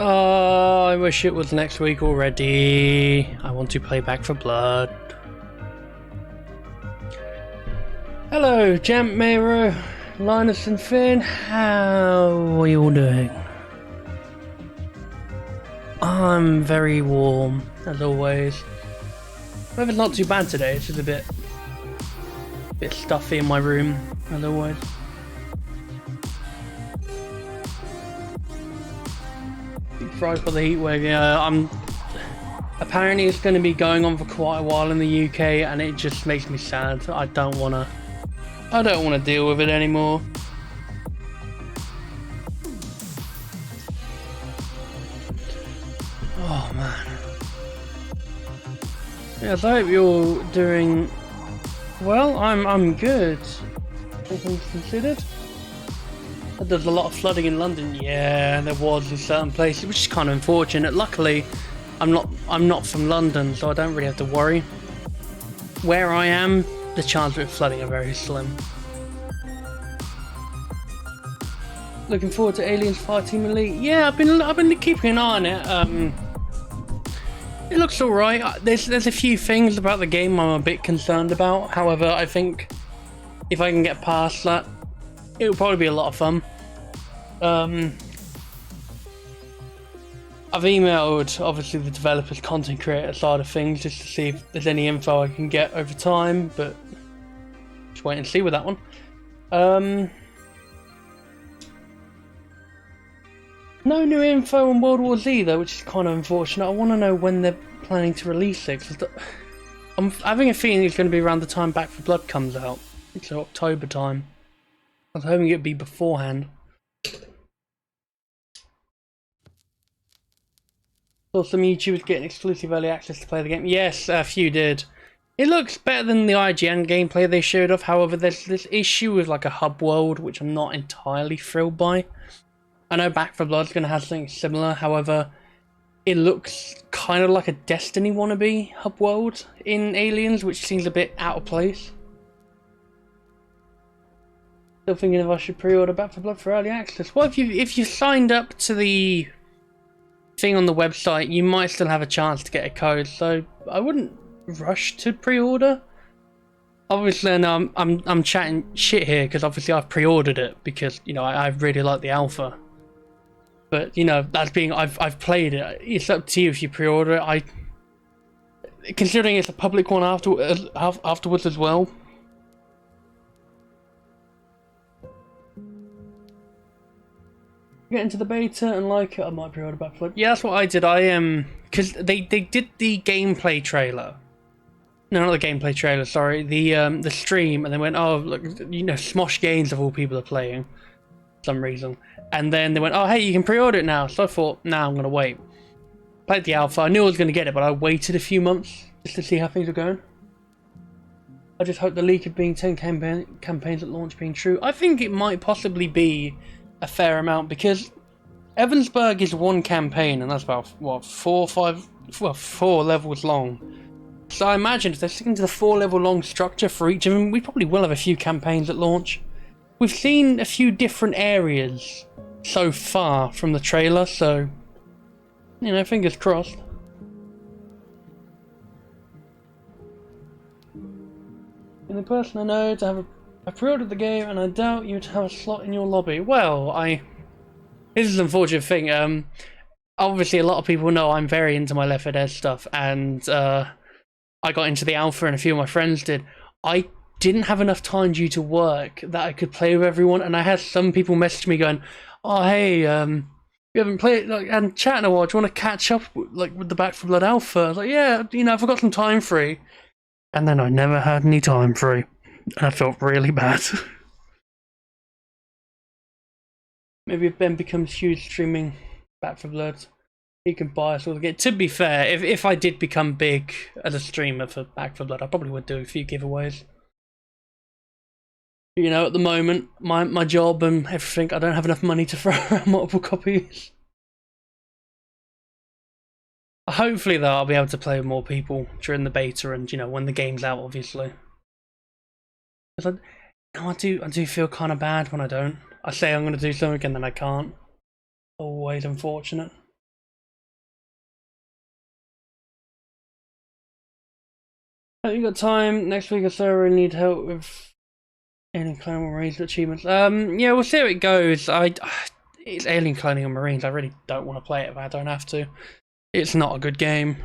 Oh, I wish it was next week already. I want to play Back 4 Blood. Hello, Jamp, Mero, Linus and Finn. How are you all doing? I'm very warm, as always. Weather's not too bad today, it's just a bit stuffy in my room, as always. Fried for the heat wave. Yeah, apparently it's going to be going on for quite a while in the UK, and it just makes me sad. I don't want to deal with it anymore. Oh man. Yes, I hope you're doing well. I'm good. All things considered. There's a lot of flooding in London. Yeah, there was in certain places, which is kind of unfortunate. Luckily, I'm not from London, so I don't really have to worry. Where I am, the chances of flooding are very slim. Looking forward to Aliens Fireteam Elite. Yeah, I've been keeping an eye on it. It looks alright. There's a few things about the game I'm a bit concerned about. However, I think if I can get past that, it'll probably be a lot of fun. I've emailed, obviously, the developers, content creator side of things, just to see if there's any info I can get over time, but just wait and see with that one. No new info on World War Z though, which is kind of unfortunate. I want to know when they're planning to release it, because I'm having a feeling it's going to be around the time Back 4 Blood comes out. It's October time. I was hoping it'd be beforehand. Saw some YouTubers getting exclusive early access to play the game. Yes, a few did. It looks better than the IGN gameplay they showed off. However, there's this issue with like a hub world, which I'm not entirely thrilled by. I know Back 4 Blood's going to have something similar. However, it looks kind of like a Destiny wannabe hub world in Aliens, which seems a bit out of place. Still thinking if I should pre-order Back 4 Blood for early access. Well, if you signed up to the thing on the website, you might still have a chance to get a code. So I wouldn't rush to pre-order. Obviously, and I'm chatting shit here because obviously I've pre-ordered it because I really like the alpha. But that's being I've played it. It's up to you if you pre-order it. Considering it's a public one afterwards as well. Get into the beta and like it, I might pre-order Back 4 Blood. Yeah, that's what I did. Because they did the gameplay trailer. No, not the gameplay trailer. Sorry, the stream, and they went, oh look, Smosh Games of all people are playing, for some reason, and then they went, oh hey, you can pre-order it now. So I thought, nah, I'm gonna wait. Played the alpha. I knew I was gonna get it, but I waited a few months just to see how things were going. I just hope the leak of being 10 campaigns at launch being true. I think it might possibly be a fair amount because Evansburg is one campaign and that's about what 4 levels long. So I imagine if they're sticking to the 4-level long structure for each of them, we probably will have a few campaigns at launch. We've seen a few different areas so far from the trailer, so fingers crossed. And the person I know to have I pre-ordered the game and I doubt you'd have a slot in your lobby. Well, this is an unfortunate thing. Obviously a lot of people know I'm very into my Left 4 Dead stuff, and I got into the alpha and a few of my friends did. I didn't have enough time due to work that I could play with everyone, and I had some people message me going, oh hey, you haven't played and chatting a while, do you want to catch up with the Back 4 Blood alpha? I was like, yeah, I've got some time free. And then I never had any time free. And I felt really bad. Maybe if Ben becomes huge streaming Back 4 Blood, he can buy us all the game. To be fair, if I did become big as a streamer for Back 4 Blood, I probably would do a few giveaways. At the moment, my job and everything, I don't have enough money to throw around multiple copies. Hopefully though, I'll be able to play with more people during the beta and when the game's out, obviously. I do feel kind of bad when I don't. I say I'm going to do something and then I can't. Always unfortunate. Have you got time next week or so? I really need help with Alien Cloning Marines achievements. Yeah, we'll see how it goes. It's Alien Cloning and Marines. I really don't want to play it if I don't have to. It's not a good game.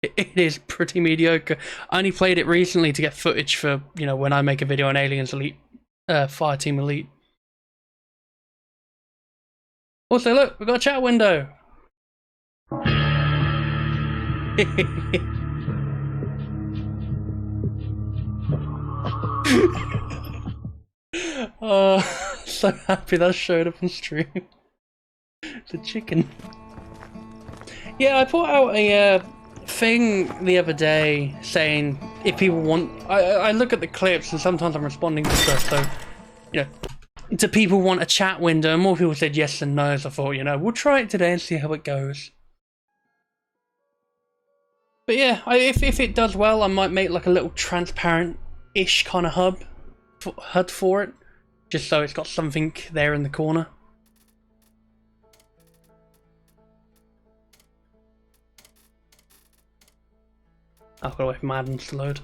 It is pretty mediocre. I only played it recently to get footage for, you know, when I make a video on Aliens Elite, Fireteam Elite. Also, look, we've got a chat window. Oh, so happy that showed up on stream. The chicken. Yeah, I put out a thing the other day saying if people want. I look at the clips and sometimes I'm responding to stuff. So, you know, do people want a chat window? And more people said yes and no. So I thought, you know, we'll try it today and see how it goes. But yeah, if it does well, I might make like a little transparent-ish kind of HUD for it, just so it's got something there in the corner. I've got to wait for Madden's to load.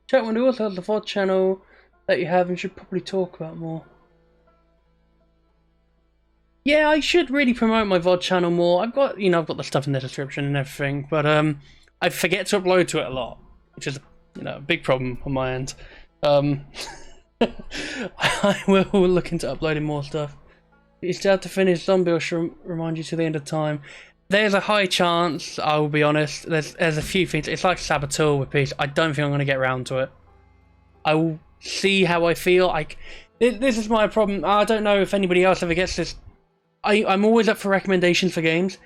Chat window also has the VOD channel that you have and should probably talk about more. Yeah, I should really promote my VOD channel more. I've got the stuff in the description and everything, but I forget to upload to it a lot, which is a big problem on my end. I will look into uploading more stuff. You still have to finish Zombie or should remind you to the end of time. There's a high chance, I will be honest. There's a few things. It's like Saboteur with Peace. I don't think I'm going to get around to it. I will see how I feel. This is my problem. I don't know if anybody else ever gets this. I'm always up for recommendations for games.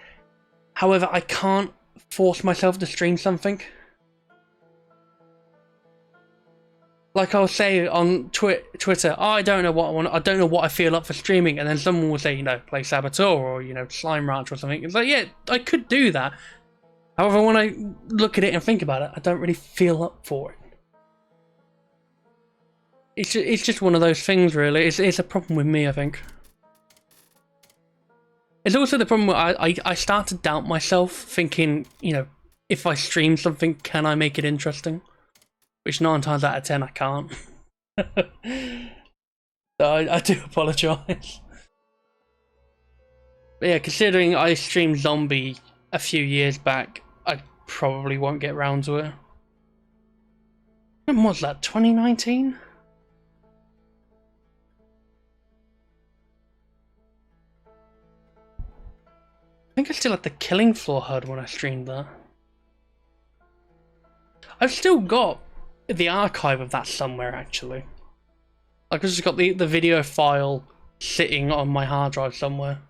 However, I can't force myself to stream something. Like I'll say on Twitter, oh, I don't know what I want. I don't know what I feel up for streaming, and then someone will say, you know, play Saboteur or Slime Ranch or something. It's like, yeah, I could do that. However, when I look at it and think about it, I don't really feel up for it. It's just one of those things, really. It's a problem with me, I think. It's also the problem where I start to doubt myself, thinking, you know, if I stream something, can I make it interesting? Which 9 times out of 10 I can't. So I do apologise. But yeah, considering I streamed Zombie a few years back, I probably won't get round to it. When was that? 2019? I think I still had the Killing Floor HUD when I streamed that. I've still got the archive of that somewhere, actually. Like, I've just got the video file sitting on my hard drive somewhere.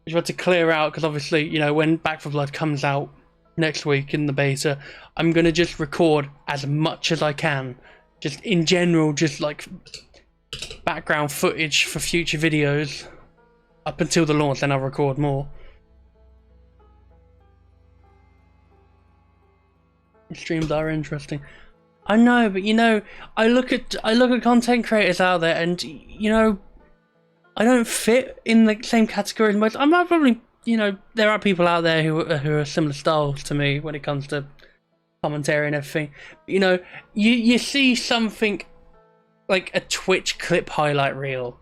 Which I had to clear out, because obviously, you know, when Back 4 Blood comes out next week in the beta, I'm going to just record as much as I can. Just in general, just like background footage for future videos. Up until the launch, then I'll record more. Streams are interesting. I know, but you know, I look at content creators out there, and you know, I don't fit in the same category as most. I'm not probably, you know, there are people out there who are similar styles to me when it comes to commentary and everything. You know, you see something like a Twitch clip highlight reel,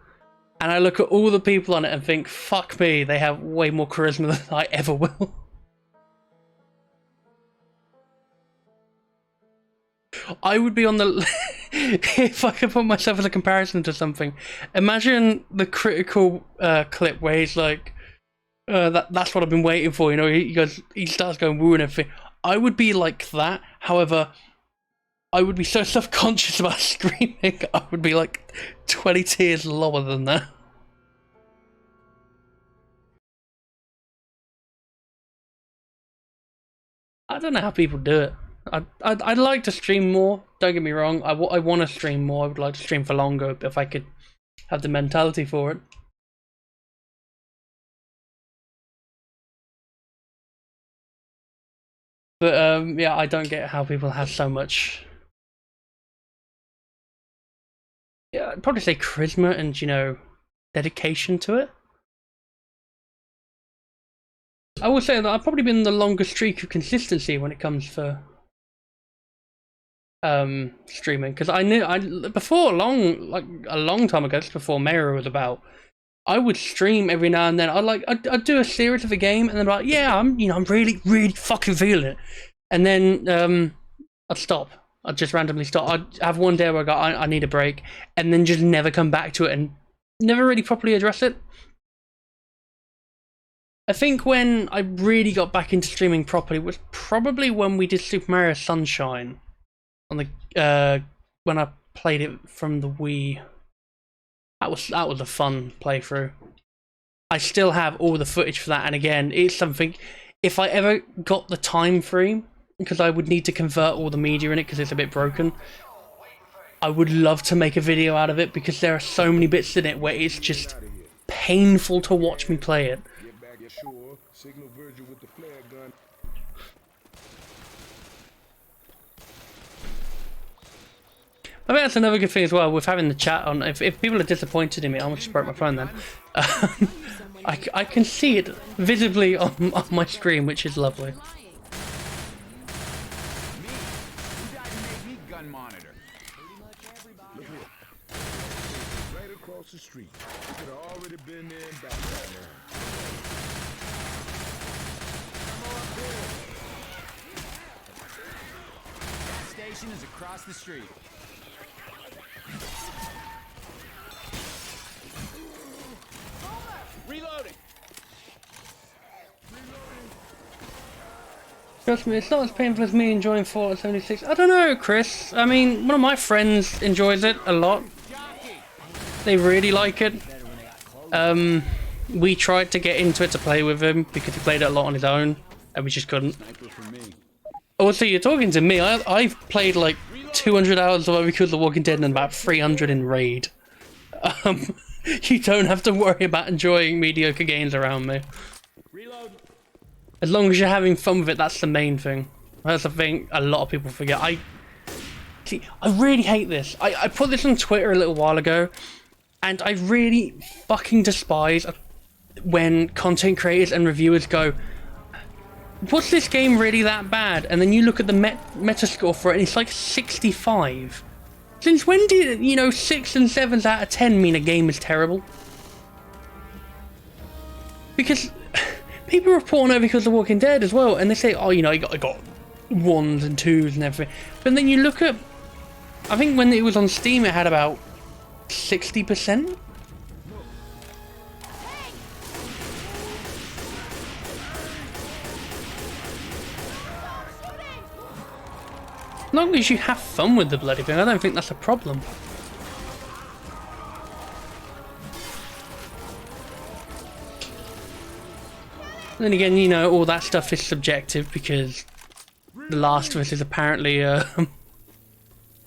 and I look at all the people on it and think, fuck me, they have way more charisma than I ever will. I would be on the if I could put myself as a comparison to something. Imagine the critical clip where he's like, "That's what I've been waiting for." You know, he starts going woo and everything. I would be like that. However, I would be so self-conscious about screaming. I would be like 20 tiers lower than that. I don't know how people do it. I'd like to stream more. Don't get me wrong. I want to stream more. I would like to stream for longer if I could have the mentality for it. But yeah, I don't get how people have so much. Yeah, I'd probably say charisma and dedication to it. I will say that I've probably been the longest streak of consistency when it comes for streaming, because I knew before a long time ago, just before Mera was about, I would stream every now and then. I'd do a series of a game and then like, yeah, I'm really fucking feeling it, and then I'd stop. I'd just randomly stop. I'd have one day where I go, I need a break, and then just never come back to it and never really properly address it. I think when I really got back into streaming properly was probably when we did Super Mario Sunshine on the when I played it from the Wii. That was a fun playthrough. I still have all the footage for that, and again, it's something, if I ever got the time free, because I would need to convert all the media in it because it's a bit broken, I would love to make a video out of it, because there are so many bits in it where it's just painful to watch me play it. Signal Virgil with the flare gun. I think that's another good thing as well with having the chat on. If people are disappointed in me, I almost just broke my phone then. I can see it visibly on my screen, which is lovely. Right across the street. You could have already been there and back right now. Station is across the street. Reloading. Trust me, it's not as painful as me enjoying Fallout 76. I don't know, Chris. I mean, one of my friends enjoys it a lot. They really like it. We tried to get into it to play with him because he played it a lot on his own, and we just couldn't. Oh, so you're talking to me. I've played like 200 hours of Overcooked The Walking Dead and about 300 in Raid. You don't have to worry about enjoying mediocre games around me. As long as you're having fun with it, that's the main thing. That's the thing a lot of people forget. I really hate this. I put this on Twitter a little while ago, and I really fucking despise when content creators and reviewers go, was this game really that bad? And then you look at the Metascore for it and it's like 65. Since when did, 6s and 7s out of 10 mean a game is terrible? Because people report on Overcooked The Walking Dead as well, and they say, oh, I got 1s and 2s and everything. But then you look at, I think when it was on Steam it had about 60%. As long as you have fun with the bloody thing, I don't think that's a problem. And then again, all that stuff is subjective because The Last of Us is apparently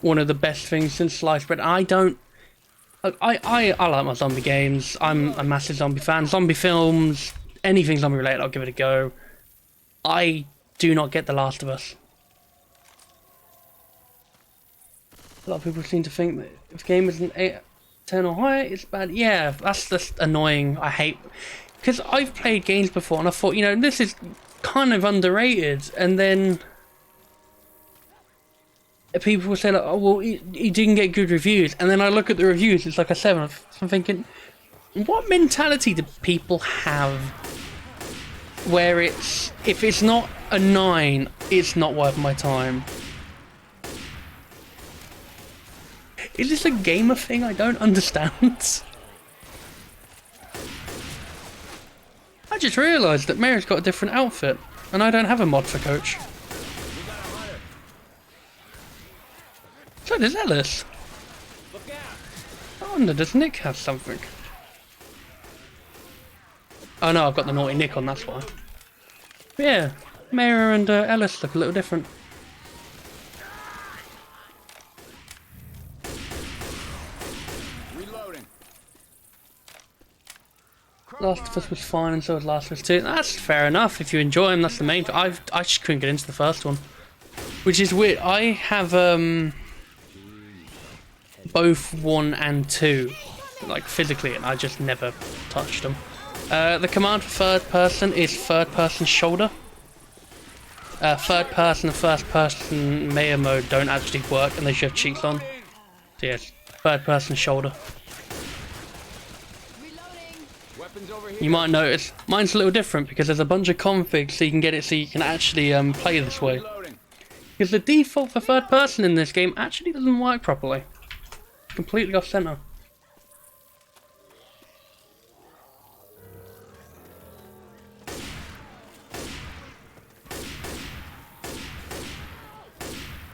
one of the best things since sliced bread. I like my zombie games. I'm a massive zombie fan. Zombie films, anything zombie related, I'll give it a go. I do not get The Last of Us. A lot of people seem to think that if a game isn't 10 or higher, it's bad. Yeah, that's just annoying. I hate... Because I've played games before and I thought, this is kind of underrated. And then people will say, like, oh, well, he didn't get good reviews. And then I look at the reviews, it's like a 7. I'm thinking, what mentality do people have where it's... If it's not a 9, it's not worth my time? Is this a gamer thing I don't understand? I just realised that Mary's got a different outfit, and I don't have a mod for Coach. So does Ellis. I wonder, does Nick have something? Oh no, I've got the Naughty Nick on, that's why. But yeah, Mara and Ellis look a little different. Last of Us was fine, and so was Last of Us 2. That's fair enough. If you enjoy them, that's the main thing. I just couldn't get into the first one, which is weird. I have both 1 and 2, like physically, and I just never touched them. The command for third person is third person shoulder. Third person and first person Maya mode don't actually work unless you have cheats on. So yes, third person shoulder. Weapons over here. You might notice mine's a little different because there's a bunch of configs so you can get it so you can actually play this way. Reloading. Because the default for third person in this game actually doesn't work properly. Completely off center.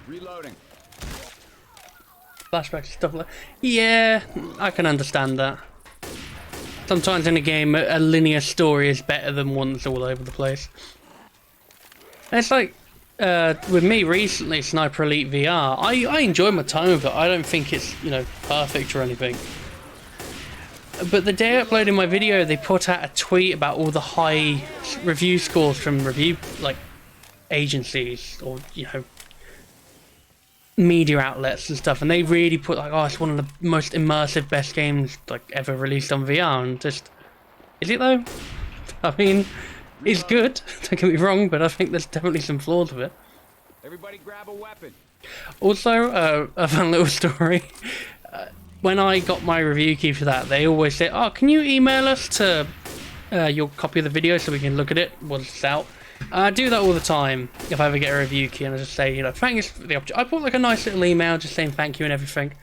Reloading. Flashbacks, stuff like yeah, I can understand that. Sometimes in a game, a linear story is better than one that's all over the place. And it's like, with me recently, Sniper Elite VR, I enjoy my time with it. I don't think it's, you know, perfect or anything. But the day I uploaded my video, they put out a tweet about all the high review scores from review, like, agencies or, you know, media outlets and stuff, and they really put like, oh, it's one of the most immersive, best games like ever released on VR. And just, is it though? I mean, it's good. Don't get me wrong, but I think there's definitely some flaws with it. Everybody grab a weapon. Also, a fun little story. When I got my review key for that, they always say, "Oh, can you email us to your copy of the video so we can look at it once it's out?" I do that all the time if I ever get a review key, and I just say, you know, thanks for the opportunity. I put like a nice little email just saying thank you and everything.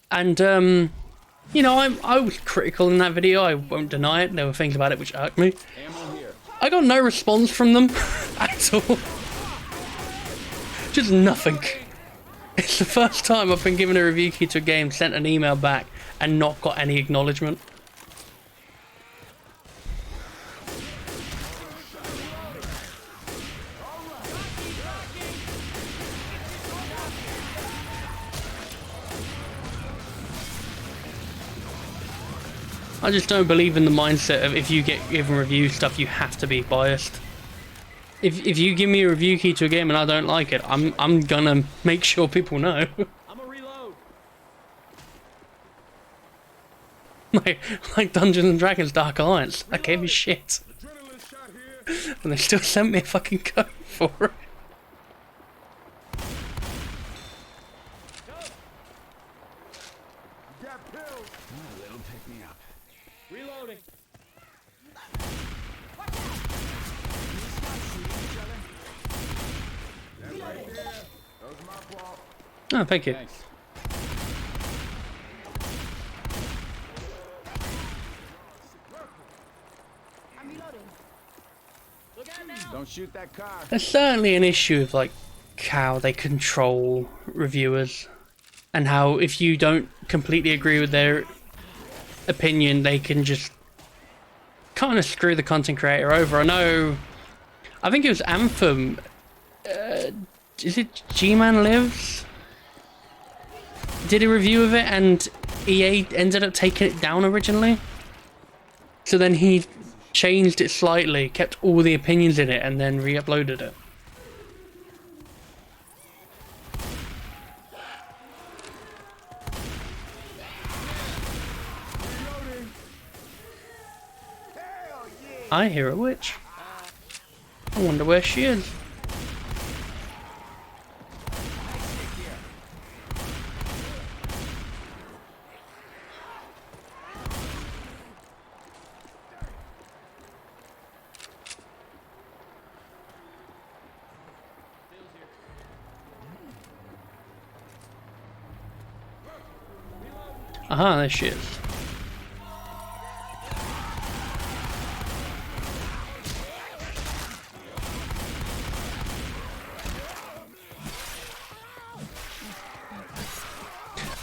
And you know, I was critical in that video. I won't deny it. There were things about it which irked me. Ammo here. I got no response from them at all. Just nothing. It's the first time I've been given a review key to a game, sent an email back, and not got any acknowledgement. I just don't believe in the mindset of if you get given review stuff, you have to be biased. If you give me a review key to a game and I don't like it, I'm gonna make sure people know. I'm a reload. like Dungeons and Dragons Dark Alliance, that gave me shit, Adrenaline shot here. and they still sent me a fucking code for it. Got pills. It'll pick me up. Reloading. That right there. That was my fault. Oh, thank you. Thanks. I'm reloading. Look out now. Don't shoot that car. There's certainly an issue of like how they control reviewers, and how if you don't completely agree with their opinion, they can just kind of screw the content creator over. I think it was Anthem. Is it G-Man Lives? Did a review of it, and EA ended up taking it down originally. So then he changed it slightly, kept all the opinions in it, and then re-uploaded it. I hear a witch. I wonder where she is. Aha, there she is.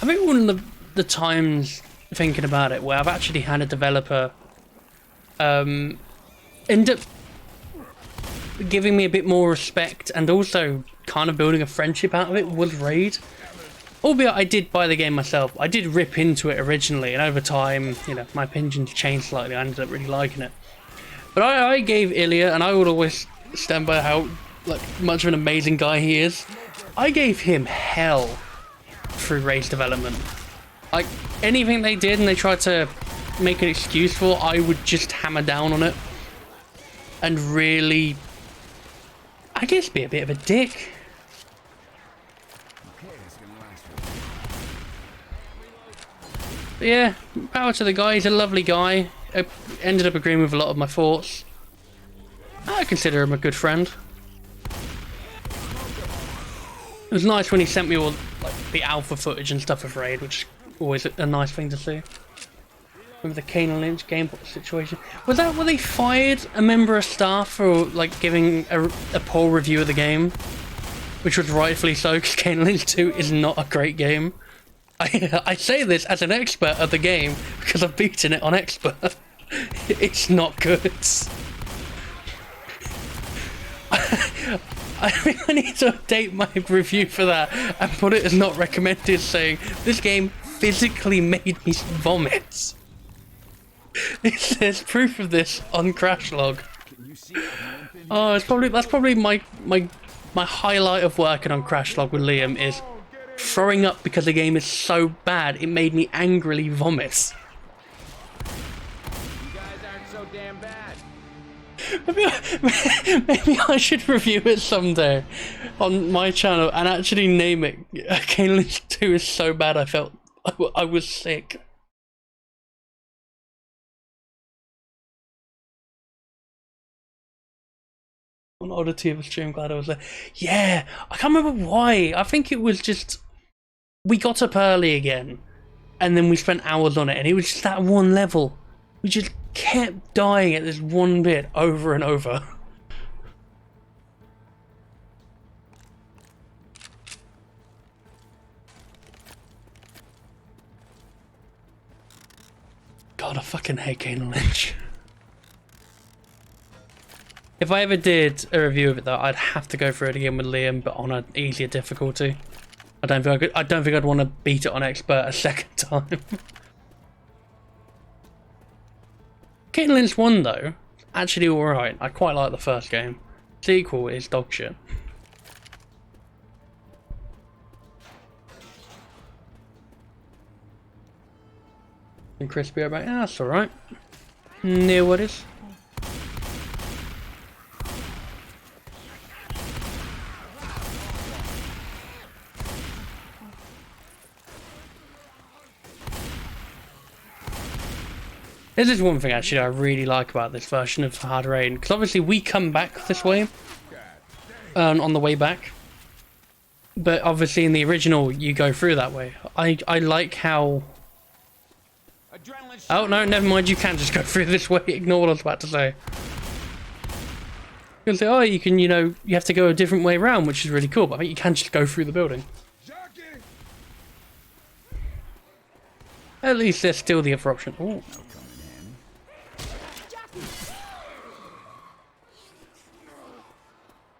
I think one of the times thinking about it where I've actually had a developer end up giving me a bit more respect and also kind of building a friendship out of it was Raid. Albeit I did buy the game myself. I did rip into it originally, and over time, you know, my opinions changed slightly. I ended up really liking it. But I gave Ilya, and I would always stand by how like much of an amazing guy he is. I gave him hell through Raid's development. Like anything they did, and they tried to make an excuse for, I would just hammer down on it and really, I guess, be a bit of a dick. Okay, it's gonna last for But yeah, power to the guy. He's a lovely guy. I ended up agreeing with a lot of my thoughts. I consider him a good friend. It was nice when he sent me all like the alpha footage and stuff of Raid, which is always a nice thing to see. Remember the Kane Lynch game situation? Was that where they fired a member of staff for like giving a poor review of the game? Which was rightfully so, because Kane Lynch 2 is not a great game. I say this as an expert of the game because I've beaten it on expert. It's not good. I think I need to update my review for that and put it as not recommended, saying this game physically made me vomit. There's proof of this on Crashlog. Oh, that's probably my highlight of working on Crashlog with Liam is throwing up because the game is so bad it made me angrily vomit. you guys aren't so damn bad. Maybe I should review it someday on my channel and actually name it. Kane Lynch 2 is so bad I felt I was sick. On oddity of a stream, glad I was there. Yeah, I can't remember why. I think it was just we got up early again, and then we spent hours on it, and it was just that one level. We just kept dying at this one bit over and over. God, I fucking hate Kane Lynch. If I ever did a review of it, though, I'd have to go through it again with Liam, but on an easier difficulty. I don't think I'd want to beat it on expert a second time. Kane Lynch 1, though, actually alright. I quite like the first game. Sequel is dog shit. And crispy about, yeah, that's alright. Near what is. This is one thing actually I really like about this version of Hard Rain, because obviously we come back this way on the way back, but obviously in the original you go through that way. I like how... Oh no, never mind, you can just go through this way. Ignore what I was about to say. You can say, oh, you can, you know, you have to go a different way around, which is really cool, but I think you can just go through the building. At least there's still the other option. Ooh.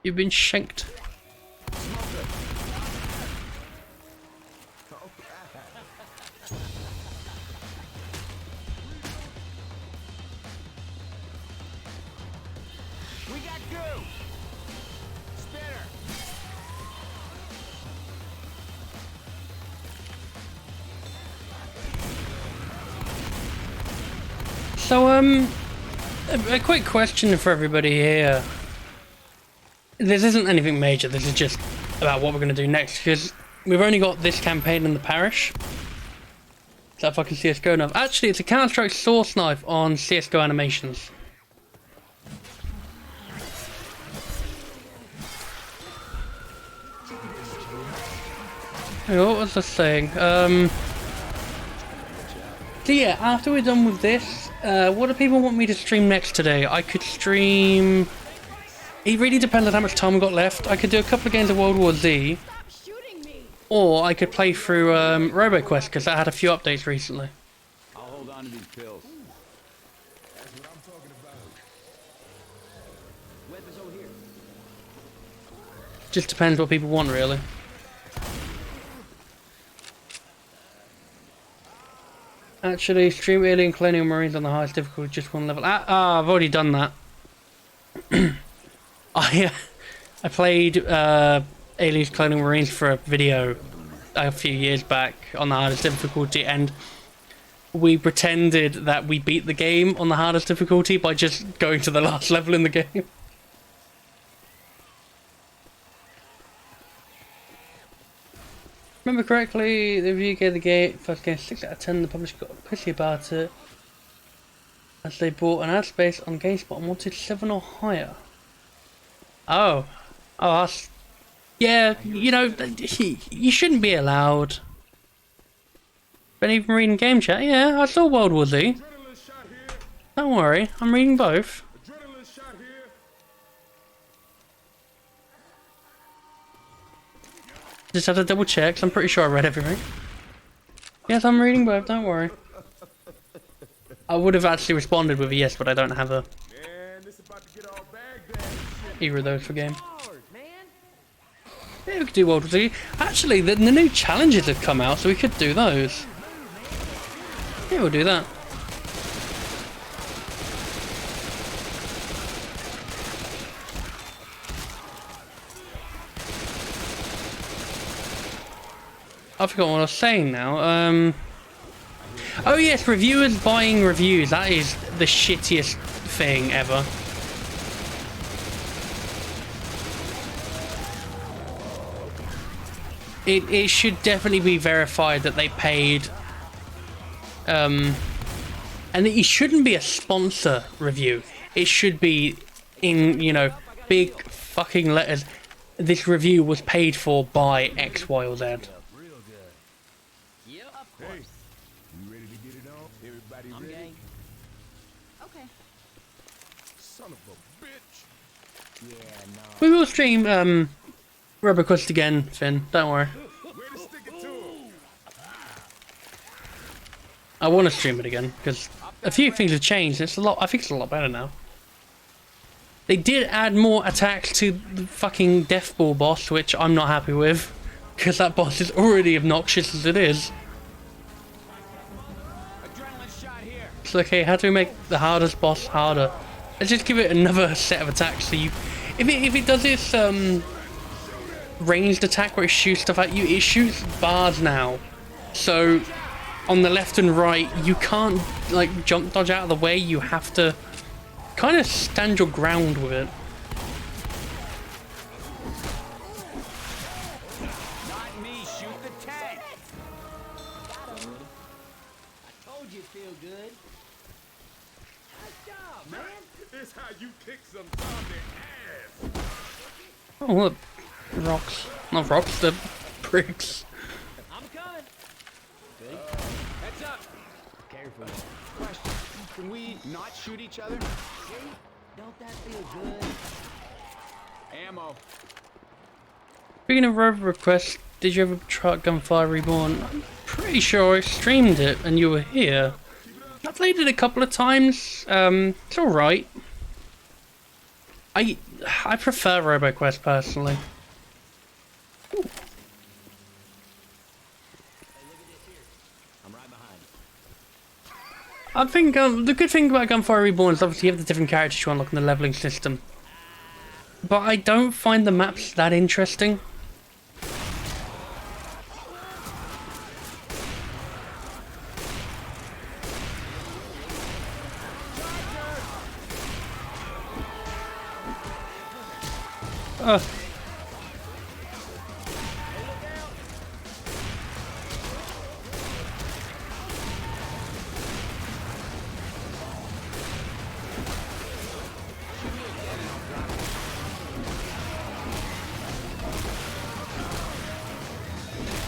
You've been shanked. We got goo. Spinner. So, a quick question for everybody here. This isn't anything major, this is just about what we're going to do next, because we've only got this campaign in the parish. Is that fucking CSGO knife? Actually, it's a Counter-Strike source knife on CSGO animations. Hey, what was I saying? So yeah, after we're done with this, what do people want me to stream next today? I could stream... It really depends on how much time we've got left. I could do a couple of games of World War Z, or I could play through RoboQuest, because that had a few updates recently. I'll hold on to these pills. That's what I'm talking about. Weapons over here. Just depends what people want, really. Actually, stream Alien Colonial Marines on the highest difficulty, just one level. I've already done that. I played Aliens Colonial Marines for a video a few years back on the hardest difficulty, and we pretended that we beat the game on the hardest difficulty by just going to the last level in the game. Remember correctly, the review gave the game first game 6 out of 10. The publisher got pissy about it as they bought an ad space on GameSpot and wanted 7 or higher. Oh, that's, yeah. You know, you shouldn't be allowed. Been even reading game chat. Yeah, I saw World War Z. Adrenaline shot here. Don't worry, I'm reading both. Adrenaline shot here. Just have to double check. 'Cause I'm pretty sure I read everything. Yes, I'm reading both. Don't worry. I would have actually responded with a yes, but I don't have a Man, this about to get all Baghdad and shit. either of those for game. Forward, man. Yeah, we could do World War Z. Actually, the new challenges have come out, so we could do those. Yeah, we'll do that. I forgot what I was saying now. Oh yes, reviewers buying reviews. That is the shittiest thing ever. It should definitely be verified that they paid. And it shouldn't be a sponsor review. It should be in, you know, big fucking letters. This review was paid for by X, Y, or Z. Yep, of Hey, course. you ready to get it on? Everybody I'm ready? game. Okay. Son of a bitch. Yeah, no. We will stream RoboQuest again, Finn. Don't worry. Way to stick it to him. I want to stream it again because a few things have changed. It's a lot. I think it's a lot better now. They did add more attacks to the fucking Death Ball boss, which I'm not happy with, because that boss is already obnoxious as it is. Adrenaline shot here. It's like, hey, how do we make the hardest boss harder? Let's just give it another set of attacks. So you, if it does this ranged attack where it shoots stuff at you, it shoots bars now. So on the left and right, you can't like jump dodge out of the way. You have to kind of stand your ground with it. Not me. Shoot the tank. I told you it'd feel good. Nice job, man. This how you kick some zombie ass. Oh look, rocks. Not rocks, the bricks. I'm coming. Heads up. Careful. Question. Can we not shoot each other? See? Don't that feel good? Ammo. Speaking of RoboQuest, did you ever try Gunfire Reborn? I'm pretty sure I streamed it and you were here. I played it a couple of times. It's alright. I prefer RoboQuest personally. Ooh. I'm right behind. I think the good thing about Gunfire Reborn is obviously you have the different characters you unlock in the leveling system. But I don't find the maps that interesting.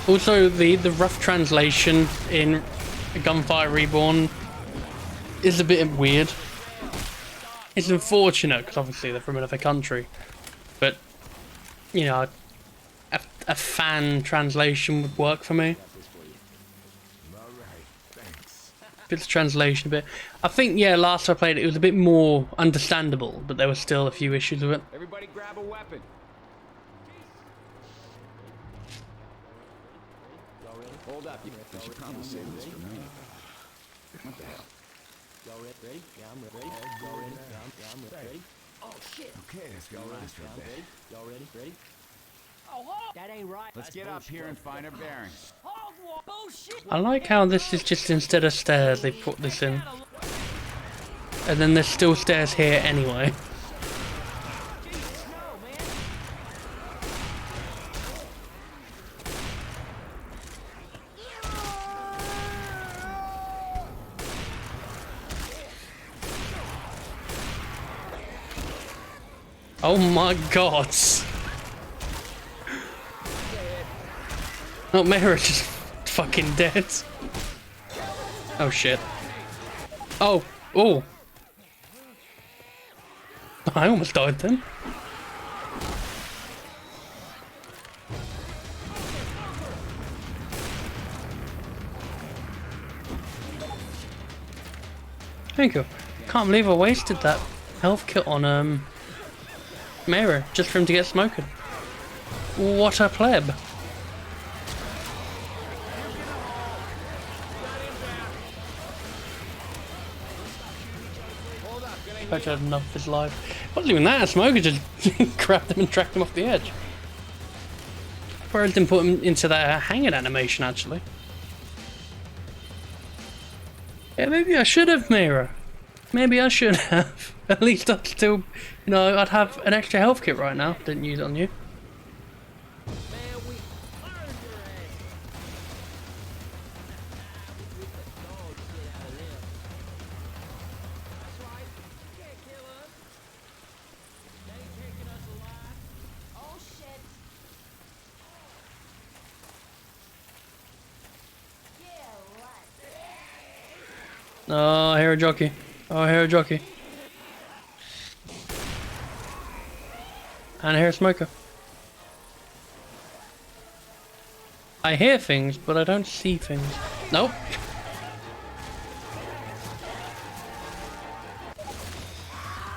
Also, the rough translation in Gunfire Reborn is a bit weird. It's unfortunate because obviously they're from another country, but you know, a fan translation would work for me. All right, thanks. It's translation a bit. I think yeah, last I played it, it was a bit more understandable, but there were still a few issues with it. Everybody grab a weapon. Hold up. They should probably save this for me. What the hell? Y'all ready? Yeah, I'm ready. Y'all ready? Yeah, I'm ready. Oh, shit. Okay, let's go last for a bit. Y'all ready? Ready? Oh, hold. That ain't right. Let's That's get up bullshit. here and find our bearings. Hold I like how this is just instead of stairs, they put this in. And then there's still stairs here anyway. Oh my god! Oh, Mayra's just fucking dead. Oh shit. Oh, oh. I almost died then. Thank you. Can't believe I wasted that health kit on Mayra just for him to get smoking. What a pleb. I had enough of his life. It wasn't even that, Smoker just grabbed him and dragged him off the edge. Whereas didn't put him into that hanging animation actually. Yeah, maybe I should have, Mayra. Maybe I should have. At least I'd still, you know, I'd have an extra health kit right now. Didn't use it on you. Oh, I hear a jockey. Oh, I hear a jockey. And I hear a smoker. I hear things, but I don't see things. Nope.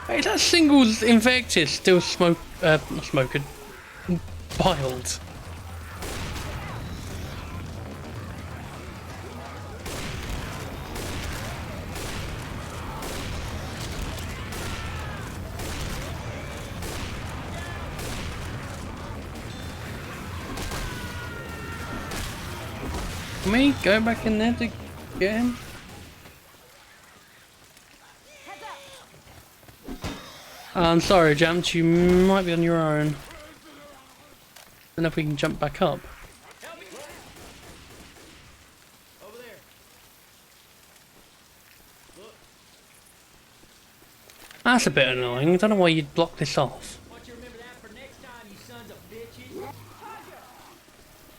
Hey, that singles infected still not smoking. Biled. Me go back in there to get him. I'm sorry, Jamps, you might be on your own. I don't know if we can jump back up. Over there. Look. That's a bit annoying. I don't know why you'd block this off. Want you to remember that for next time, you sons of bitches.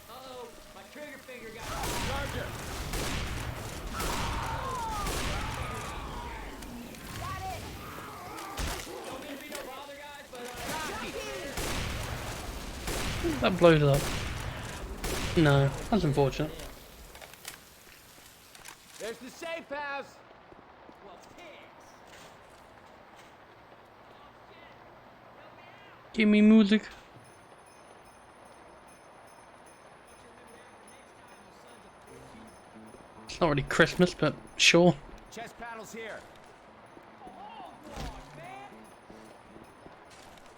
Uh-oh, my trigger finger got larger. Got it. Don't mean to be no bother, guys, but That blows it up. No, that's unfortunate. There's the safe house. well, pigs. Give me music. It's not really Christmas, but sure. Chest paddles here.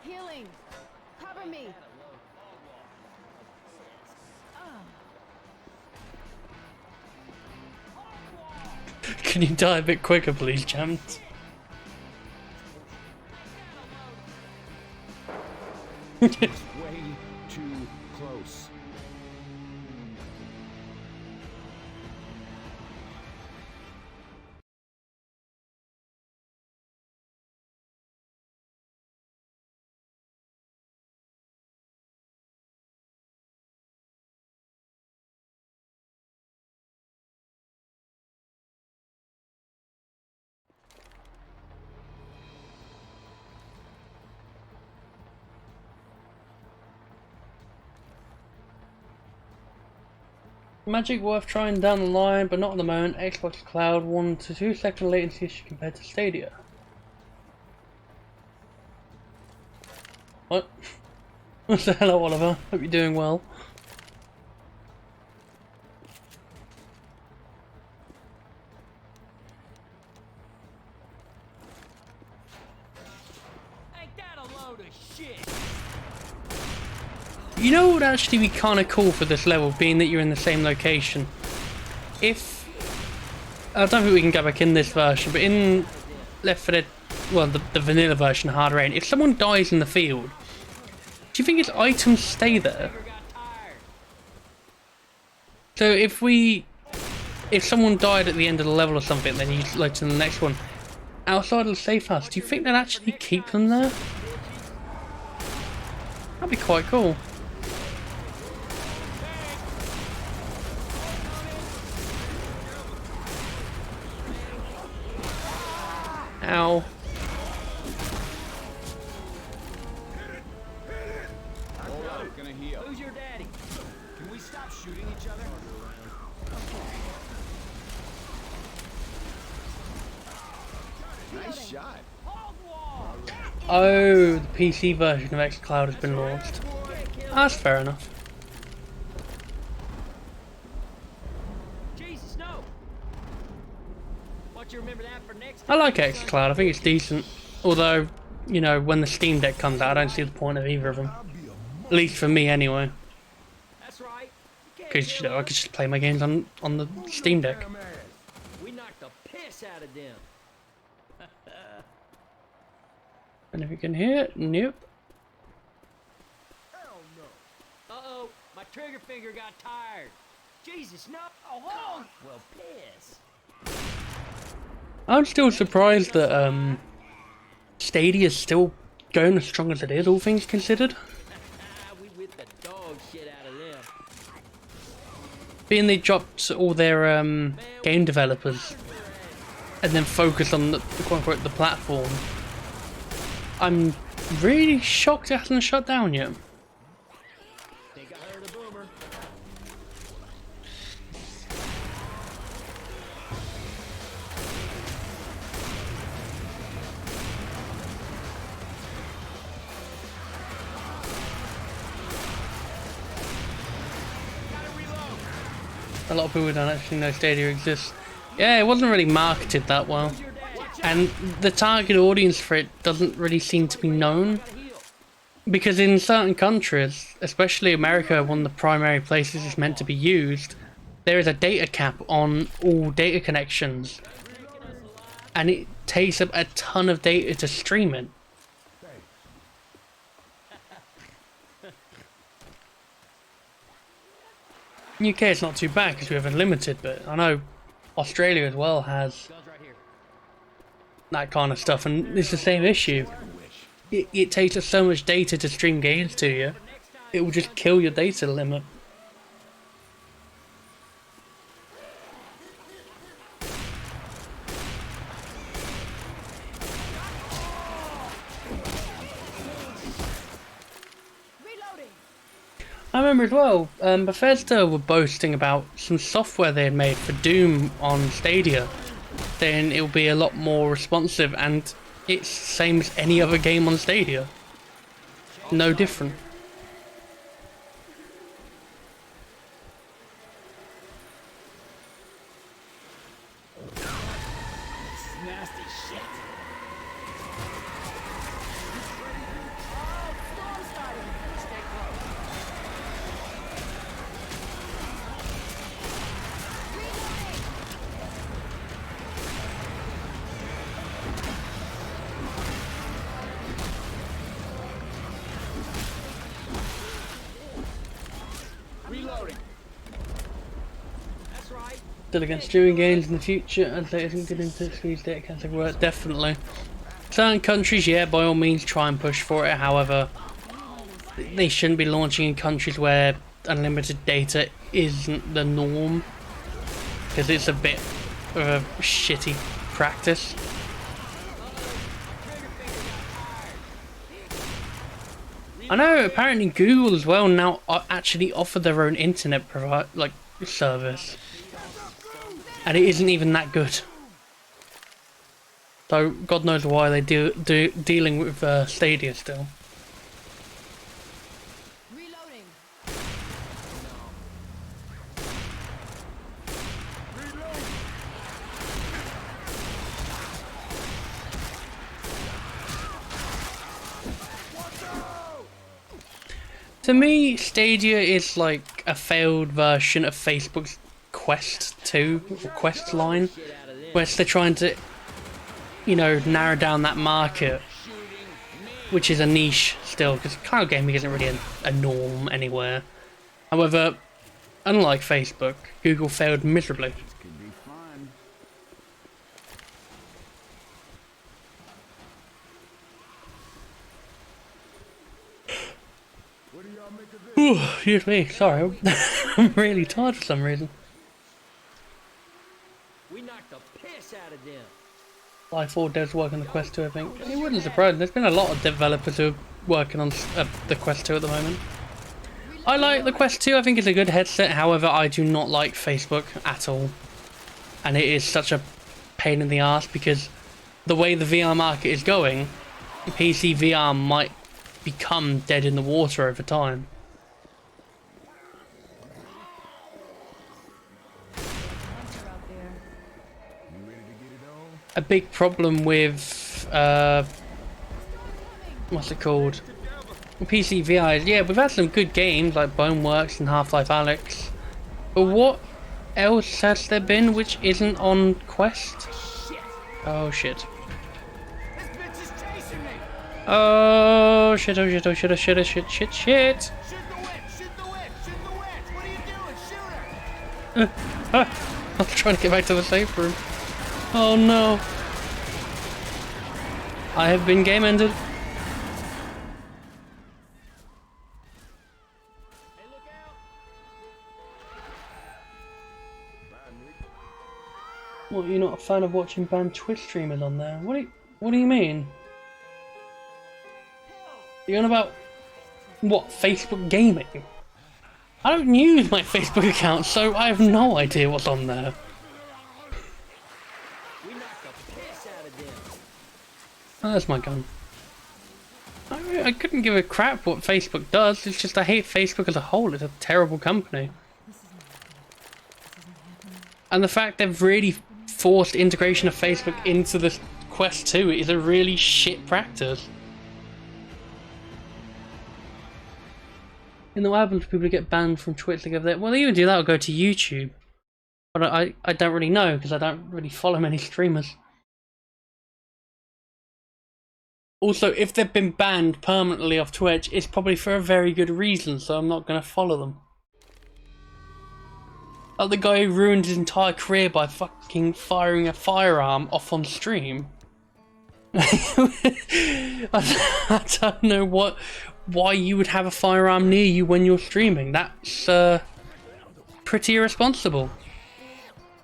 Healing. Cover me. Can you die a bit quicker, please, Jamps? Way too close. Magic worth trying down the line, but not at the moment. Xbox Cloud 1 to 2 second latency issue compared to Stadia. What? Hello, Oliver. Hope you're doing well. Ain't that a load of shit? You know what would actually be kind of cool for this level, being that you're in the same location? If... I don't think we can go back in this version, but in Left 4 Dead, well, the vanilla version, Hard Rain, if someone dies in the field, do you think its items stay there? So if someone died at the end of the level or something, then you load to the next one, outside of the safe house, do you think they'd actually keep them there? That'd be quite cool. Ow. Hold up, gonna heal. Who's your daddy? Can we stop shooting each other? Nice shot. Oh, the PC version of xCloud has been launched. That's fair enough. Jesus, no. Want you to remember that for next I time? like xCloud, I think it's decent. Although, you know, when the Steam Deck comes out, I don't see the point of either of them. At least for me, anyway. That's right. Because, you know, I could just play my games on the Steam Deck. We knocked the piss out of them. And if you can hear it, nope. Uh-oh, my trigger finger got tired. Jesus, no. Oh, hold on. Well, piss. I'm still surprised that Stadia's still going as strong as it is, all things considered. We whipped the dog shit out of them. Being they dropped all their game developers and then focus on the quote-unquote the platform, I'm really shocked it hasn't shut down yet. Think I heard a boomer. A lot of people don't actually know Stadia exists. Yeah, it wasn't really marketed that well. And the target audience for it doesn't really seem to be known. Because in certain countries, especially America, one of the primary places it's meant to be used, there is a data cap on all data connections. And it takes up a ton of data to stream it. UK it's not too bad because we have unlimited, but I know Australia as well has that kind of stuff, and it's the same issue. It takes up so much data to stream games to you, it will just kill your data limit. Reloading. I remember as well, Bethesda were boasting about some software they had made for Doom on Stadia. Then it'll be a lot more responsive, and it's the same as any other game on Stadia. No different. Nasty shit. Storm starting. Stay close. Reloading. That's right. Still against streaming games in the future, as they isn't good into these data cancelling work, definitely. Certain countries, yeah, by all means try and push for it, however, they shouldn't be launching in countries where unlimited data isn't the norm, because it's a bit of a shitty practice. I know apparently Google as well now actually offer their own internet service, and it isn't even that good. So God knows why they dealing with Stadia still. Reloading. To me, Stadia is like a failed version of Facebook's Quest 2 or Quest line, where they're trying to, you know, narrow down that market, which is a niche still, because cloud gaming isn't really a norm anywhere. However, unlike Facebook, Google failed miserably. Could be fun. What do y'all make of this? Ooh, excuse me, sorry, I'm really tired for some reason. We knocked the piss out of them. Life 4 devs work on the Quest 2, I think. It wouldn't surprise me. There's been a lot of developers who are working on the Quest 2 at the moment. I like the Quest 2, I think it's a good headset, however I do not like Facebook at all. And it is such a pain in the ass because the way the VR market is going, PC VR might become dead in the water over time. Hunter out there. You ready to get it on? A big problem with what's it called? PC VR is, yeah, we've had some good games like Boneworks and Half-Life Alyx, but what else has there been which isn't on Quest? Oh shit. This bitch is chasing me. Oh shit, oh shit, oh shit, oh shit, oh shit, shit, shit. Shoot the witch. Shoot the witch. Shoot the witch. What are you doing? Shoot her. I'm trying to get back to the safe room. Oh no. I have been game ended. What, you're not a fan of watching banned Twitch streamers on there? What do you mean? You're on about what, Facebook gaming? I don't use my Facebook account, so I have no idea what's on there. We knocked the piss out of them. Oh, that's my gun. I couldn't give a crap what Facebook does, it's just I hate Facebook as a whole, it's a terrible company. And the fact they've really forced integration of Facebook into the Quest 2 is a really shit practice. You know what happens to people who get banned from Twitch? They go there. Well, they even do that or go to YouTube. But I don't really know because I don't really follow many streamers. Also, if they've been banned permanently off Twitch, it's probably for a very good reason, so I'm not going to follow them. Like the guy who ruined his entire career by fucking firing a firearm off on stream. I don't know why you would have a firearm near you when you're streaming. That's pretty irresponsible.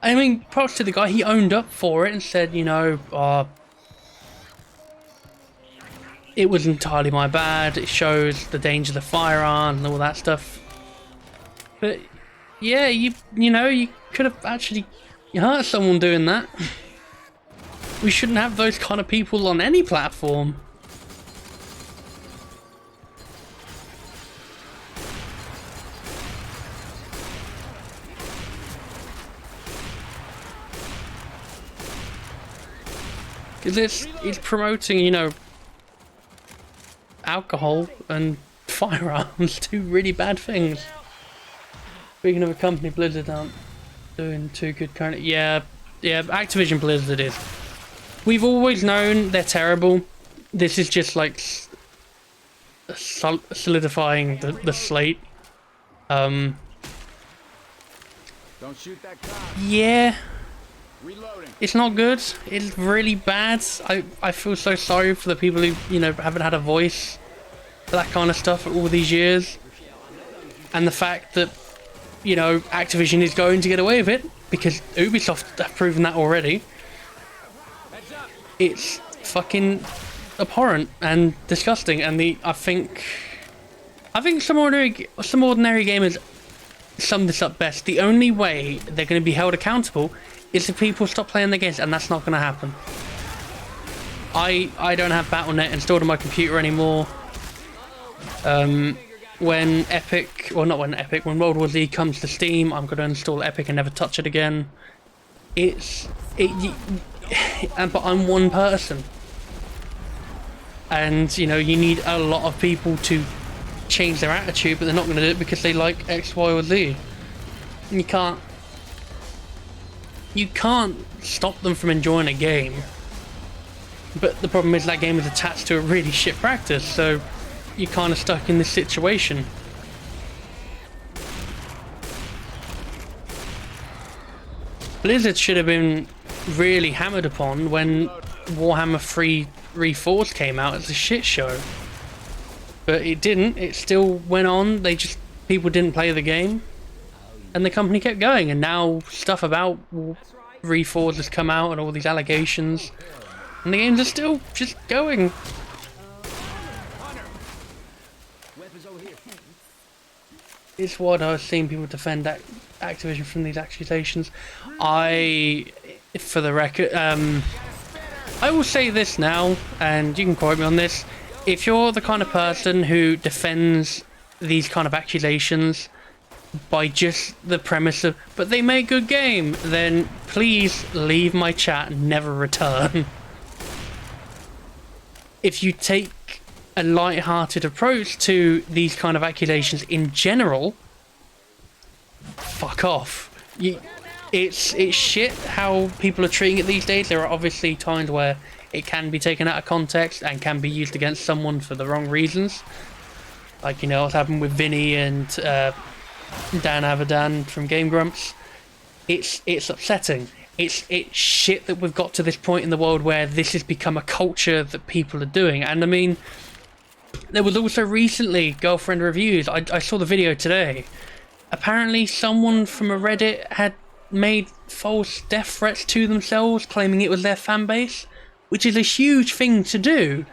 I mean, props to the guy, he owned up for it and said, you know, it was entirely my bad, it shows the danger of the firearm and all that stuff. But yeah, you know, you could have actually hurt someone doing that. We shouldn't have those kind of people on any platform. Because it's promoting, you know, alcohol and firearms, two really bad things. Speaking of a company, Blizzard aren't doing too good currently. Yeah, Activision Blizzard is. We've always known they're terrible. This is just like solidifying the slate. Don't shoot that cop. Yeah, Reloading. it's not good. It's really bad. I feel so sorry for the people who, you know, haven't had a voice for that kind of stuff for all these years. And the fact that, you know, Activision is going to get away with it because Ubisoft have proven that already. It's fucking abhorrent and disgusting, and I think some ordinary gamers sum this up best. The only way they're going to be held accountable is if people stop playing the games, and that's not going to happen. I don't have Battle.net installed on my computer anymore. When World War Z comes to Steam, I'm going to install Epic and never touch it again. But I'm one person. And, you know, you need a lot of people to change their attitude, but they're not going to do it because they like X, Y, or Z. And you can't stop them from enjoying a game. But the problem is that game is attached to a really shit practice, so you're kind of stuck in this situation. Blizzard should have been really hammered upon when Warhammer 3 Reforged came out as a shit show. But it didn't. It still went on. People didn't play the game. And the company kept going. And now stuff about Reforged has come out and all these allegations. And the games are still just going. It's what I was seeing people defend Activision from these accusations. For the record, I will say this now, and you can quote me on this. If you're the kind of person who defends these kind of accusations by just the premise of, but they make good game, then please leave my chat and never return. If you take a light-hearted approach to these kind of accusations in general, fuck off. It's shit how people are treating it these days. There are obviously times where it can be taken out of context and can be used against someone for the wrong reasons. Like, you know, what's happened with Vinny and Dan Avidan from Game Grumps. It's upsetting. It's shit that we've got to this point in the world where this has become a culture that people are doing. And I mean, there was also recently girlfriend reviews. I saw the video today. Apparently someone from a Reddit had made false death threats to themselves, claiming it was their fan base, which is a huge thing to do.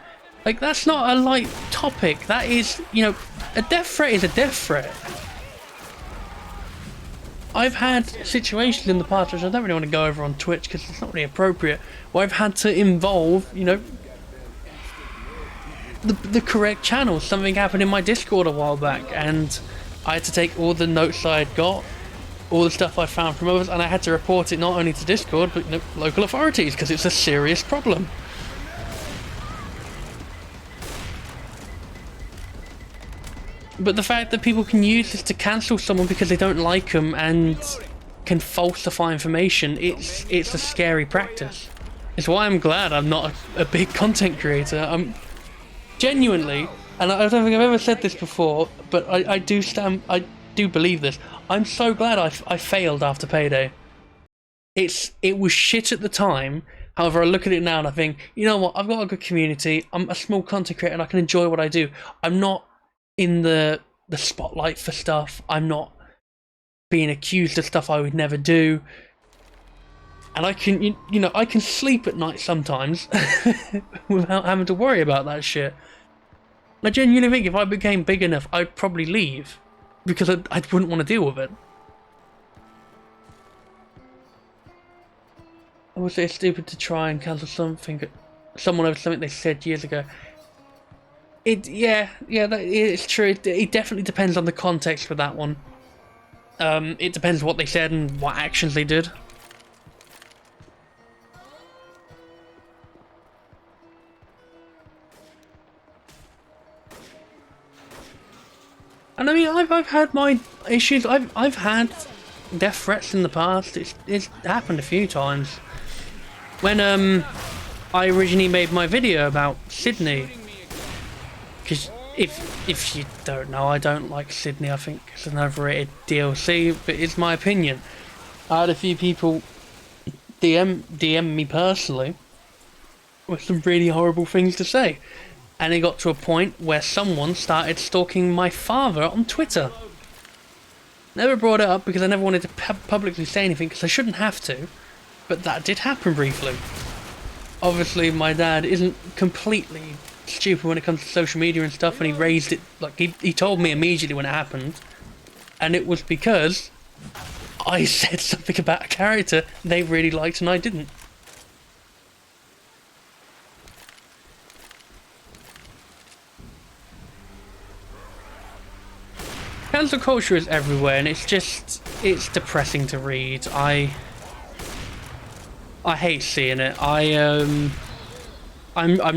Like, that's not a light topic. That is, you know, a death threat is a death threat. I've had situations in the past, which I don't really want to go over on Twitch because it's not really appropriate, where I've had to involve, you know, the correct channels. Something happened in my Discord a while back, and I had to take all the notes I'd got, all the stuff I found from others, and I had to report it not only to Discord, but, you know, local authorities, because it's a serious problem. But the fact that people can use this to cancel someone because they don't like them and can falsify information, it's a scary practice. It's why I'm glad I'm not a big content creator. I'm genuinely, and I don't think I've ever said this before, but I do believe this. I'm so glad I failed after Payday. It was shit at the time. However, I look at it now and I think, you know what, I've got a good community, I'm a small content creator and I can enjoy what I do. I'm not in the spotlight for stuff. I'm not being accused of stuff I would never do. And I can, you know, I can sleep at night sometimes without having to worry about that shit. I genuinely think if I became big enough, I'd probably leave. Because I wouldn't want to deal with it. I would say it's stupid to try and cancel someone over something they said years ago. Yeah, it's true. It definitely depends on the context for that one. It depends what they said and what actions they did. And I mean, I've had my issues. I've had death threats in the past. It's happened a few times. When I originally made my video about Sydney. Because if you don't know, I don't like Sydney. I think it's an overrated DLC, but it's my opinion. I had a few people DM me personally with some really horrible things to say. And it got to a point where someone started stalking my father on Twitter. Never brought it up because I never wanted to publicly say anything because I shouldn't have to. But that did happen briefly. Obviously, my dad isn't completely stupid when it comes to social media and stuff, and he raised it, like, he told me immediately when it happened, and it was because I said something about a character they really liked and I didn't. Cancel culture is everywhere, and it's depressing to read. I hate seeing it. I'm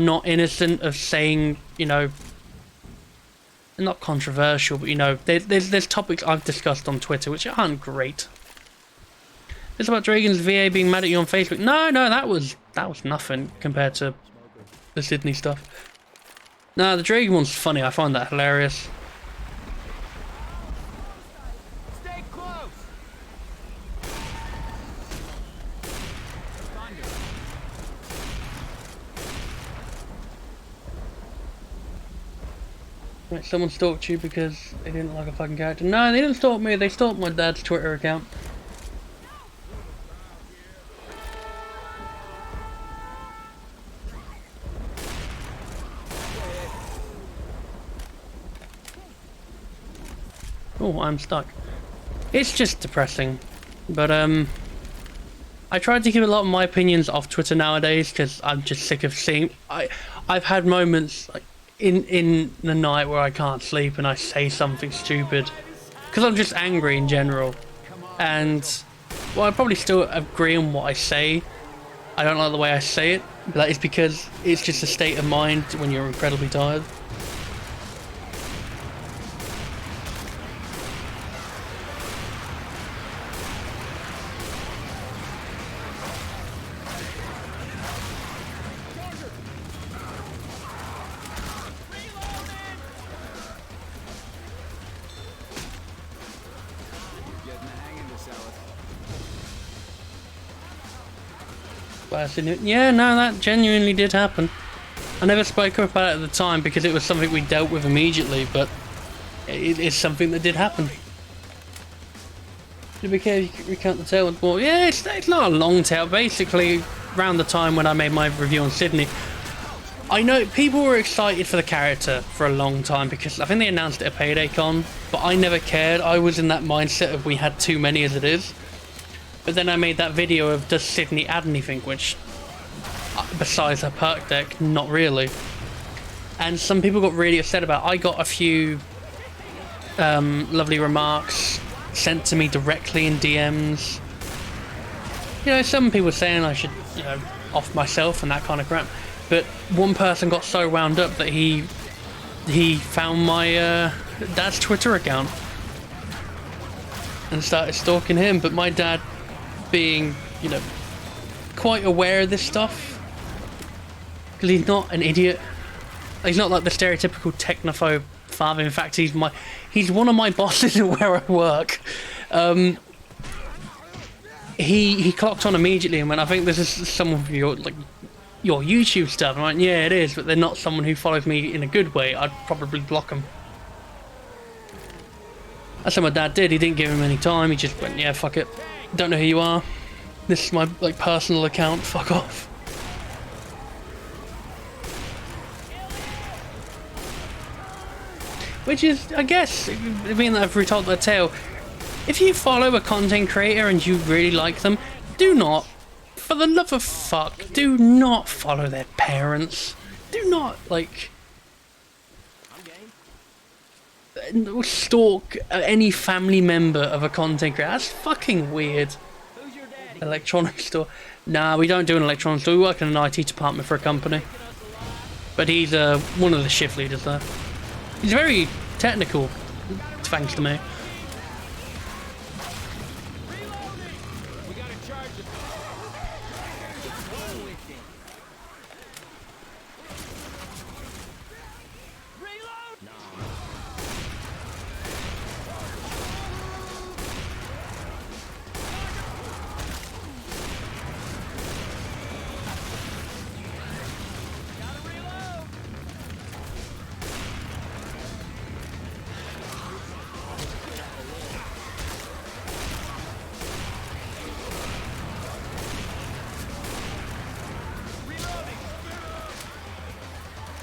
not innocent of saying, you know, not controversial, but you know, there's topics I've discussed on Twitter which aren't great. It's about Dragon's VA being mad at you on Facebook. No, that was nothing compared to the Sydney stuff. No, the Dragon one's funny. I find that hilarious. Stay close. Thunder. Right, someone stalked you because they didn't like a fucking character. No, they didn't stalk me. They stalked my dad's Twitter account. Oh, I'm stuck. It's just depressing. But, I try to keep a lot of my opinions off Twitter nowadays because I'm just sick of seeing... I've had moments like in the night where I can't sleep and I say something stupid because I'm just angry in general. And, well, I probably still agree on what I say. I don't like the way I say it, but that is because it's just a state of mind when you're incredibly tired. Yeah, no, that genuinely did happen. I never spoke up about it at the time because it was something we dealt with immediately, but it is something that did happen. Did we recount the tale with more? Yeah, it's not a long tale. Basically, around the time when I made my review on Sydney, I know people were excited for the character for a long time because I think they announced it at Payday Con, but I never cared. I was in that mindset of we had too many as it is. But then I made that video of does Sydney add anything, which besides her perk deck, not really. And some people got really upset about it. I got a few lovely remarks sent to me directly in DMs. You know, some people saying I should, you know, off myself and that kind of crap. But one person got so wound up that he found my dad's Twitter account and started stalking him. But my dad, being, you know, quite aware of this stuff, because he's not an idiot. He's not like the stereotypical technophobe father. In fact, he's one of my bosses where I work. He clocked on immediately and went, I think this is some of your YouTube stuff. And I went, yeah, it is, but they're not someone who follows me in a good way. I'd probably block them. That's what my dad did. He didn't give him any time. He just went, yeah, fuck it. Don't know who you are. This is my personal account. Fuck off. Which is, I guess, being that I've retold that tale, if you follow a content creator and you really like them, do not, for the love of fuck, do not follow their parents. Do not, stalk any family member of a content creator. That's fucking weird. Electronics store. Nah, we don't do an electronics store. We work in an IT department for a company. But he's one of the shift leaders there. He's very technical, thanks to me.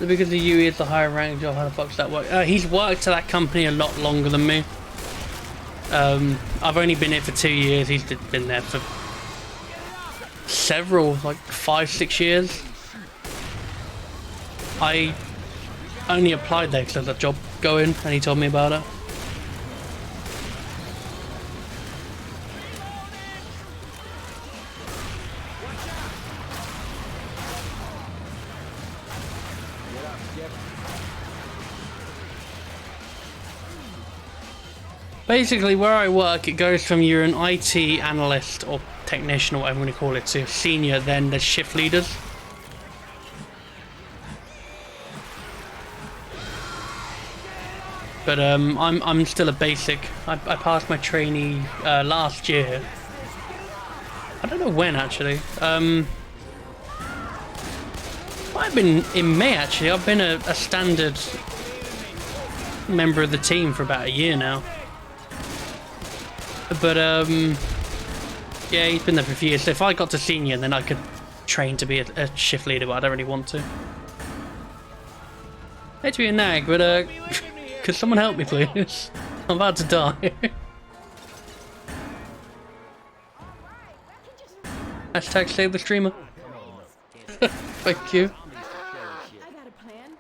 Because the UE is the higher rank job, how the fuck does that work? He's worked at that company a lot longer than me. I've only been here for 2 years. He's been there for several, 5-6 years. I only applied there because there's a job going and he told me about it. Basically, where I work, it goes from you're an IT analyst or technician, or whatever I'm going to call it, to senior, then there's shift leaders. But I'm still a basic. I passed my trainee last year. I don't know when actually. I've been in May actually. I've been a standard member of the team for about a year now. But yeah, he's been there for a few years. So if I got to senior, then I could train to be a shift leader, but I don't really want to. Hate to be a nag, but could someone help me, please? I'm about to die. Hashtag save the streamer. Thank you. I got a plan.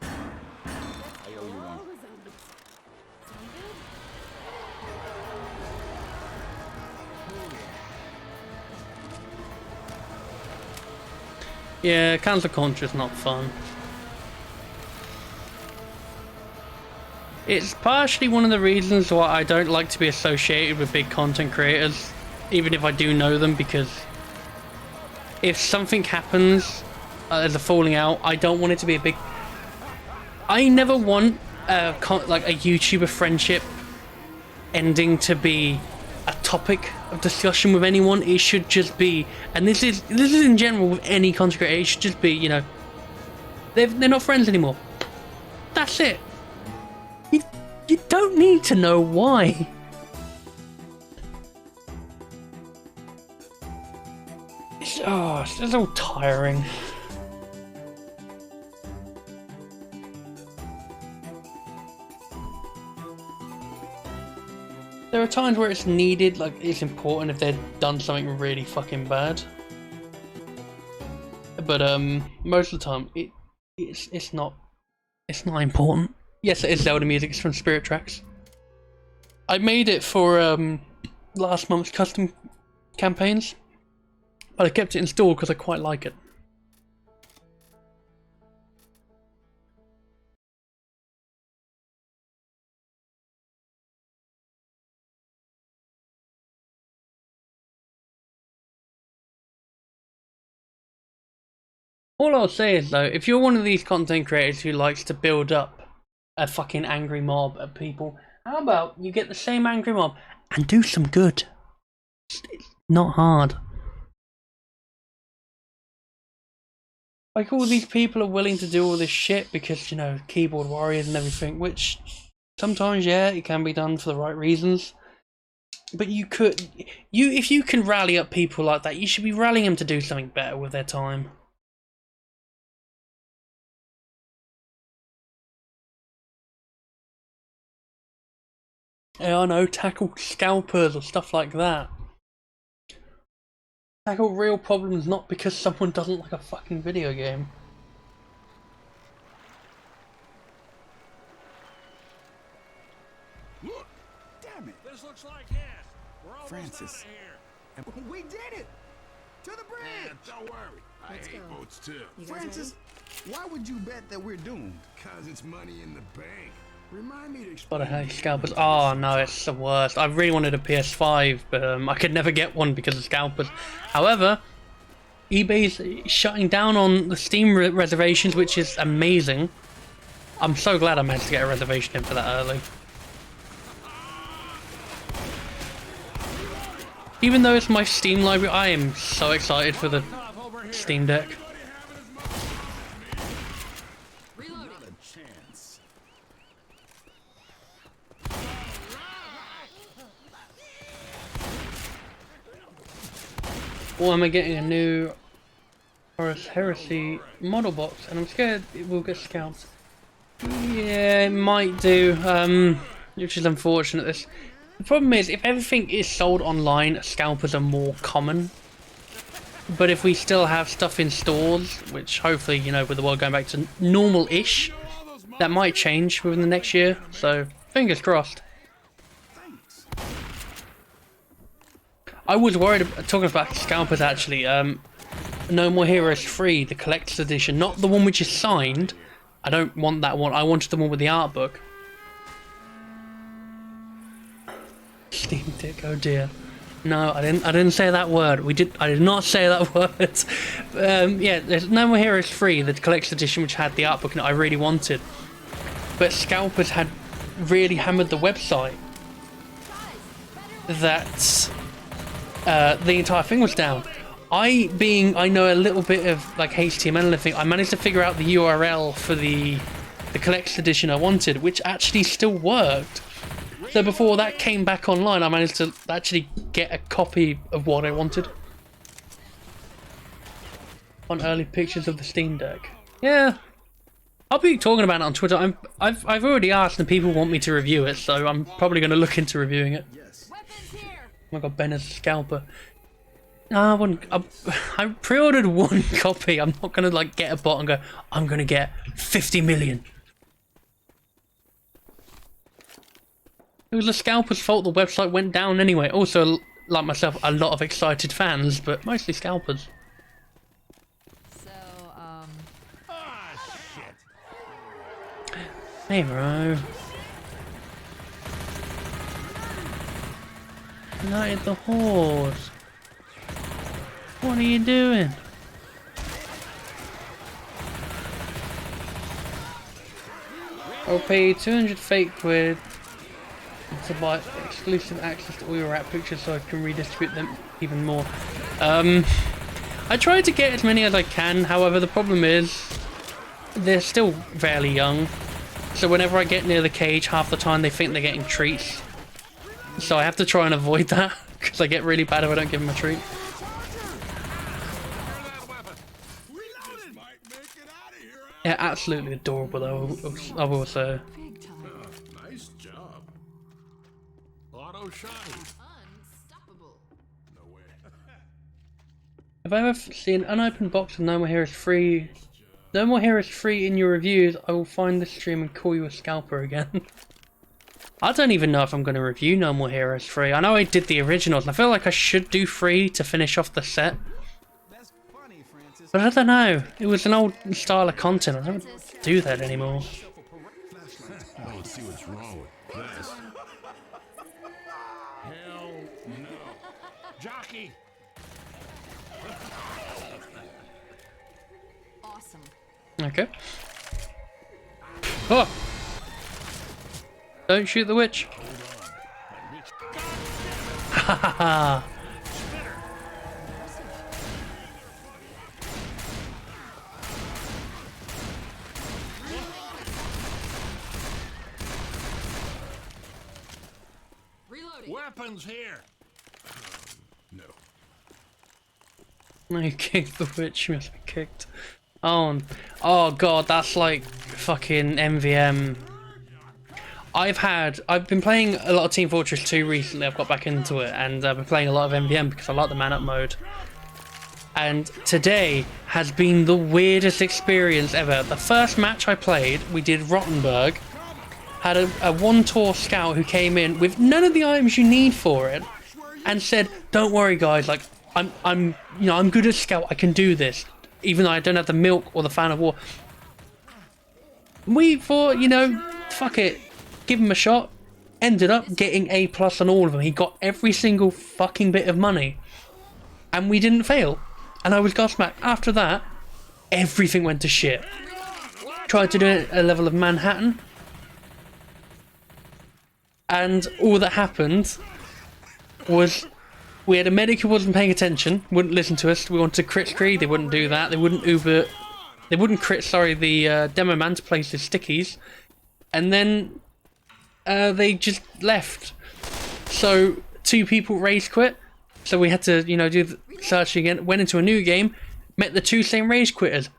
Yeah, cancel culture is not fun. It's partially one of the reasons why I don't like to be associated with big content creators, even if I do know them, because if something happens, there's a falling out, I don't want it to be a big... I never want like a YouTuber friendship ending to be a topic of discussion with anyone. It should just be, and this is in general with any content creator, it should just be, you know, they're not friends anymore. That's it. You don't need to know why. It's all tiring. There are times where it's needed, like it's important if they've done something really fucking bad. But most of the time it's not important. Yes, it is Zelda music. It's from Spirit Tracks. I made it for last month's custom campaigns, but I kept it installed because I quite like it. All I'll say is though, if you're one of these content creators who likes to build up a fucking angry mob of people, how about you get the same angry mob and do some good? It's not hard. Like, all these people are willing to do all this shit because, you know, keyboard warriors and everything, which sometimes, yeah, it can be done for the right reasons. But if you can rally up people like that, you should be rallying them to do something better with their time. Yeah, I know, tackle scalpers or stuff like that. Tackle real problems, not because someone doesn't like a fucking video game. Look! Damn it! This looks like it. We're almost Francis. out of here. We did it! To the bridge! Man, don't worry. I Let's hate go. boats too. You guys Francis, why would you bet that we're doomed? Cause it's money in the bank. Remind me to But explain. I hate scalpers. Oh no, it's the worst. I really wanted a PS5, but I could never get one because of scalpers. However, eBay's shutting down on the Steam reservations, which is amazing. I'm so glad I managed to get a reservation in for that early. Even though it's my Steam library, I am so excited for the Steam Deck. Not a chance. Or am I getting a new Horus Heresy model box, and I'm scared it will get scalped. Yeah, it might do, which is unfortunate. The problem is, if everything is sold online, scalpers are more common. But if we still have stuff in stores, which hopefully, you know, with the world going back to normal-ish, that might change within the next year. So, fingers crossed. I was worried, talking about scalpers actually, No More Heroes 3, the collector's edition, not the one which is signed. I don't want that one, I wanted the one with the art book. Steam Deck, oh dear. No, I didn't say that word. I did not say that word. Yeah, there's No More Heroes 3, the collector's edition, which had the art book, and I really wanted. But Scalpers had really hammered the website that the entire thing was down. I know a little bit of like HTML and everything, I managed to figure out the URL for the collector's edition I wanted, which actually still worked. So before that came back online, I managed to actually get a copy of what I wanted. On early pictures of the Steam Deck. Yeah. I'll be talking about it on Twitter. I've already asked and people want me to review it, so I'm probably going to look into reviewing it. Oh my god, Ben is a scalper. No, I pre-ordered one copy. I'm not going to like get a bot and go, I'm going to get 50 million. It was the scalper's fault the website went down anyway. Also, like myself, a lot of excited fans, but mostly scalpers. So, Hey, bro. United the Horse. What are you doing? I'll pay you 200 fake quid to buy exclusive access to all your rap pictures so I can redistribute them even more. I try to get as many as I can, however the problem is they're still fairly young, so whenever I get near the cage half the time they think they're getting treats, so I have to try and avoid that because I get really bad if I don't give them a treat. Yeah, absolutely adorable though, I will say. Nice job. Auto shiny. unstoppable. No way. If I ever see an unopened box of No More Heroes 3, No More Heroes 3 in your reviews, I will find this stream and call you a scalper again. I don't even know if I'm going to review No More Heroes 3. I know I did the originals, and I feel like I should do 3 to finish off the set. But I don't know, it was an old style of content, I don't do that anymore. I don't see what's wrong with this. Hell no. Jockey! Awesome. Okay. Oh! Don't shoot the witch! Ha ha ha! Weapons here! No. No, you kicked the witch, you must be kicked. Oh god, that's like fucking MVM. I've been playing a lot of Team Fortress 2 recently, I've got back into it, and I've been playing a lot of MVM because I like the man up mode. And today has been the weirdest experience ever. The first match I played, we did Rottenburg, had a one-tour scout who came in with none of the items you need for it, and said, "Don't worry, guys. Like, I'm good at scout. I can do this, even though I don't have the milk or the fan of war." We thought, fuck it, give him a shot. Ended up getting A+ on all of them. He got every single fucking bit of money, and we didn't fail. And I was gobsmacked. After that, everything went to shit. Tried to do a level of Manhattan. And all that happened was we had a medic who wasn't paying attention, wouldn't listen to us. We wanted to crit screen, they wouldn't do that. They wouldn't crit, the demo man to place his stickies. And then they just left. So 2 people rage quit. So we had to, do the searching again. Went into a new game, met the 2 same rage quitters.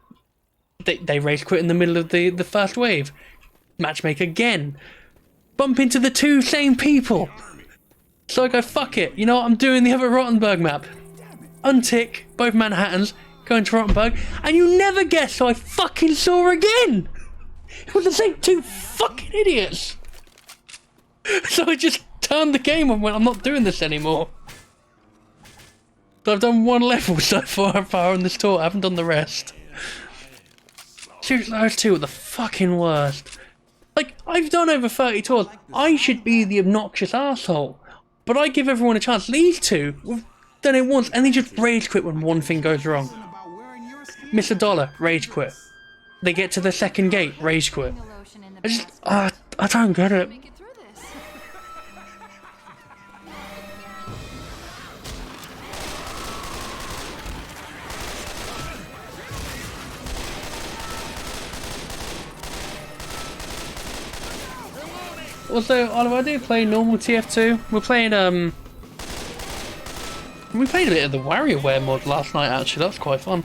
They rage quit in the middle of the first wave. Matchmake again. Bump into the 2 same people. So I go, fuck it. You know what? I'm doing the other Rottenburg map. Untick both Manhattans, go into Rottenburg, and you never guess who I fucking saw again. It was the same 2 fucking idiots. So I just turned the game and went, I'm not doing this anymore. So I've done 1 level so far on this tour. I haven't done the rest. Seriously, those 2 are the fucking worst. Like, I've done over 30 tours. I should be the obnoxious asshole. But I give everyone a chance. These two, we've done it once, and they just rage quit when one thing goes wrong. Mr. Dollar, rage quit. They get to the second gate, rage quit. I just, I don't get it. Make it through this. Also, Oliver, I do play normal TF2. We're playing, we played a bit of the WarioWare mod last night, actually. That was quite fun.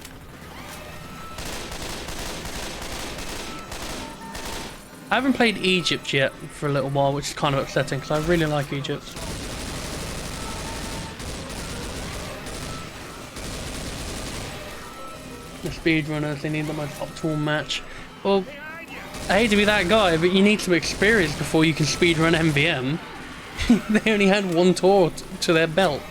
I haven't played Egypt yet for a little while, which is kind of upsetting, because I really like Egypt. The speedrunners, they need the most optimal match. Well, I hate to be that guy, but you need some experience before you can speedrun MVM. They only had one tour to their belt.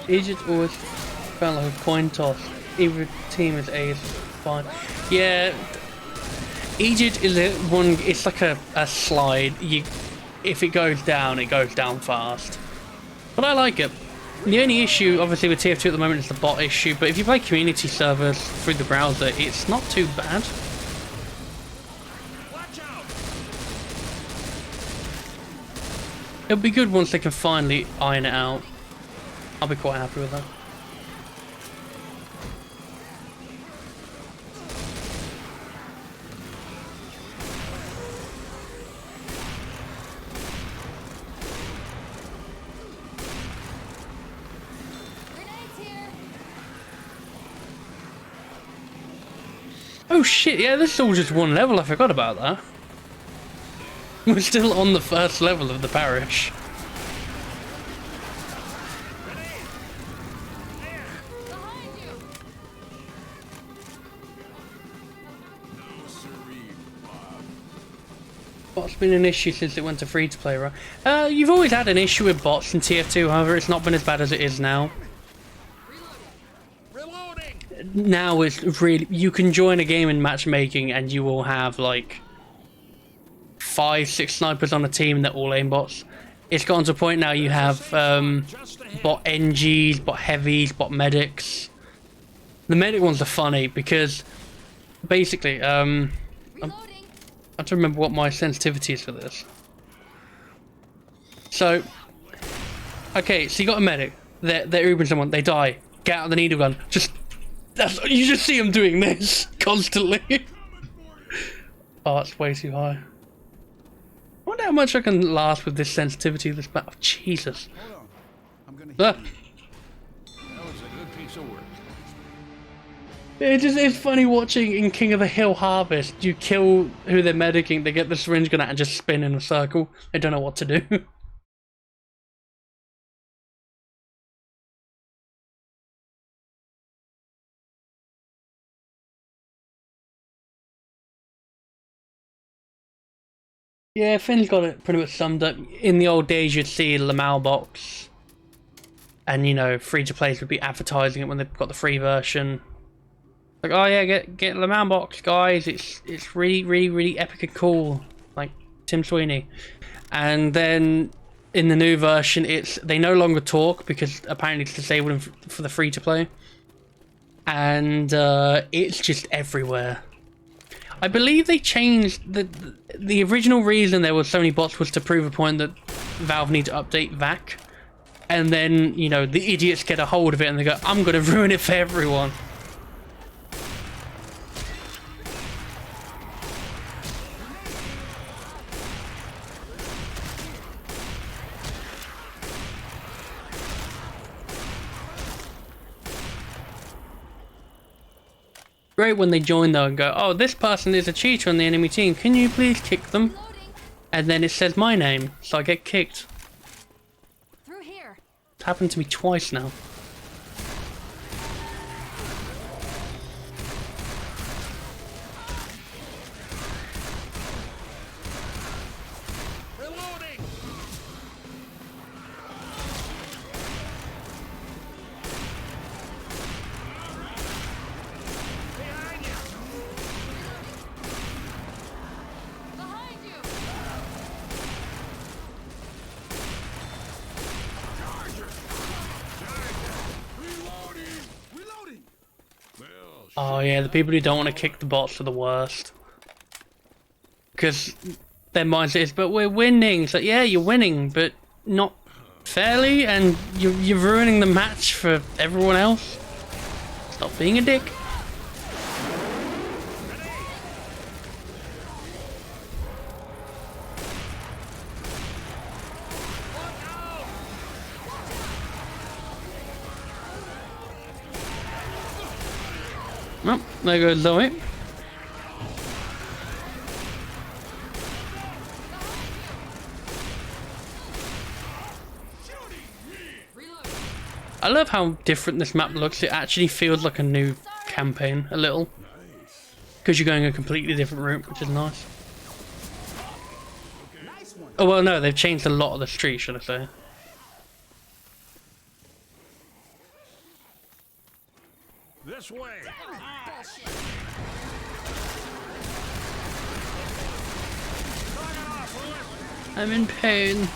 Egypt always felt like a coin toss. Either team is ace, fine. Yeah, Egypt is one. It's like a slide. If it goes down fast. But I like it. The only issue, obviously, with TF2 at the moment is the bot issue. But if you play community servers through the browser, it's not too bad. It'll be good once they can finally iron it out. I'll be quite happy with that. Oh shit, yeah, this is all just one level, I forgot about that. We're still on the first level of the parish. Bots been an issue since it went to free-to-play, right? You've always had an issue with bots in TF2, however, it's not been as bad as it is now. Now it's really, you can join a game in matchmaking and you will have like 5-6 snipers on a team that all aim bots. It's gotten to a point now you have bot NGs, bot heavies, bot medics. The medic ones are funny because basically I have to remember what my sensitivity is for this. So okay, so you got a medic, they're ubering someone, they die, get out the needle gun, you just see them doing this constantly. Oh, it's way too high. I wonder how much I can last with this sensitivity. This battle. Oh, Jesus. Hold on. I'm gonna Ah. That was a good piece of work. It's funny watching in King of the Hill Harvest. You kill who they're medicing, they get the syringe gun out and just spin in a circle. They don't know what to do. Yeah, Finn's got it pretty much summed up. In the old days, you'd see Lamau box, and you know, free-to-plays would be advertising it when they've got the free version. Like, oh yeah, get Lamau box, guys. It's really epic and cool, like Tim Sweeney. And then in the new version, they no longer talk because apparently it's disabled for the free-to-play, and it's just everywhere. I believe they changed the original reason there were so many bots was to prove a point that Valve need to update VAC, and then you know the idiots get a hold of it and they go, I'm gonna ruin it for everyone. Great when they join though and go, oh, this person is a cheater on the enemy team, can you please kick them? And then it says my name, so I get kicked. Through here. It's happened to me twice now. Oh yeah, the people who don't want to kick the bots are the worst. Because their mindset is, but we're winning. So yeah, you're winning, but not fairly, and you're ruining the match for everyone else. Stop being a dick. Oh, there goes Zoe. I love how different this map looks. It actually feels like a new campaign, a little. Because you're going a completely different route, which is nice. Oh, well, no, they've changed a lot of the streets, should I say. This way. I'm in pain.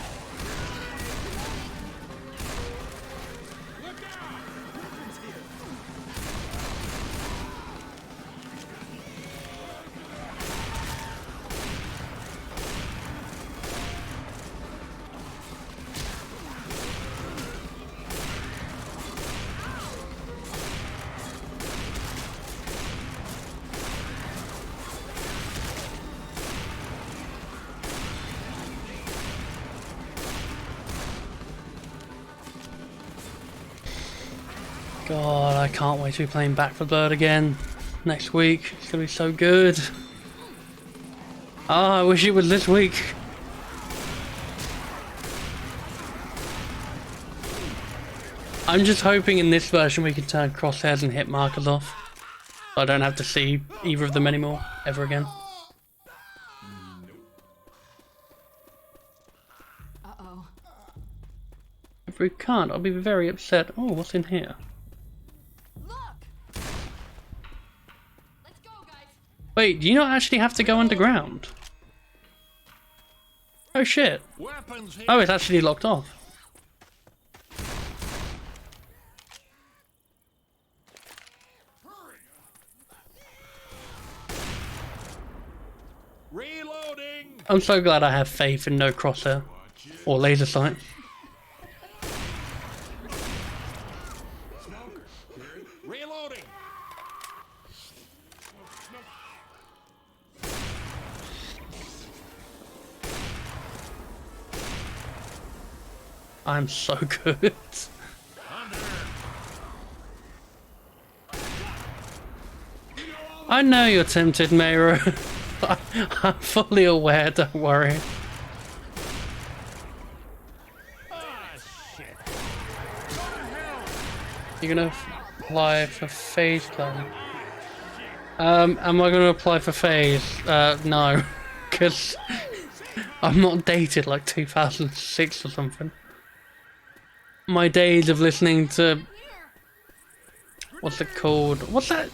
God, I can't wait to be playing Back 4 Blood again next week. It's gonna be so good. Ah, I wish it was this week. I'm just hoping in this version we can turn crosshairs and hit markers off. So I don't have to see either of them anymore, ever again. Uh-oh. If we can't, I'll be very upset. Oh, what's in here? Look! Let's go, guys. Wait, do you not actually have to go underground? Oh shit. Weapons here. Oh, it's actually locked off. Reloading. I'm so glad I have faith in no crosshair or laser sight. Reloading. I'm so good. I know you're tempted, Mayro. I'm fully aware, don't worry. You're gonna apply for phase plan. Am I gonna apply for phase? No. Because I'm not dated like 2006 or something. My days of listening to... What's it called? What's that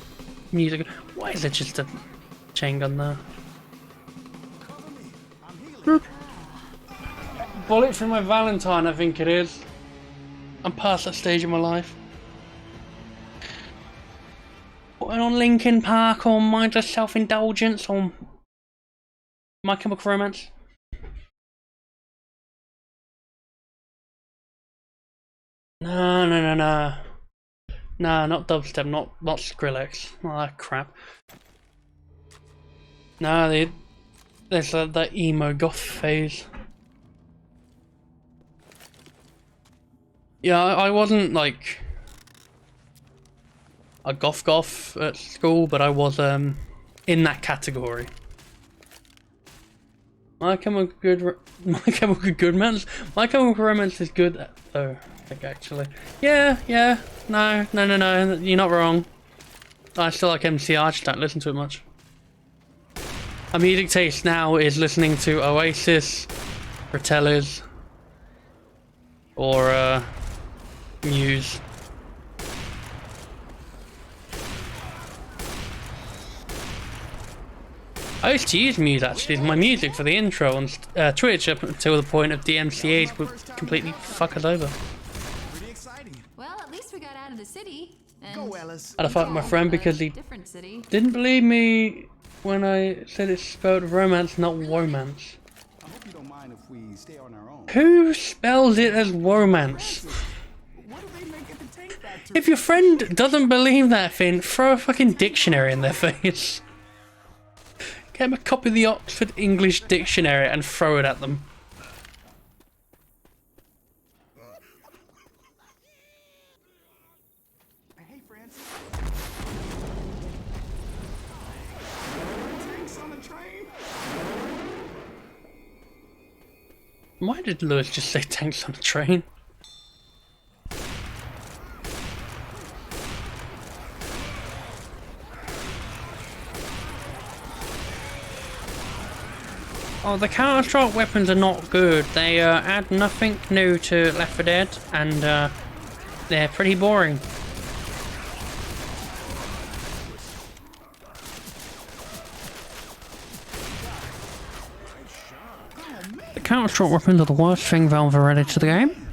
music? Why is it just a chain gun there? Bullet for my Valentine, I think it is. I'm past that stage of my life. Putting on Linkin Park or Mindless Self-Indulgence or My Chemical Romance. No. No, not dubstep, not Skrillex. All that crap. No, there's that emo goth phase. Yeah, I wasn't like a goth at school, but I was in that category. My Chemical Romance is good though. I think actually. Yeah. No. You're not wrong. I still like MCR, I just don't listen to it much. My music taste now is listening to Oasis, Fratellis, or Muse. I used to use Muse actually as my music for the intro on Twitch up until the point of DMCA's would completely fuck us over. Well, at least we got out of the city. And Ellis. I had a fight with my friend because he different city. didn't believe me when I said it's spelled romance, not romance. I hope you don't mind if we stay on our own. Who spells it as romance? What do they make it to take that to? If your friend doesn't believe that thing, throw a fucking dictionary in their face. Get them a copy of the Oxford English Dictionary and throw it at them. Hey, Francis. Tanks on the train? Why did Lewis just say tanks on a train? Oh, the Counter-Strike weapons are not good. They add nothing new to Left 4 Dead, and they're pretty boring. The Counter-Strike weapons are the worst thing Valve have added to the game.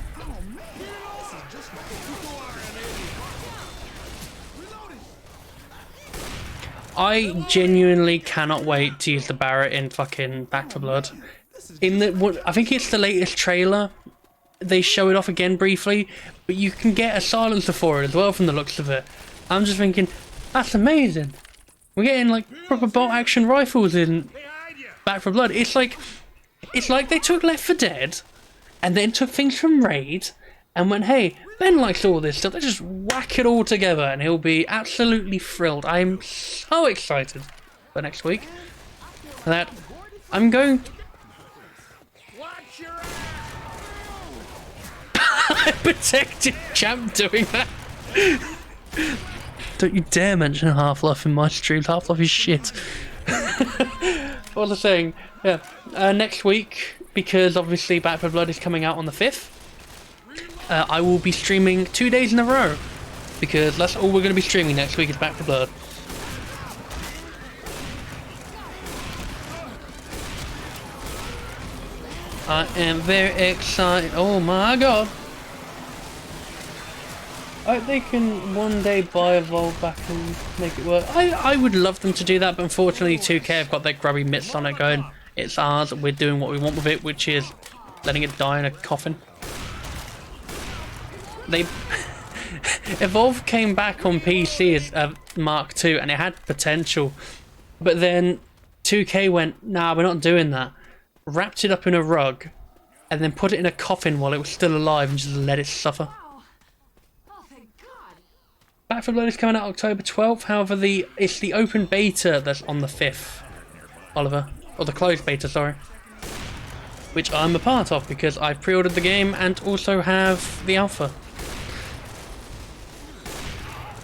I genuinely cannot wait to use the Barrett in fucking Back 4 Blood. In the, I think it's the latest trailer. They show it off again briefly, but you can get a silencer for it as well from the looks of it. I'm just thinking, that's amazing. We're getting like proper bolt action rifles in Back 4 Blood. It's like they took Left 4 Dead and then took things from Raid and went, hey, Ben likes all this stuff, let's just whack it all together and he'll be absolutely thrilled. I'm so excited for next week that I'm going... I protected Champ doing that. Don't you dare mention Half-Life in my streams. Half-Life is shit. What was I saying? Yeah. Next week, because obviously Back 4 Blood is coming out on the 5th, I will be streaming 2 days in a row. Because that's all we're going to be streaming next week is Back 4 Blood. I am very excited. Oh my god. I hope they can one day buy Evolve back and make it work. I would love them to do that, but unfortunately 2K have got their grubby mitts on it going, it's ours, we're doing what we want with it, which is letting it die in a coffin. They... Evolve came back on PC as Mark II and it had potential, but then 2K went, nah, we're not doing that. Wrapped it up in a rug and then put it in a coffin while it was still alive and just let it suffer. Oh, thank God. Back 4 Blood is coming out October 12th, however it's the open beta that's on the 5th, Oliver. Or the closed beta, sorry. Which I'm a part of because I pre-ordered the game and also have the alpha.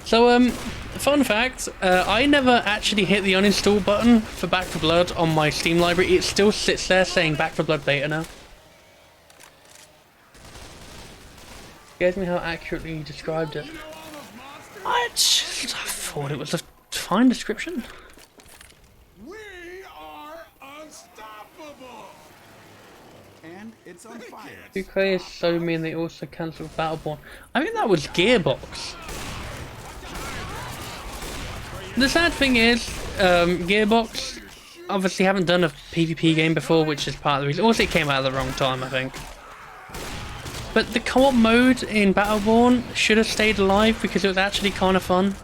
So, fun fact, I never actually hit the uninstall button for Back 4 Blood on my Steam library. It still sits there saying Back 4 Blood beta now. Scares me how accurately you described it. I thought it was a fine description. We are unstoppable. And it's on fire. 2K is so mean they also cancelled Battleborn. I think that was Gearbox. The sad thing is, Gearbox obviously haven't done a PvP game before, which is part of the reason. Also, it came out at the wrong time, I think. But the co-op mode in Battleborn should have stayed alive because it was actually kind of fun.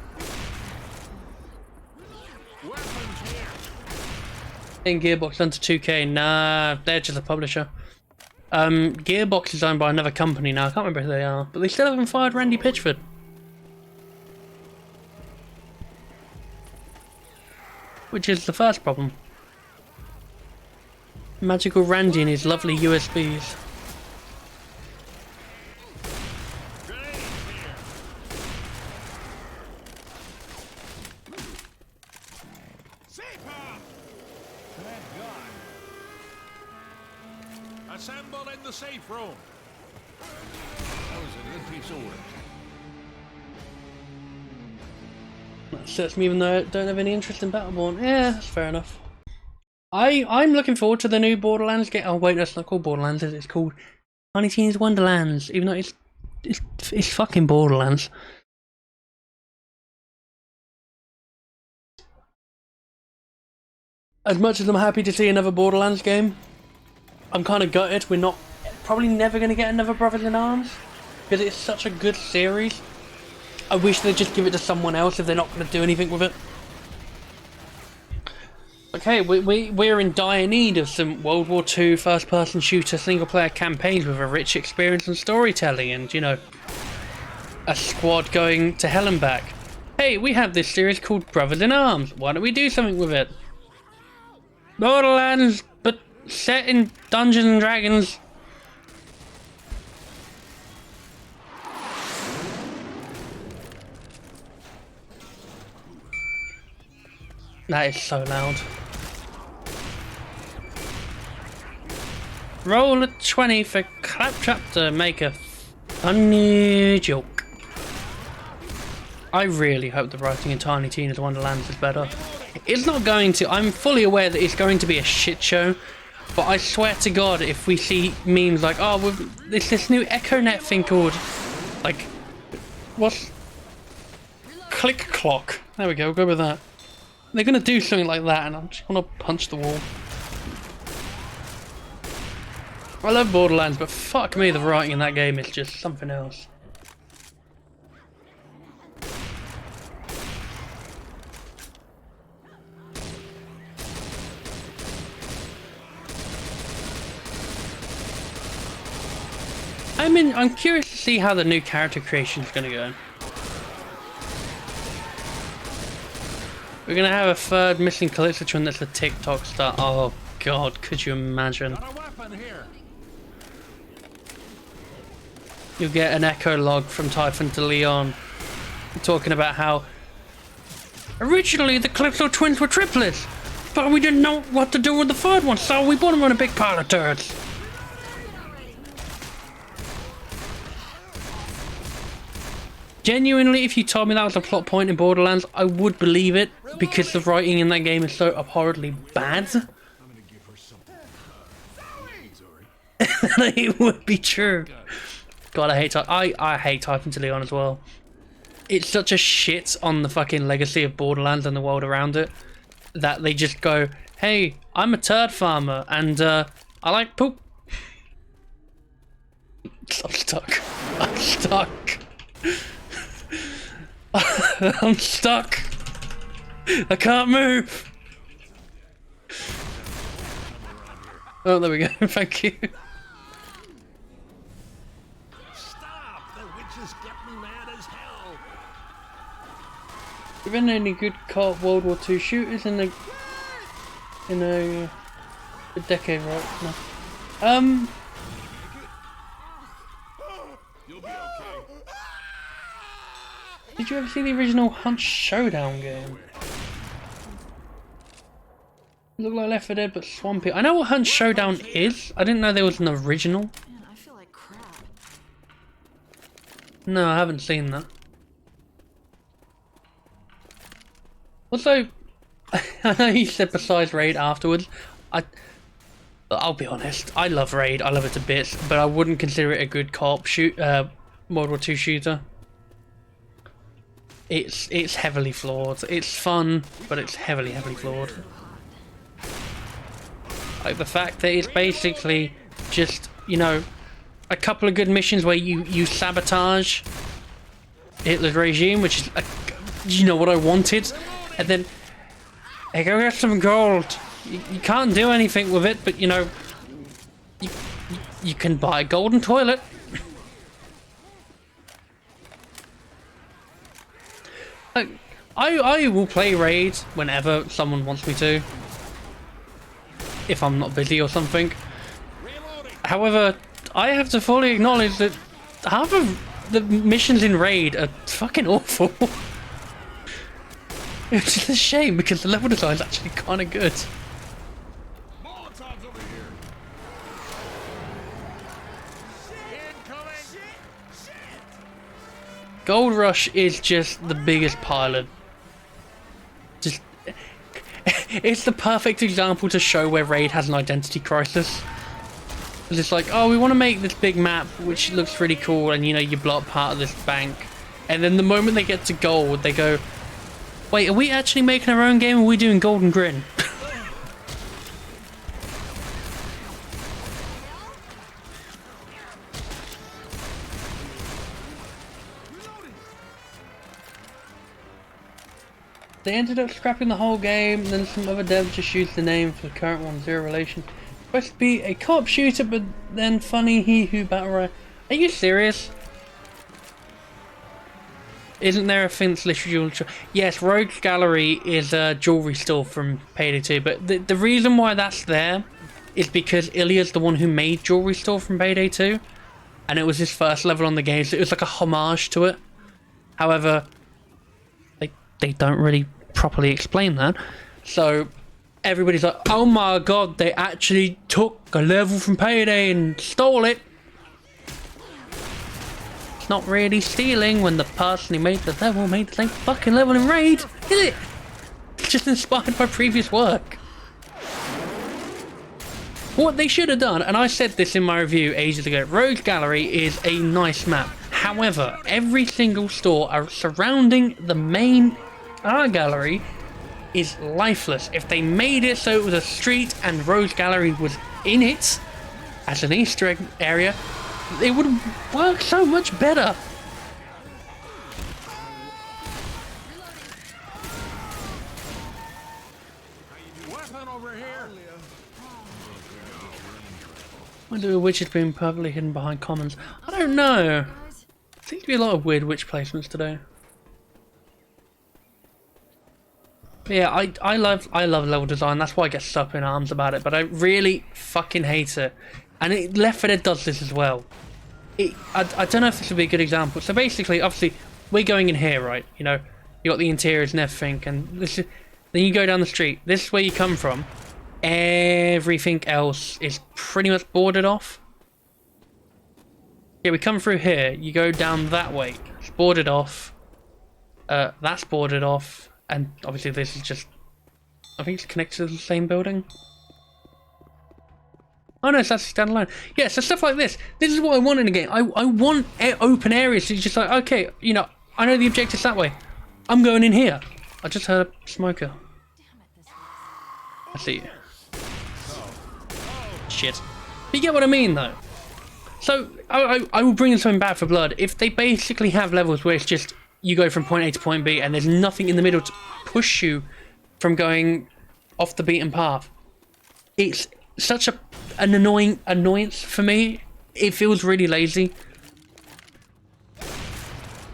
In Gearbox under 2K, nah, they're just a publisher. Gearbox is owned by another company now, I can't remember who they are, but they still haven't fired Randy Pitchford. Which is the first problem. Magical Randy and his lovely USBs. Assemble in the safe room. That was a good piece of work. That upsets me even though I don't have any interest in Battleborn. Yeah, that's fair enough. I'm looking forward to the new Borderlands game. Oh wait, that's not called Borderlands, it's called Tiny Tina's Wonderlands, even though it's fucking Borderlands. As much as I'm happy to see another Borderlands game, I'm kind of gutted we're probably never going to get another Brothers in Arms, because it's such a good series. I wish they'd just give it to someone else if they're not going to do anything with it. Okay, we're in dire need of some World War II first-person shooter single-player campaigns with a rich experience and storytelling, and, you know, a squad going to hell and back. Hey, we have this series called Brothers in Arms. Why don't we do something with it? Borderlands, but set in Dungeons and Dragons. That is so loud. Roll a 20 for Claptrap to make a funny joke. I really hope the writing in Tiny Tina's Wonderlands is better. It's not going to. I'm fully aware that it's going to be a shit show, but I swear to God, if we see memes like, oh, there's this new EchoNet thing called, like, what's Click Clock? There we go. We'll go with that. They're gonna do something like that, and I just want to punch the wall. I love Borderlands, but fuck me, the writing in that game is just something else. I'm curious to see how the new character creation is gonna go. We're gonna have a third missing Calypso twin that's a TikTok star. Oh God, could you imagine? Got a weapon here. You'll get an echo log from Typhon de Leon talking about how originally the Calypso twins were triplets, but we didn't know what to do with the third one, so we put them on a big pile of turds. Genuinely, if you told me that was a plot point in Borderlands, I would believe it, because the writing in that game is so abhorrently bad. I'm gonna give her something. Sorry. It would be true. God, I hate Typhon de Leon as well. It's such a shit on the fucking legacy of Borderlands and the world around it that they just go, hey, I'm a turd farmer and I like poop. I'm stuck. I'm stuck. I'm stuck. I can't move. Oh, there we go. Thank you. Stop! The witches get me mad as hell. Have been any good co-op World War II shooters in a decade, right? No. You'll be okay. Did you ever see the original Hunt Showdown game? Looked like Left 4 Dead but swampy. I know what Hunt Showdown is. I didn't know there was an original. Man, I feel like crap. No, I haven't seen that. Also, I know you said besides Raid afterwards. I'll be honest. I love Raid. I love it to bits, but I wouldn't consider it a good co-op World War II shooter. It's heavily flawed. It's fun, but it's heavily flawed. Like the fact that it's basically just, you know, a couple of good missions where you sabotage Hitler's regime, which is, you know, what I wanted, and then, hey, go get some gold. You can't do anything with it, but, you know, you can buy a golden toilet. Like, I will play Raid whenever someone wants me to, if I'm not busy or something. However, I have to fully acknowledge that half of the missions in Raid are fucking awful. It's just a shame because the level design is actually kind of good. Molotovs over here. Incoming. Gold Rush is just the biggest pilot. Just, it's the perfect example to show where Raid has an identity crisis. It's like, oh, we want to make this big map which looks really cool, and you know, you blow up part of this bank, and then the moment they get to gold, they go, wait, are we actually making our own game, or are we doing Golden Grin? They ended up scrapping the whole game, and then some other devs just used the name for the current one, Zero Relation. Supposed to be a co-op shooter, but then funny he who battle royale. Are you serious? Isn't there a Finch literally? Yes, Rogue's Gallery is a jewelry store from Payday 2, but the reason why that's there is because Ilya's the one who made Jewelry Store from Payday 2, and it was his first level on the game, so it was like a homage to it. However, they don't really properly explain that, so everybody's like, oh my god, they actually took a level from Payday and stole it. It's not really stealing when the person who made the level made the same fucking level in Raid, is it? It's just inspired by previous work. What they should have done, and I said this in my review ages ago, Rogue's Gallery is a nice map. However, every single store surrounding the main art gallery is lifeless. If they made it so it was a street and Rogue's Gallery was in it as an Easter egg area, it would work so much better. Weapon over here. I wonder if Witch has been perfectly hidden behind commons. I don't know. Seems to be a lot of weird Witch placements today. But yeah, I love level design. That's why I get so up in arms about it. But I really fucking hate it. And Left 4 Dead does this as well. I don't know if this would be a good example. So basically, obviously, we're going in here, right? You know, you got the interiors and everything, and this is, then you go down the street. This is where you come from. Everything else is pretty much boarded off. Yeah, we come through here. You go down that way. It's boarded off. That's boarded off, and obviously this is just. I think it's connected to the same building. Oh no, it's actually standalone. Yeah, so stuff like this. This is what I want in a game. I want open areas. So you're just like, okay, you know, I know the objective's that way. I'm going in here. I just heard a smoker. I see you. Shit. But you get what I mean, though. So, I will bring in something Back 4 Blood. If they basically have levels where it's just, you go from point A to point B, and there's nothing in the middle to push you from going off the beaten path. It's such an annoyance for me. It feels really lazy.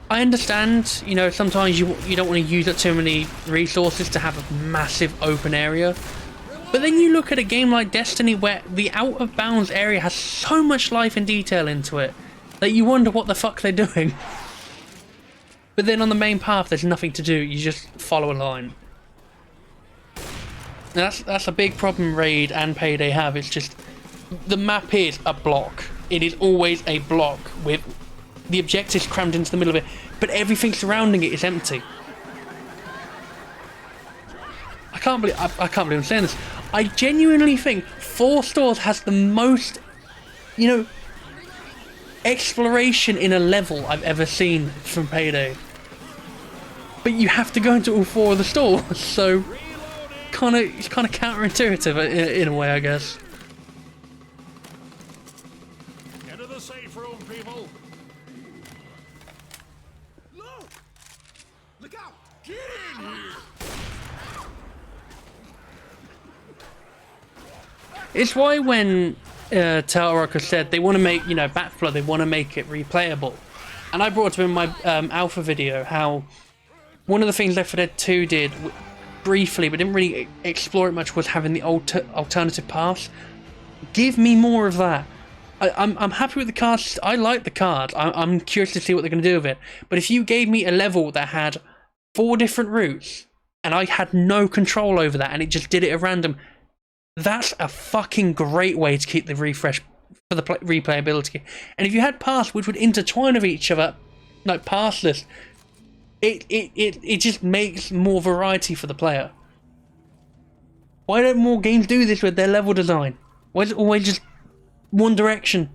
I understand, you know, sometimes you don't want to use up too many resources to have a massive open area. But then you look at a game like Destiny where the out of bounds area has so much life and detail into it that you wonder what the fuck they're doing. But then on the main path there's nothing to do, you just follow a line. Now that's a big problem Raid and Payday have. It's just the map is a block. It is always a block with the objectives crammed into the middle of it, but everything surrounding it is empty. I can't believe I'm saying this. I genuinely think 4 Stores has the most, you know, exploration in a level I've ever seen from Payday. But you have to go into all 4 of the stores, so it's kind of counterintuitive in a way, I guess. Into the safe room, people. Look out! Get in here. It's why when Turtle Rocker said they want to make, you know, Back 4 Blood, they want to make it replayable. And I brought up in my alpha video how one of the things Left 4 Dead 2 did briefly, but didn't really explore it much, was having the alternative paths. Give me more of that. I'm happy with the cards. I like the cards. I'm curious to see what they're going to do with it. But if you gave me a level that had 4 different routes and I had no control over that and it just did it at random, that's a fucking great way to keep the refresh for the replayability. And if you had paths which would intertwine with each other, like passless, it just makes more variety for the player. Why don't more games do this with their level design? Why is it always just one direction?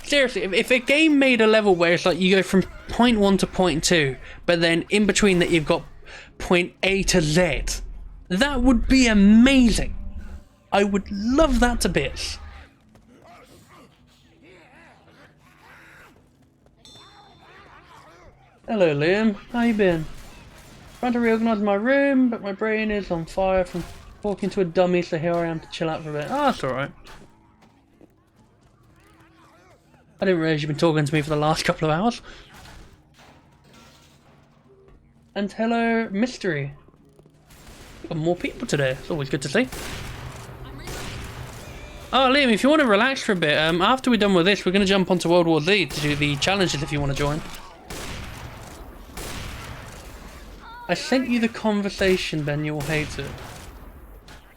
Seriously, if a game made a level where it's like you go from point 1 to point 2, but then in between that you've got point A to Z, that would be amazing. I would love that to bits. Hello, Liam. How you been? Trying to reorganise my room, but my brain is on fire from talking to a dummy, so here I am to chill out for a bit. Oh, that's alright. I didn't realise you've been talking to me for the last couple of hours. And hello, Mystery. We've got more people today. It's always good to see. Oh, Liam, if you want to relax for a bit, after we're done with this, we're going to jump onto World War Z to do the challenges if you want to join. I sent you the conversation, Ben. You'll hate it.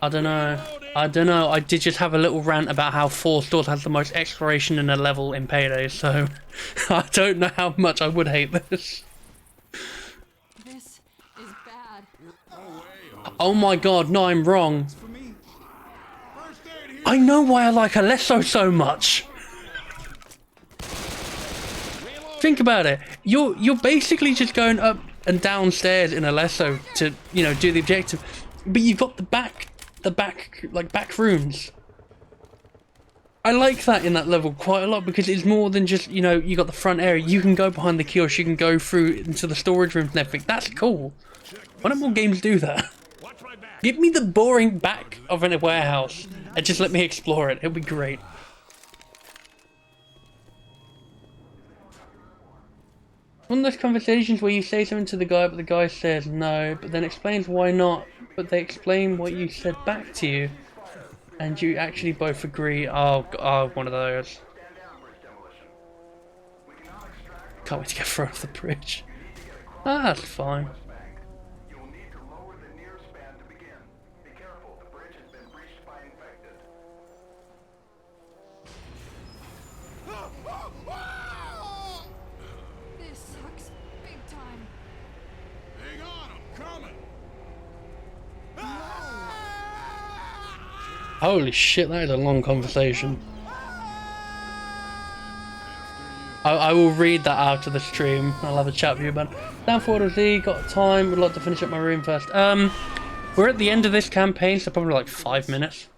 I don't know. I don't know. I did just have a little rant about how 4 stores has the most exploration in a level in Payday, so I don't know how much I would hate this. This is bad. Oh my god, no, I'm wrong. For me. First aid here. I know why I like Alesso so much. Think about it. You're basically just going up and downstairs in Alesso to, you know, do the objective, but you've got the back rooms. I like that in that level quite a lot because it's more than just, you know, you got the front area. You can go behind the kiosk. You can go through into the storage rooms and everything. That's cool. Why don't more games do that? Watch my back. Give me the boring back of a warehouse and just let me explore it. It'll be great. One of those conversations where you say something to the guy, but the guy says no, but then explains why not, but they explain what you said back to you, and you actually both agree. Oh, one of those. Can't wait to get thrown off the bridge. Ah, that's fine. You will need to lower the near span to begin. Be careful, the bridge has been breached by infected. This sucks big time. Hang on, I'm coming. Holy shit, that is a long conversation. I will read that after the stream. I'll have a chat with you about it. Down forward Z, got time, would like to finish up my room first. We're at the end of this campaign, so probably like 5 minutes.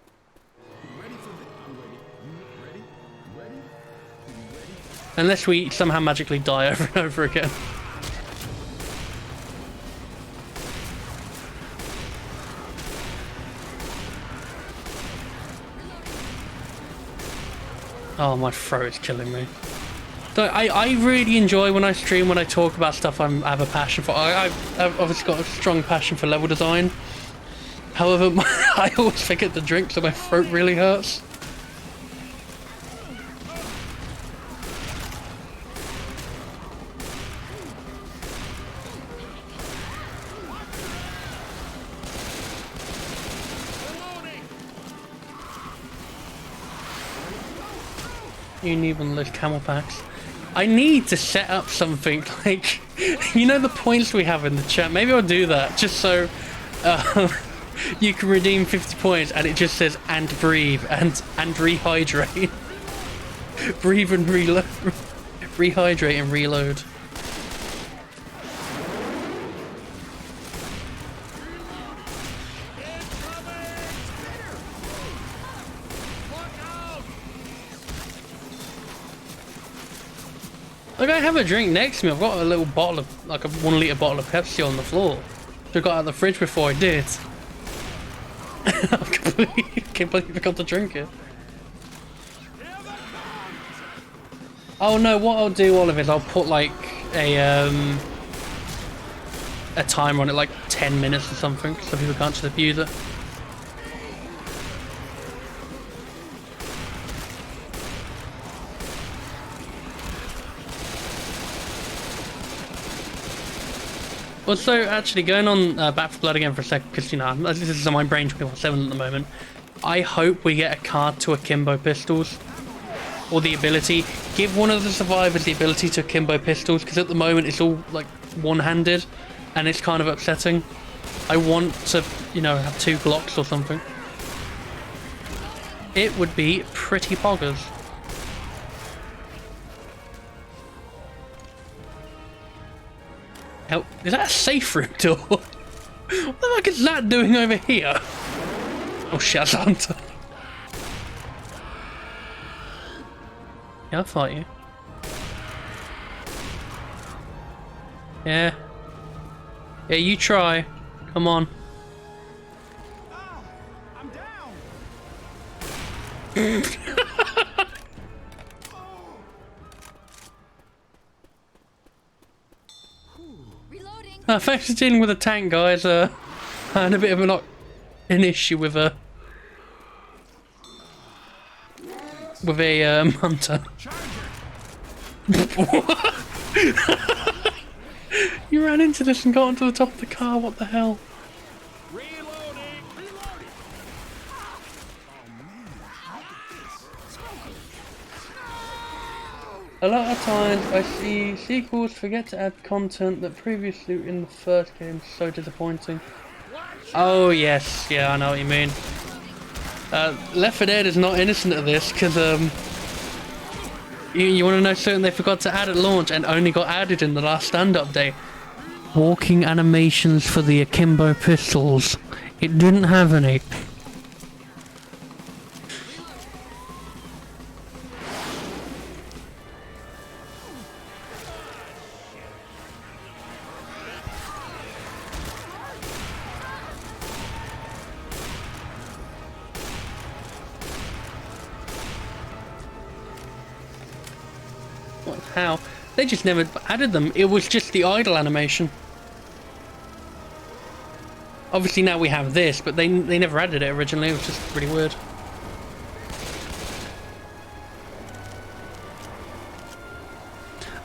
Unless we somehow magically die over and over again. Oh, my throat is killing me. So I really enjoy when I stream, when I talk about stuff I have a passion for. I've obviously got a strong passion for level design. However, I always forget to drink, so my throat really hurts. You need one of those camel packs. I need to set up something like, you know, the points we have in the chat. Maybe I'll do that just so you can redeem 50 points and it just says and breathe and rehydrate. Breathe and reload. Rehydrate and reload. Look, I have a drink next to me. I've got a little bottle of, like a 1 litre bottle of Pepsi on the floor. Which I got out of the fridge before I did. I completely forgot to drink it. Oh no, what I'll do, Olive, is I'll put like a timer on it, like 10 minutes or something, so people can't just abuse it. Also, actually, going on Back 4 Blood again for a second, because, you know, this is on my brain 24/7 at the moment. I hope we get a card to akimbo pistols. Or the ability. Give one of the survivors the ability to akimbo pistols, because at the moment it's all, like, one-handed, and it's kind of upsetting. I want to, you know, have 2 Glocks or something. It would be pretty poggers. Hell, is that a safe room door? What the fuck is that doing over here? Oh shit, that's a hunter. Yeah, I'll fight you. Yeah. Yeah, you try. Come on. Ah, I'm down. Reloading. Thanks for dealing with the tank, guys. I had a bit of an issue with a hunter. You ran into this and got onto the top of the car. What the hell? Reloading! Reloading! A lot of times I see sequels forget to add content that previously in the first game. So disappointing. Oh yes, yeah, I know what you mean. Left 4 Dead is not innocent of this because you want to know something they forgot to add at launch and only got added in the last stand-up day. Walking animations for the akimbo pistols. It didn't have any. How? They just never added them. It was just the idle animation. Obviously now we have this, but they never added it originally. It was just really weird.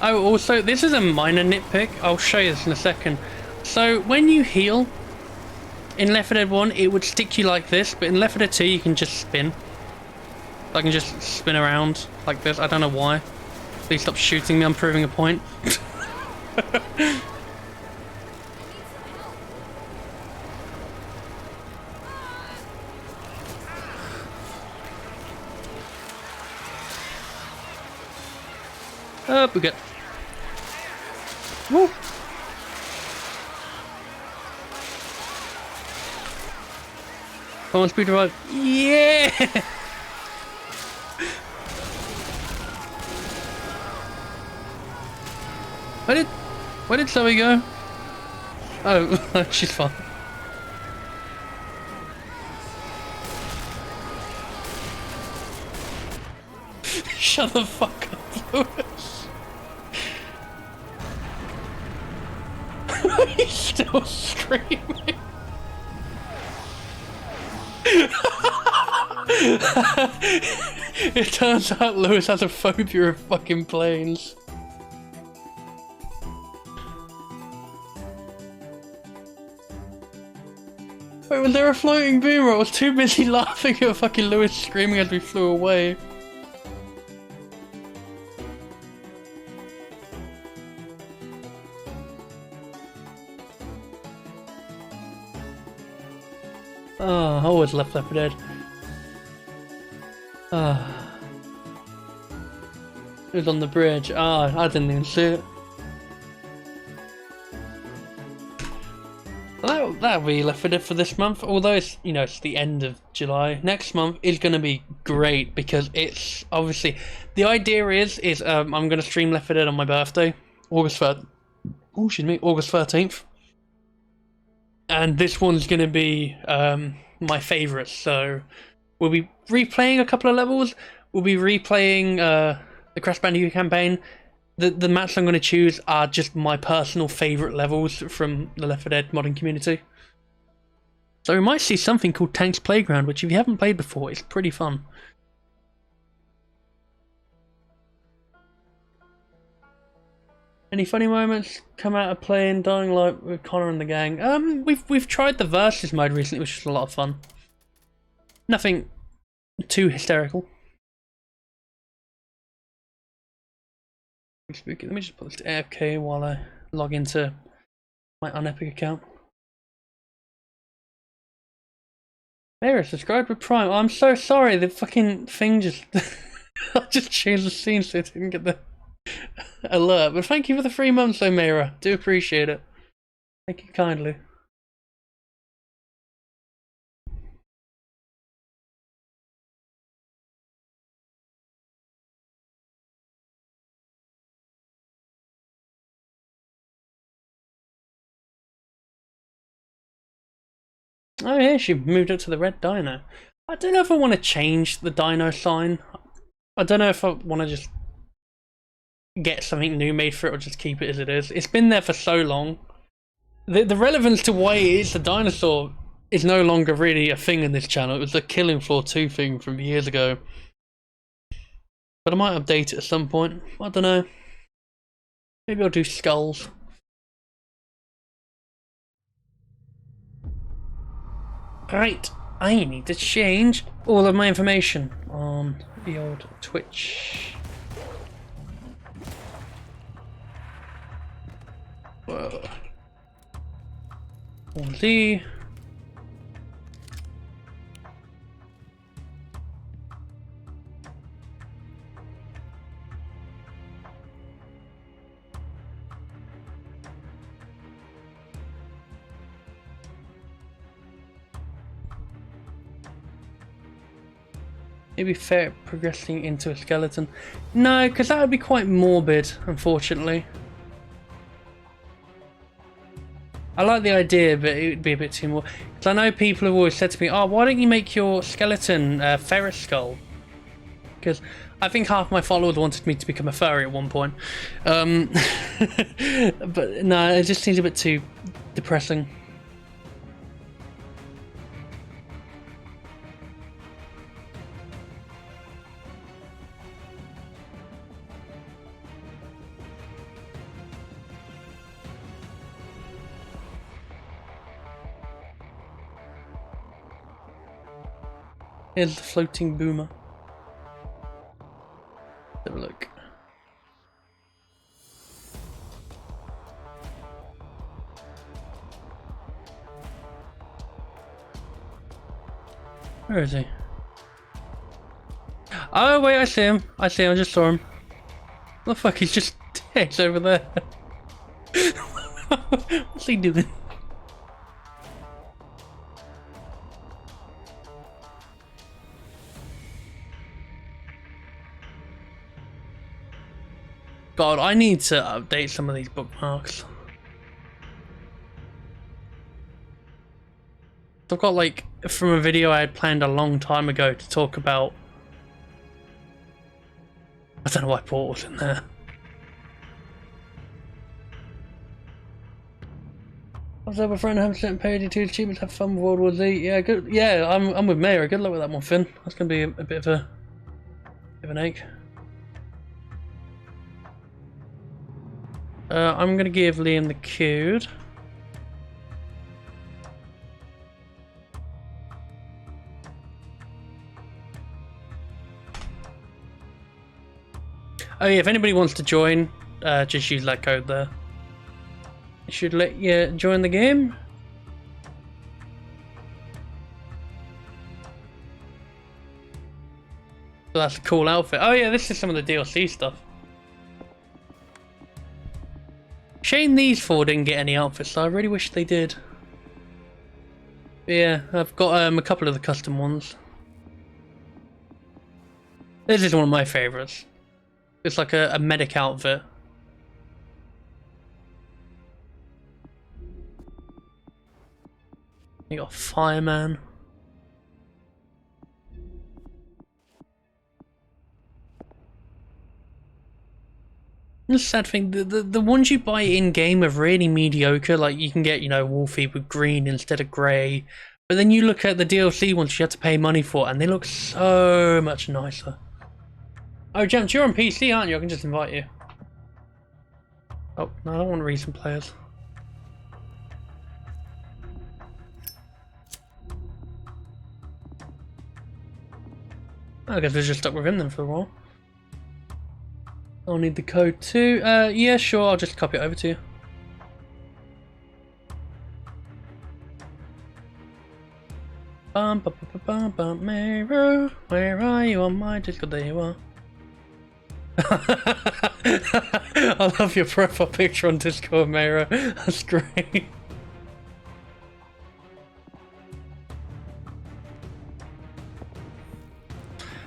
Oh, also, this is a minor nitpick. I'll show you this in a second. So, when you heal, in Left 4 Dead 1, it would stick you like this, but in Left 4 Dead 2, you can just spin. I can just spin around like this. I don't know why. Please stop shooting me, I'm proving a point. We get. Woo! Come on, speed revive. Yeah! Where did Zoe go? Oh, she's fine. Shut the fuck up, Lewis. He's still screaming. It turns out Lewis has a phobia of fucking planes. Wait, was there a floating boomer? I was too busy laughing at fucking Lewis screaming as we flew away. Oh, I always left Left 4 Dead. It was on the bridge. I didn't even see it. That'll be Left 4 Dead for this month. Although it's, you know, it's the end of July. Next month is going to be great because it's obviously the idea is I'm going to stream Left 4 Dead on my birthday, August 3rd. Oh, excuse me, August 13th. And this one's going to be my favourite. So we'll be replaying a couple of levels. We'll be replaying the Crash Bandicoot campaign. The maps I'm going to choose are just my personal favourite levels from the Left 4 Dead modding community. So we might see something called Tank's Playground, which if you haven't played before, it's pretty fun. Any funny moments come out of playing Dying Light with Connor and the gang? We've tried the versus mode recently, which was a lot of fun. Nothing too hysterical. Spooky. Let me just put this to AFK while I log into my Unepic account. Mara, subscribe with Prime. Oh, I'm so sorry, the fucking thing just... I just changed the scene so it didn't get the alert. But thank you for the 3 months though, Mara. Do appreciate it. Thank you kindly. Oh yeah, she moved up to the red dino. I don't know if I want to change the dino sign. I don't know if I want to just get something new made for it or just keep it as it is. It's been there for so long. The relevance to why it is a dinosaur is no longer really a thing in this channel. It was the Killing Floor 2 thing from years ago. But I might update it at some point. I don't know. Maybe I'll do skulls. Right, I need to change all of my information on the old Twitch. Whoa. All the maybe fair progressing into a skeleton. No, because that would be quite morbid, unfortunately. I like the idea, but it would be a bit too more. Because I know people have always said to me, "Oh, why don't you make your skeleton Ferris skull?" Because I think half my followers wanted me to become a furry at one point. But no, it just seems a bit too depressing. Here's the floating boomer. Let's have a look. Where is he? Oh wait, I see him. I see him, I just saw him. What the fuck, he's just dead over there. What's he doing? God, I need to update some of these bookmarks. I've got like from a video I had planned a long time ago to talk about. I don't know why Portal's in there. What's up, my friend? 100% paid 2 achievements. Have fun with World War Z. Yeah, good. Yeah, I'm with Mayra. Good luck with that one, Finn. That's gonna be a bit of an ache. I'm gonna give Liam the code. Oh yeah, if anybody wants to join, just use that code there. It should let you join the game. So that's a cool outfit. Oh yeah, this is some of the DLC stuff. Shame these four didn't get any outfits, so I really wish they did. But yeah, I've got a couple of the custom ones. This is one of my favourites. It's like a medic outfit. You got Fireman. The sad thing, the ones you buy in game are really mediocre. Like you can get, you know, Wolfie with green instead of grey, but then you look at the DLC ones you have to pay money for, and they look so much nicer. Oh, James, you're on PC, aren't you? I can just invite you. Oh no, I don't want recent players. I guess we're just stuck with him then for a while. I'll need the code too. Yeah, sure, I'll just copy it over to you. Bum bum bum bum bum, Mero, where are you on my Discord? There you are. I love your profile picture on Discord, Mero. That's great.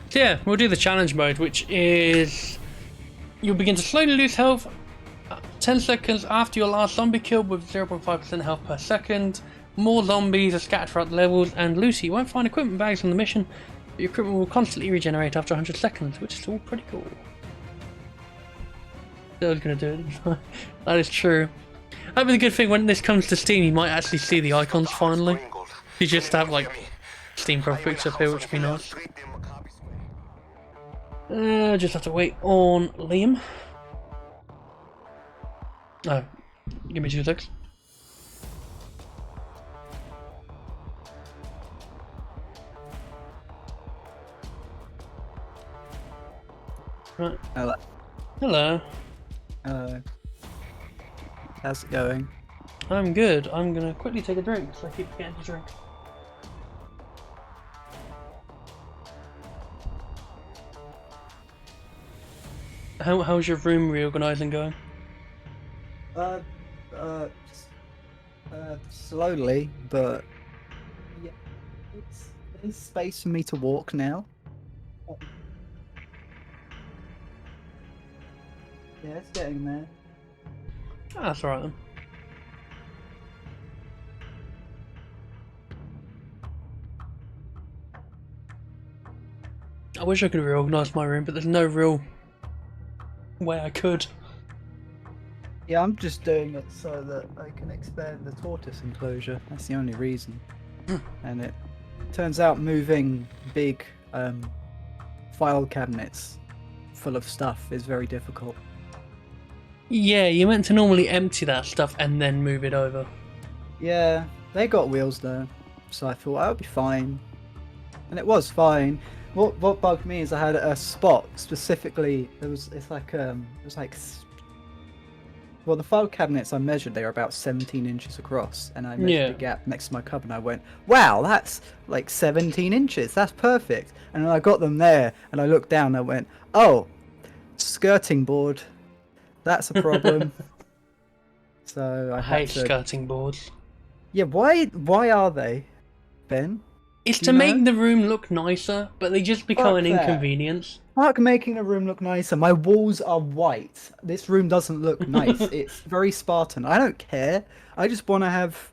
So yeah, we'll do the challenge mode, which is you'll begin to slowly lose health 10 seconds after your last zombie kill with 0.5% health per second. More zombies are scattered throughout the levels, and Lucy won't find equipment bags on the mission, but your equipment will constantly regenerate after 100 seconds, which is all pretty cool. I was going to do it. That is true. That'd be the good thing when this comes to Steam, you might actually see the icons finally. You just have like Steam graphics up here, which would be nice. Just have to wait on Liam. Oh, give me 2 seconds. Right. Hello. Hello. Hello. How's it going? I'm good. I'm gonna quickly take a drink, so I keep forgetting to drink. How's your room reorganising going? Slowly, but yeah, there's space for me to walk now. Yeah, it's getting there. Ah, that's alright then. I wish I could reorganise my room, but there's no real way I could. Yeah, I'm just doing it so that I can expand the tortoise enclosure. That's the only reason. And it turns out moving big file cabinets full of stuff is very difficult. Yeah, you're meant to normally empty that stuff and then move it over. Yeah, they got wheels though, so I thought I would be fine, and it was fine. What bugged me is I had a spot specifically. Well, the file cabinets I measured, they were about 17 inches across, and I measured the gap next to my cupboard, and I went, wow, that's like 17 inches, that's perfect. And then I got them there, and I looked down, and I went, oh, skirting board, that's a problem. So I hate had to... skirting boards. Yeah, why are they, Ben? It's to make the room look nicer, but they just become an inconvenience. Fuck making the room look nicer. My walls are white. This room doesn't look nice. It's very Spartan. I don't care. I just want to have,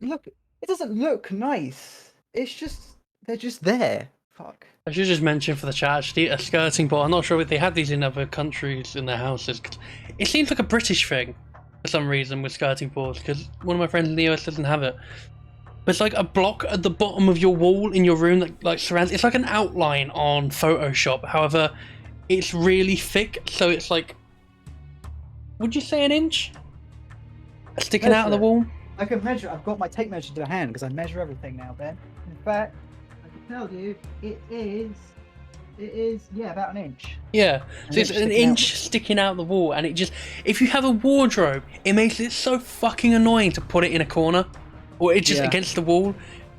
look. It doesn't look nice. It's just they're just there. Fuck. I should just mention for the chat actually a skirting board. I'm not sure if they have these in other countries in their houses. It seems like a British thing for some reason with skirting boards, because one of my friends in the US doesn't have it. But it's like a block at the bottom of your wall in your room that like surrounds. It's like an outline on Photoshop. However, it's really thick, so it's like, would you say an inch sticking out of the wall? I can measure. I've got my tape measure to hand because I measure everything now, Ben. In fact, I can tell you it is. Yeah, about an inch. Yeah, so it's an inch sticking out the wall, and it just, if you have a wardrobe, it makes it so fucking annoying to put it in a corner. Or it's just against the wall.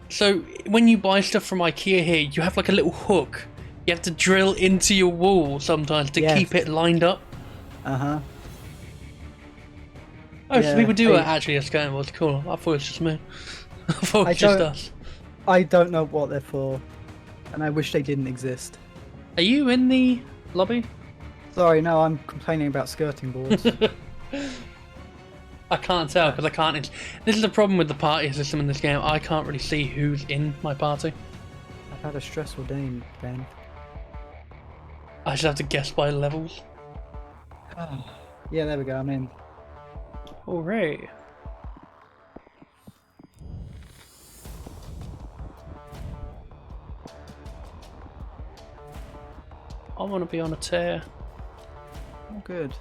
So when you buy stuff from IKEA here, you have like a little hook. You have to drill into your wall sometimes to keep it lined up. Uh-huh. Oh, so people do actually a skirting board. Cool. I thought it was just me. I thought it was just us. I don't know what they're for, and I wish they didn't exist. Are you in the lobby? Sorry, no, I'm complaining about skirting boards. I can't tell because I can't. This is the problem with the party system in this game. I can't really see who's in my party. I've had a stressful day, Ben. I just have to guess by levels. Oh. Yeah, there we go. I'm in. Alright. I want to be on a tear. Oh, good.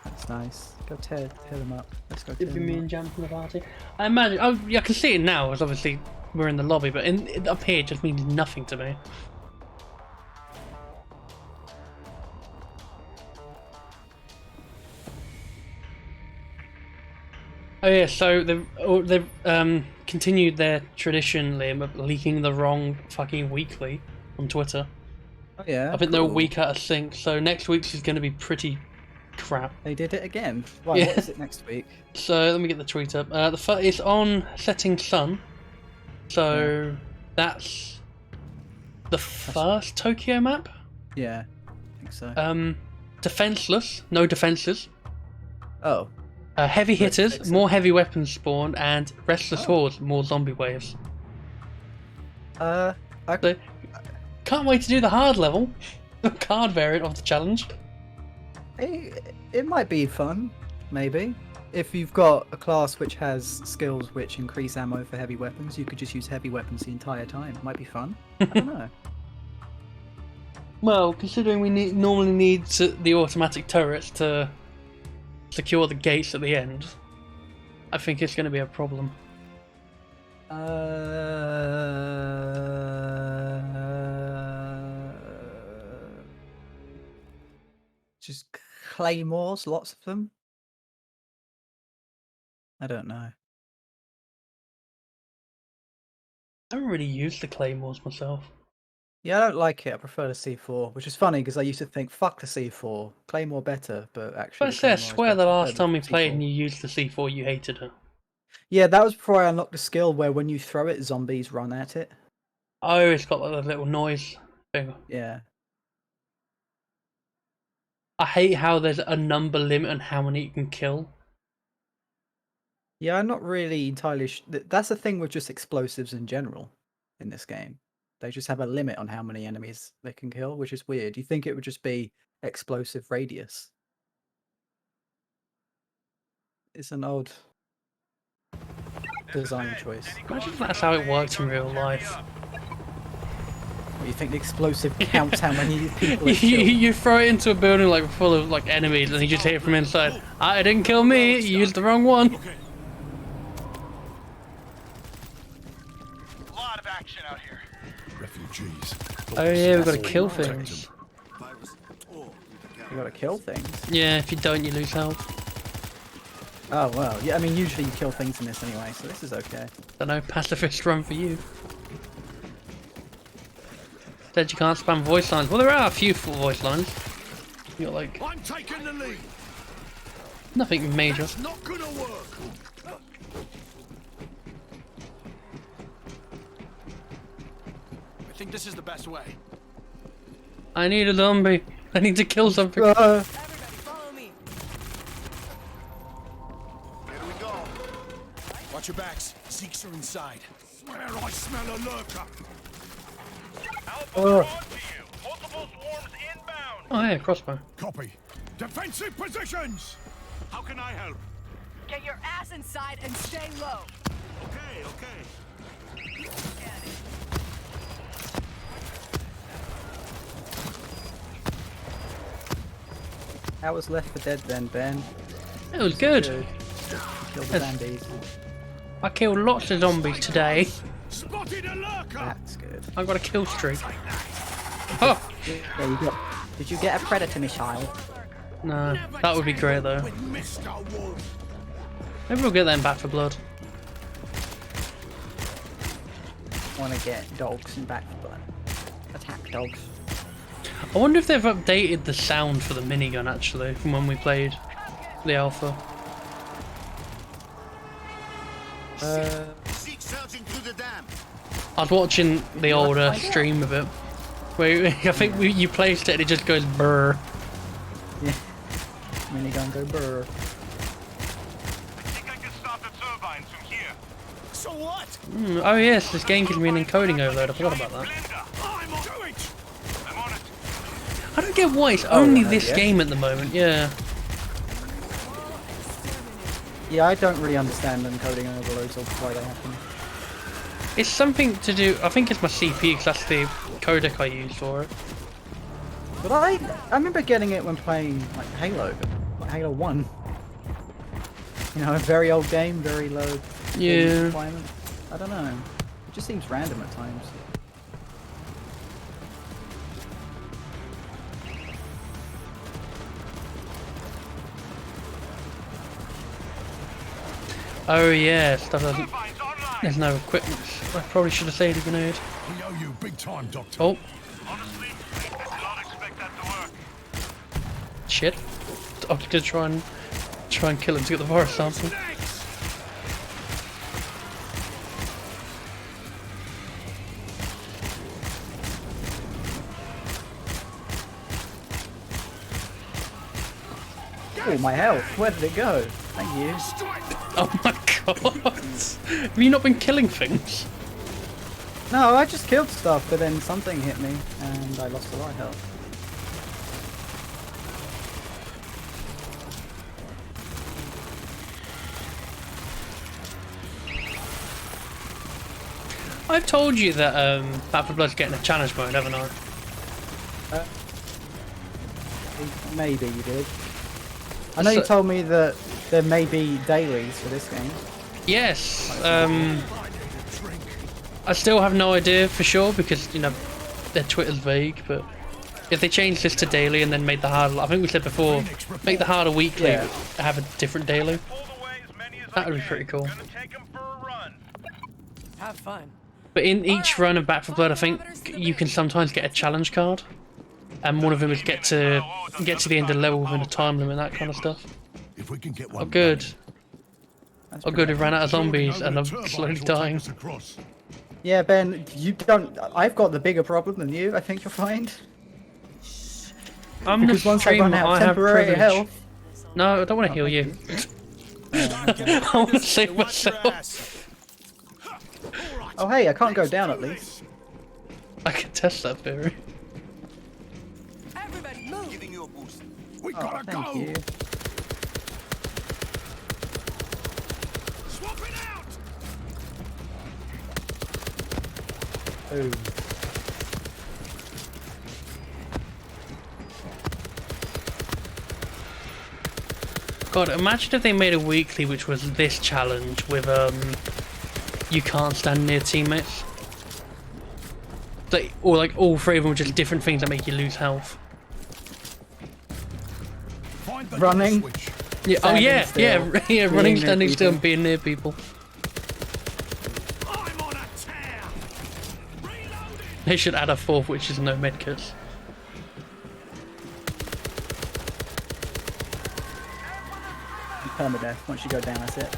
That's nice. Go tear them up. Let's go tear It'd be them me up. and Jam from the party. I imagine. Oh, yeah, I can see it now. As obviously we're in the lobby, but up here it just means nothing to me. Oh yeah, so they've continued their tradition, Liam, of leaking the wrong fucking weekly on Twitter. Oh yeah. I think they're a week out of sync, so next week's is going to be pretty crap. They did it again. Why? Yeah. What is it next week? So let me get the tweet up. It's on Setting Sun. So that's the first Tokyo map. Yeah, I think so. Defenseless, no defenses. Oh. Heavy hitters, more heavy weapons spawn, and restless hordes, more zombie waves. I, So, can't wait to do the hard level, the card variant of the challenge. it might be fun, maybe. If you've got a class which has skills which increase ammo for heavy weapons, you could just use heavy weapons the entire time. It might be fun. I don't know. Well, considering we normally need the automatic turrets to secure the gates at the end, I think it's going to be a problem. Just claymores, lots of them. I don't know. I haven't really used the claymores myself. Yeah, I don't like it. I prefer the C4, which is funny because I used to think, fuck the C4, Claymore better, but actually. But I swear the last time we played and you used the C4, you hated her. Yeah, that was before I unlocked the skill where when you throw it, zombies run at it. Oh, it's got like a little noise thing. Yeah. I hate how there's a number limit on how many you can kill. Yeah, I'm not really entirely. That's the thing with just explosives in general in this game. They just have a limit on how many enemies they can kill, which is weird. You think it would just be explosive radius? It's an odd design choice. Imagine if that's how it works in real life. You think the explosive counts how many people it kills? You throw it into a building like full of like enemies, and you just hit it from inside. It didn't kill me. You used the wrong one. Okay. Lot of action out here. Refugees. Oh yeah, we've got to kill things. You gotta kill things. Yeah, if you don't, you lose health. Oh well, yeah. I mean, usually you kill things in this anyway, so this is okay. Don't know, pacifist run for you. Said you can't spam voice lines. Well, there are a few full voice lines. You got like I'm taking the lead. nothing major. It's not gonna work. I think this is the best way. I need a zombie. I need to kill something. Everybody follow me. Here we go. Watch your backs. Zeeks are inside. Swear I smell a lurker. Oh yeah, crossbow. Copy. Defensive positions. How can I help? Get your ass inside and stay low. Okay, okay. How was Left 4 Dead then, Ben? It was good. Kill the zombies. I killed lots of zombies today. Spotted a lurker. That's good. I got a kill streak. Oh There you go. Did you get a predator missile? no, that would be great though. With Mr. Wolf. Maybe we'll get them back for blood. Want to get dogs and back for blood. Attack dogs. I wonder if they've updated the sound for the minigun actually from when we played the alpha. Seek surging through the dam. I was watching the older stream of it, where I think you placed it and it just goes brr. Yeah. Minigun go burr. I think I can stop the turbines from here. So what? Oh yes, this game gives me an encoding overload. I forgot about that. I'm on to it. I'm on it. I don't get why it's only right, this yeah. game at the moment. Yeah. Yeah, I don't really understand encoding overloads or why they happen. It's something to do. I think it's my CPU because that's the codec I use for it. But I remember getting it when playing like Halo, like Halo 1. You know, a very old game, very low Yeah. requirement. I don't know. It just seems random at times. Oh yeah, stuff doesn't. Turbines online. There's no equipment. I probably should have saved a grenade. We owe you big time, Doctor. Oh Honestly, I did not expect that to work. shit! I have to try and kill him to get the virus sample. Next. Oh, my health! Where did it go? Thank you. Oh my god! Have you not been killing things? No, I just killed stuff, but then something hit me, and I lost a lot of health. I've told you that Back 4 Blood's getting a challenge mode, haven't I? Maybe you did. I know you told me that there may be dailies for this game. Yes. I still have no idea for sure because, you know, their Twitter's vague, but if they changed this to daily and then made the harder, I think we said before, make the harder weekly, Yeah. have a different daily. That would be pretty cool. Have fun. But in each run of Back 4 Blood, I think you can sometimes get a challenge card, and one of them is get to the end of the level within a time limit, that kind of stuff. If we can get one Oh good. That's Oh good, we ran out of zombies and I'm slowly dying. Yeah, Ben, you don't. I've got the bigger problem than you. I think you'll find. I'm the Because once I run streamer, out I of have temporary privilege. health. No, I don't want to heal you. I want to save myself. Oh hey, I can't go down at least. I can test that theory. Everybody move. Giving you a boost. We Oh, gotta thank go. you. Swap it out. Boom. God, imagine if they made a weekly which was this challenge with you can't stand near teammates. Like, or like all three of them were just different things that make you lose health. Find the Running. door switch. Yeah, oh Standing yeah, still, yeah, yeah, being running, near standing still, people. and being near people. I'm on a tear. Reloading. They should add a fourth, which is no medkits. Permadeath. Once you go down, that's it.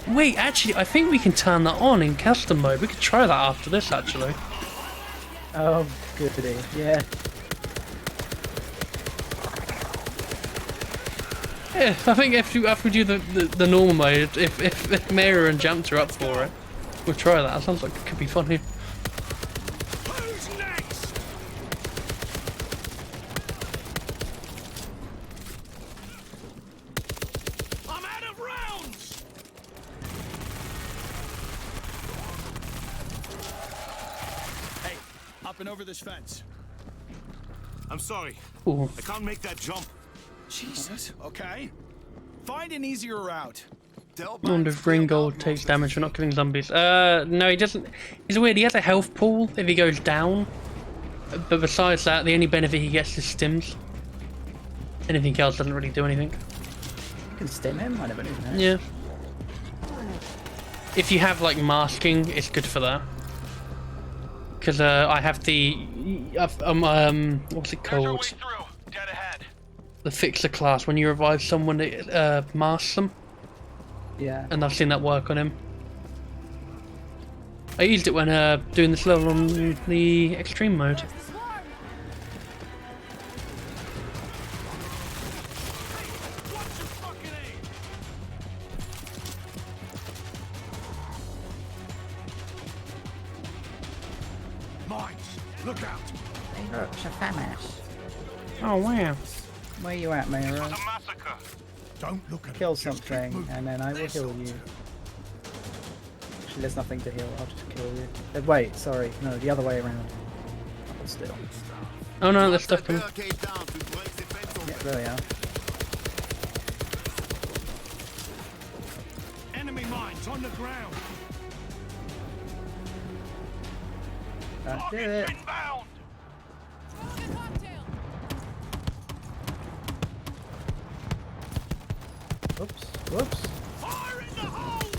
Wait, actually, I think we can turn that on in custom mode. We could try that after this, actually. Oh, goody. Yeah. Yeah, I think after we do the normal mode, if Mira and Jamps are up for it, we'll try that. That sounds like it could be funny. Who's next? I'm out of rounds. Hey, up and over this fence. I'm sorry. Ooh. I can't make that jump. Jesus. Okay. Find an easier route. I wonder if Ringgold takes damage for not killing zombies. No, he doesn't. It's weird. He has a health pool if he goes down. But besides that, the only benefit he gets is stims. Anything else doesn't really do anything. You can stim him. I never knew that. Yeah. If you have like masking, it's good for that. Because I have the what's it called? Dead ahead. The fixer class. When you revive someone, it masks them, Yeah. and I've seen that work on him. I used it when doing this level on the extreme mode. Mines. Look out. Hey, look, it's a FAMAS. Oh wow! Where you at, Mira? Massacre. Don't look at Kill it. Just keep something, moving. and then I will heal you. Actually, there's nothing to heal. I'll just kill you. Wait, sorry. No, the other way around. Hold still. Oh no, there's stuff coming. Yeah, there we are. Enemy mines on the ground. That did it. Inbound. Whoops. Whoops. Fire in the hole.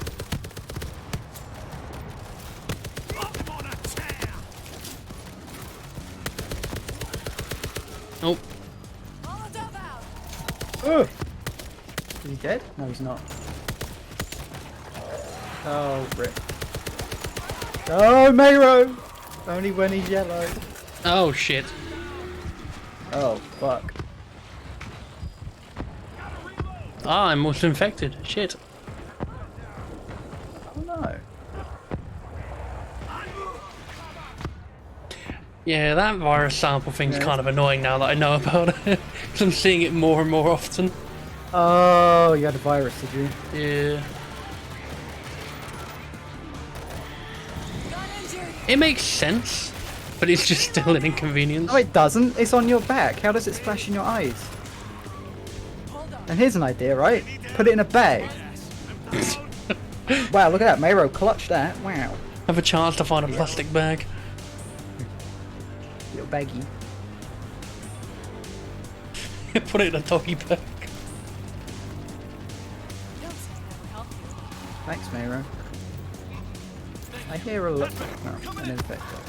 I'm on a tear. Oh, Molotov out. Oh! Is he dead? No, he's not. Oh, rip. Oh, Mayro! Only when he's yellow. oh shit! Oh, fuck. Ah, I'm also infected. Shit. Oh no. Yeah, that virus sample thing's kind of annoying now that I know about it. 'Cause I'm seeing it more and more often. Oh, you had a virus, did you? Yeah. Got injured. It makes sense, but it's just still an inconvenience. No, it doesn't. It's on your back. How does it splash in your eyes? Hold on. And here's an idea, right? Put it in a bag. Wow, look at that. Mayro clutched that. Wow. Have a chance to find a plastic bag. Little baggy. Put it in a doggy bag. Don't say that will help you. Thanks, Mayro. I hear a lot. No, an infector.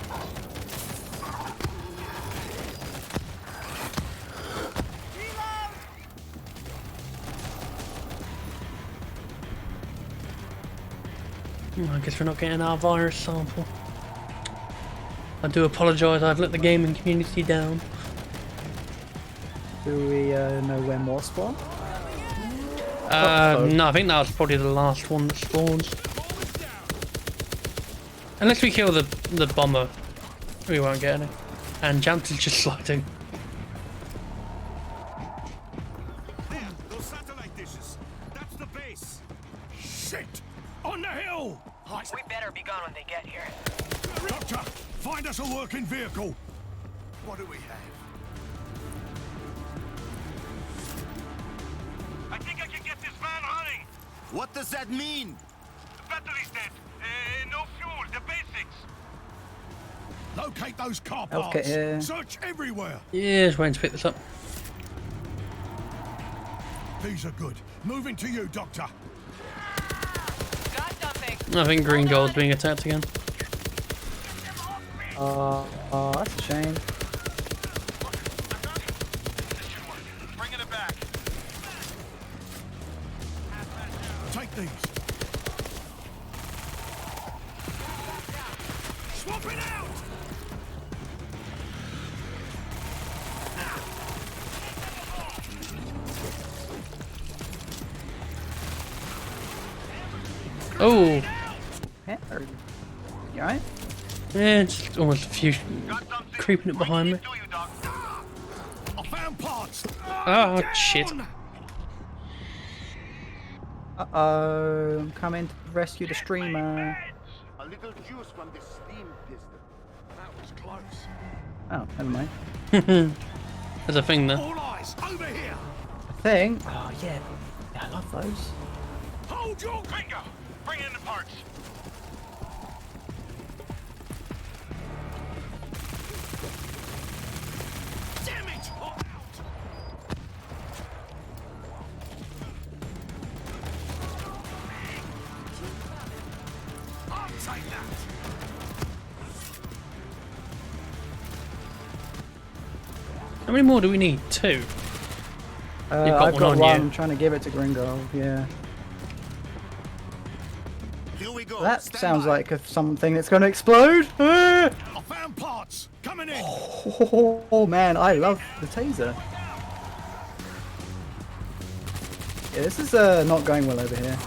I guess we're not getting our virus sample. I do apologise, I've let the gaming community down. Do we know when more spawn? No, I think that was probably the last one that spawns. Unless we kill the bomber, we won't get any. And Jamps is just sliding. There, those satellite dishes. That's the base. Shit! On the hill! We better be gone when they get here. Doctor, find us a working vehicle. What do we have? I think I can get this van running. What does that mean? The battery's dead. No fuel. The basics. Locate those car parts. Healthkit here. Search everywhere. Yeah, just waiting to pick this up. These are good. Moving to you, Doctor. Got something. I think Green Gold's being attacked again. That's a shame. Bringing it back. Take these. Swap it out. Oh! Yeah, you alright? Yeah, just almost a few creeping it behind me. I found parts. Oh, shit. Uh-oh, I'm coming to rescue the streamer. A little juice from the steam piston. That was close. Oh, never mind. There's a thing there. All eyes over here. Thing? Oh, yeah. Yeah, I love those. Hold your finger. Bring in the parts. Damn it! Oh, I'll take that. How many more do we need? 2. You've got I've one got on one. you. I'm trying to give it to Gringo. Yeah. Here we go. That Stand sounds by. like something that's going to explode. Ah! I found parts. Coming in. Oh man, I love the taser. Yeah, this is not going well over here.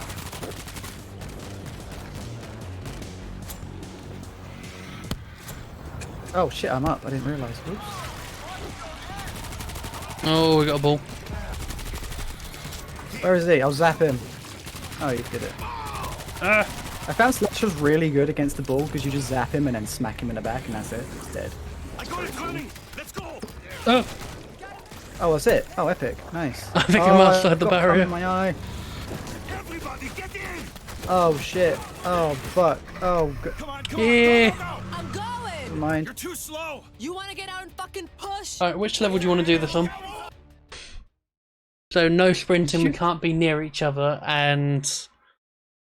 Oh shit, I'm up. I didn't realise. Oops. Oh, we got a ball. Where is he? I'll zap him. Oh, you did it. I found Slasher's really good against the ball because you just zap him and then smack him in the back and that's it. It's dead. I got it running. Let's go. Oh, Oh, that's it. Oh, epic. Nice. I think oh, I must have had the I've got cum barrier. in my eye. Everybody, get in. Oh shit. Oh fuck. Oh, Come on, Yeah. Go, go, go. I'm going. never mind. You're too slow. You want to get out and fucking push? Alright, which level do you want to do this on? So no sprinting, we can't be near each other, and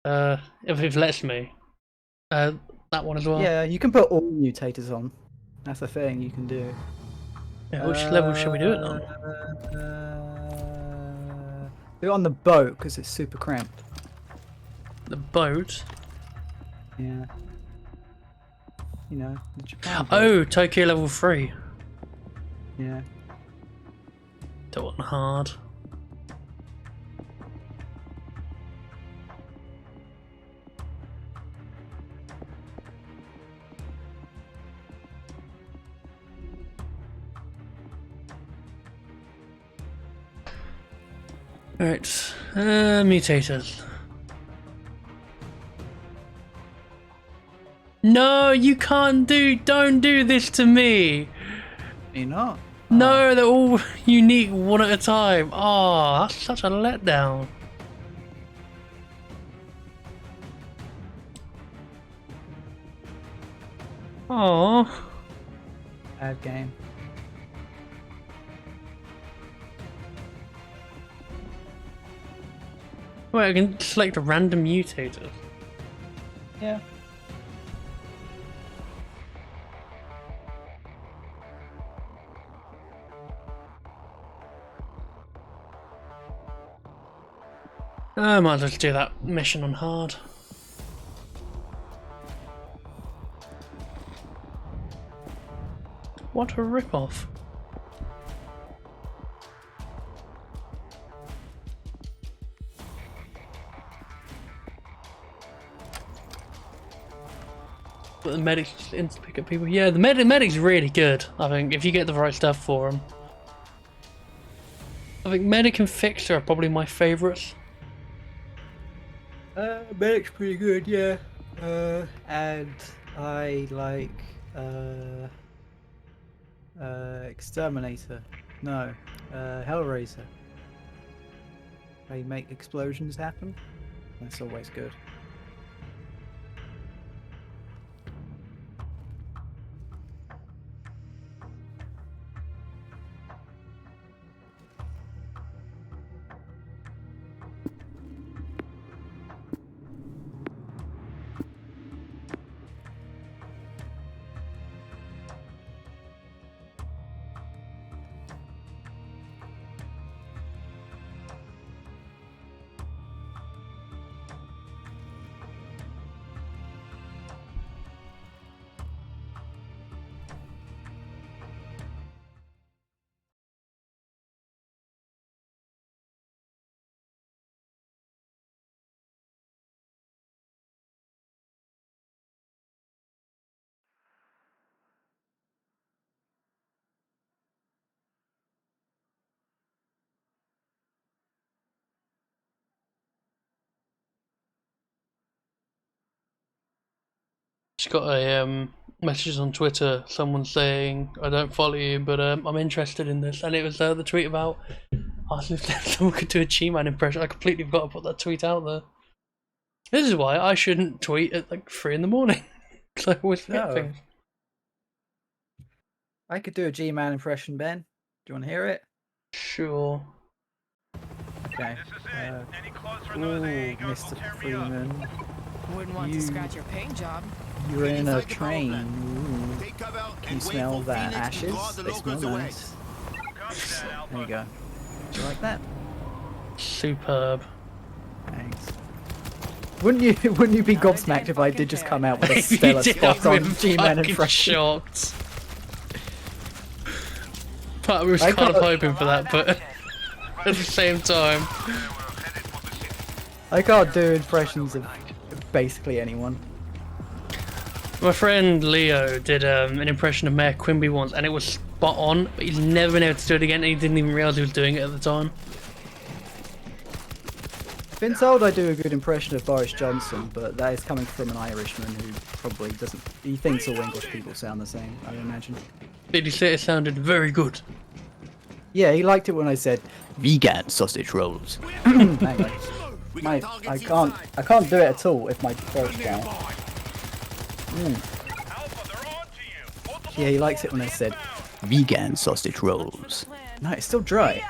if it lets me, that one as well. Yeah, you can put all mutators on. That's the thing you can do. Yeah, which level should we do it on? Do it on the boat because it's super cramped. The boat. Yeah. You know, the Japan boat. Oh, Tokyo level 3. Yeah. Do it on hard. Alright, mutators. No, you can't don't do this to me! You're not? No, they're all unique one at a time. Oh, that's such a letdown. Oh. Bad game. Wait, I can select a random mutator. Yeah. I might as well just do that mission on hard. What a ripoff. But the medics just instant pick up people. Yeah, the medic's really good, I think, if you get the right stuff for them. I think medic and fixer are probably my favourites. Medic's pretty good, yeah. And I like Exterminator. No, Hellraiser. They make explosions happen. That's always good. Just got a messages on Twitter, someone saying, I don't follow you, but I'm interested in this. And it was the tweet about asking if someone could do a G-Man impression. I completely forgot to put that tweet out there. This is why I shouldn't tweet at like 3 in the morning. Because I always forget things. I could do a G-Man impression, Ben. Do you want to hear it? Sure. Okay. Ooh, Mr. Freeman. Wouldn't want to scratch your paint job. You're in a train. Ooh. Can you smell that ashes? They smell nice. There you go. Do you like that? Superb. Thanks. Wouldn't you be gobsmacked if I did just come out with a stellar spot on G-Man impression? Shocked. Part of me was kind of hoping for that, but at the same time, I can't do impressions of basically anyone. my friend Leo did an impression of Mayor Quimby once, and it was spot on. But he's never been able to do it again. And he didn't even realize he was doing it at the time. Been told I do a good impression of Boris Johnson, but that is coming from an Irishman who probably doesn't. He thinks all English people sound the same, I imagine. Did he say it sounded very good? Yeah, he liked it when I said vegan sausage rolls. Hang on. I can't do it at all if my throat's down. Yeah, he likes it when I said vegan sausage rolls. No, it's still dry.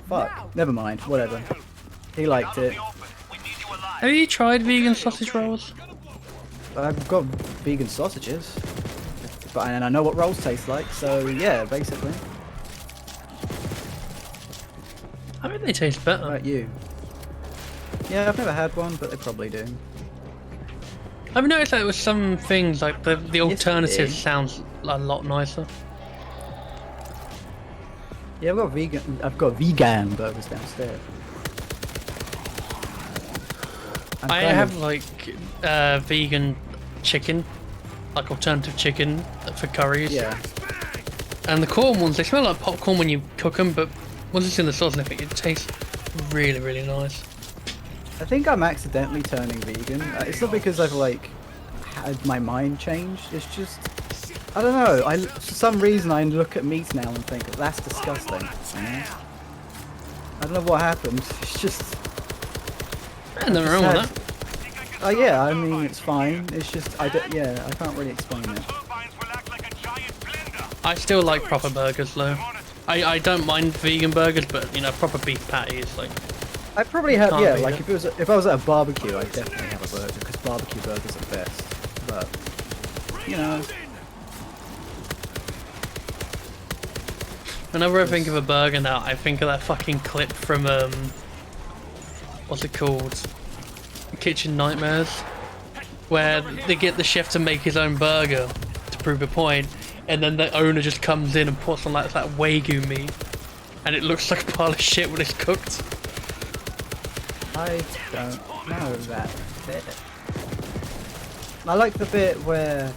Fuck. Never mind. Whatever. He liked it. Have you tried vegan sausage rolls? I've got vegan sausages, and I know what rolls taste like. So yeah, basically. I bet they taste better. What about you? Yeah, I've never had one, but they probably do. I've noticed that with some things, like the alternative sounds a lot nicer. Yeah, I've got vegan burgers downstairs. I have like vegan chicken, like alternative chicken for curries. Yeah. And the corn ones, they smell like popcorn when you cook them, but once it's in the sauce and everything, it tastes really, really nice. I think I'm accidentally turning vegan. It's not because I've like had my mind changed. It's just I don't know. For some reason I look at meat now and think that's disgusting. You know? I don't know what happened. It's just. Nothing wrong with that. Oh yeah, I mean it's fine. It's just I can't really explain it. I still like proper burgers though. I don't mind vegan burgers, but you know, proper beef patty is like. I probably have, Can't yeah, beat like it. if I was at a barbecue, I'd definitely have a burger, because barbecue burgers are best. But, you know. Whenever I think of a burger now, I think of that fucking clip from, what's it called? Kitchen Nightmares? Where they get the chef to make his own burger to prove a point, and then the owner just comes in and puts on like that Wagyu meat, and it looks like a pile of shit when it's cooked. I don't know that bit. I like the bit where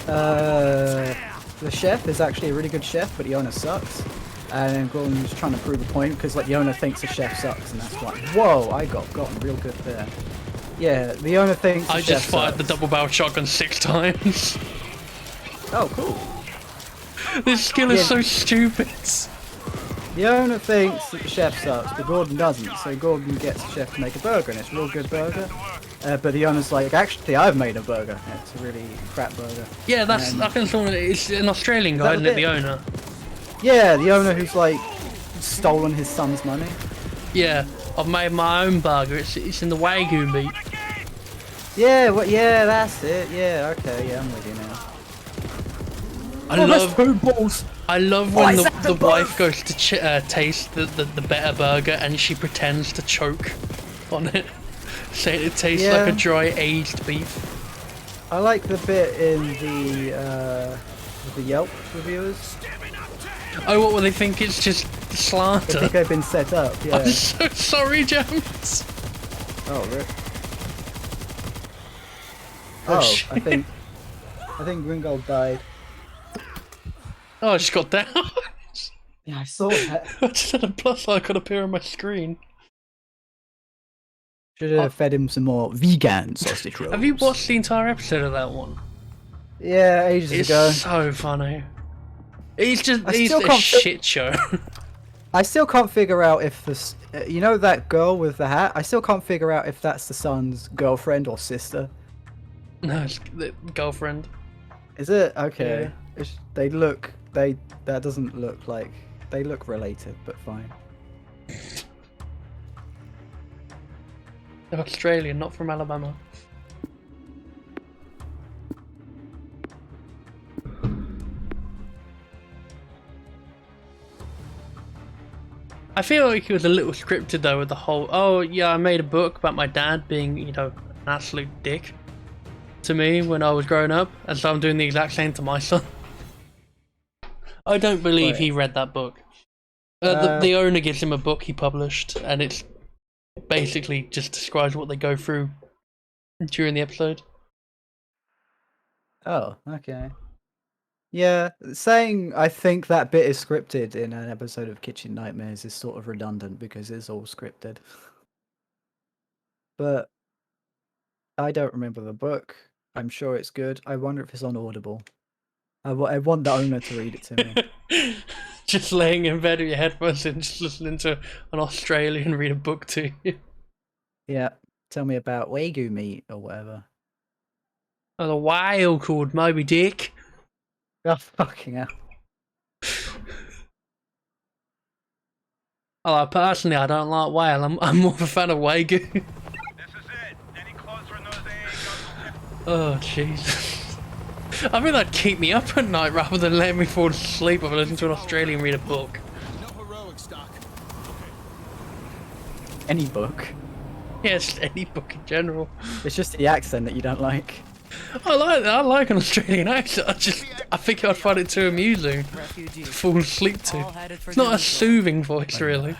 the chef is actually a really good chef, but the owner sucks. And Gordon's trying to prove a point because like the owner thinks the chef sucks, and that's like, whoa, I gotten real good there. Yeah, the owner thinks the I chef just fired sucks. the double barrel shotgun 6 times. Oh, cool. This skill is Yeah. so stupid. The owner thinks that the chef sucks, but Gordon doesn't. So Gordon gets the chef to make a burger, and it's a real good burger. But the owner's like, actually, I've made a burger. It's a really crap burger. Yeah, that's And- I think it's an Australian guy, isn't it? The owner. Yeah, the owner who's like stolen his son's money. Yeah, I've made my own burger. It's in the Wagyu meat. Yeah, yeah, that's it. Yeah, okay, yeah, I'm with you now. I love when the wife goes to taste the better burger and she pretends to choke on it, saying it tastes like a Yeah. dry aged beef. I like the bit in the Yelp reviewers. Oh, what will they think? It's just I slander. think they've been set up. Yeah. I'm so sorry, James. Oh, really? Oh, Oh, shit. I think Gringold died. Oh, I just got down. Yeah, I saw that. I just had a plus icon appear on my screen. Should have fed him some more vegan sausage rolls. Have you watched the entire episode of that one? Yeah, ages It's ago. so funny. He's I a still can't shit show. I still can't figure out if this. You know that girl with the hat? I still can't figure out if that's the son's girlfriend or sister. No, it's the girlfriend. Is it? Okay. Yeah. They look. That doesn't look like. They look related, but fine. They're Australian, not from Alabama. I feel like it was a little scripted though, with the whole, oh yeah, I made a book about my dad being, you know, an absolute dick to me when I was growing up, and so I'm doing the exact same to my son. I don't believe Right. he read that book. The owner gives him a book he published, and it's basically just describes what they go through during the episode. Oh, okay. Yeah, saying I think that bit is scripted in an episode of Kitchen Nightmares is sort of redundant because it's all scripted. But I don't remember the book. I'm sure it's good. I wonder if it's on Audible. I want the owner to read it to me. Just laying in bed with your headphones and just listening to an Australian read a book to you. Yeah, tell me about Wagyu meat or whatever. Oh, the whale called Moby Dick. Oh, fucking hell. Oh, personally, I don't like whale. I'm more of a fan of Wagyu. This is it. Any closer and those AA guns will Oh, Jesus. I think that'd keep me up at night rather than letting me fall asleep if I listen to an Australian read a book. No heroics, Doc. Any book. Yes, any book in general. It's just the accent that you don't like. I like an Australian accent. I think I'd find it too amusing to Refugees. fall asleep to. All headed for It's not a Denver. soothing voice, really.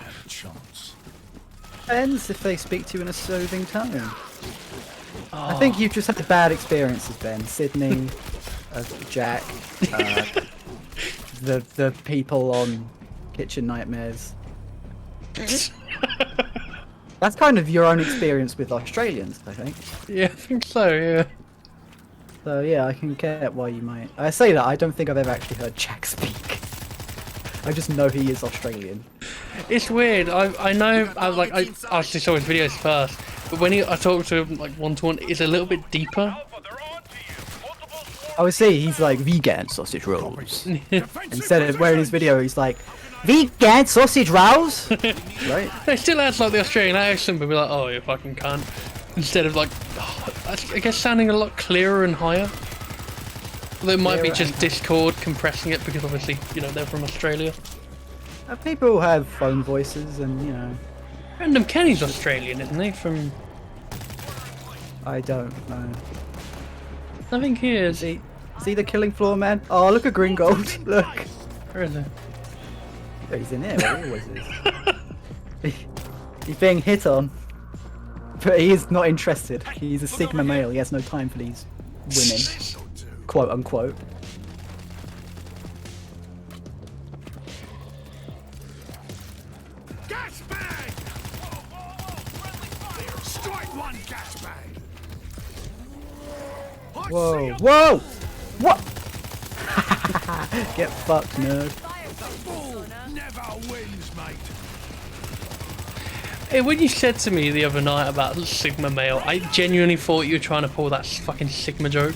Depends if they speak to you in a soothing tone. I Oh. think you've just had bad experiences, Ben. Sydney, Jack, the people on Kitchen Nightmares. That's kind of your own experience with Australians, I think. Yeah, I think so, yeah. So yeah, I can get why you might. I say that, I don't think I've ever actually heard Jack speak. I just know he is Australian. It's weird. I know. I actually saw his videos first, but when I talk to him like one-to-one, it's a little bit deeper. I would say he's like vegan sausage rolls. Instead of wearing his video, he's like vegan sausage rolls. Right? It still adds like the Australian accent, but be like, oh, you fucking cunt. Instead of like, I guess sounding a lot clearer and higher. Although it might be just Discord compressing it because obviously, you know, they're from Australia. People have phone voices and, you know. Random Kenny's Australian, isn't he? From... I don't know. I think he is. See the killing floor, man? Oh, look at Gringold. Look. Where is he? Oh, he's in here, but he always is. He's being hit on. But he is not interested. He's a Sigma male. He has no time for these women. Quote unquote. Gas bag! Strike one gas bag! Whoa, whoa! What? Get fucked, nerd. Bull never wins, mate. Hey, when you said to me the other night about Sigma male, I genuinely thought you were trying to pull that fucking Sigma joke.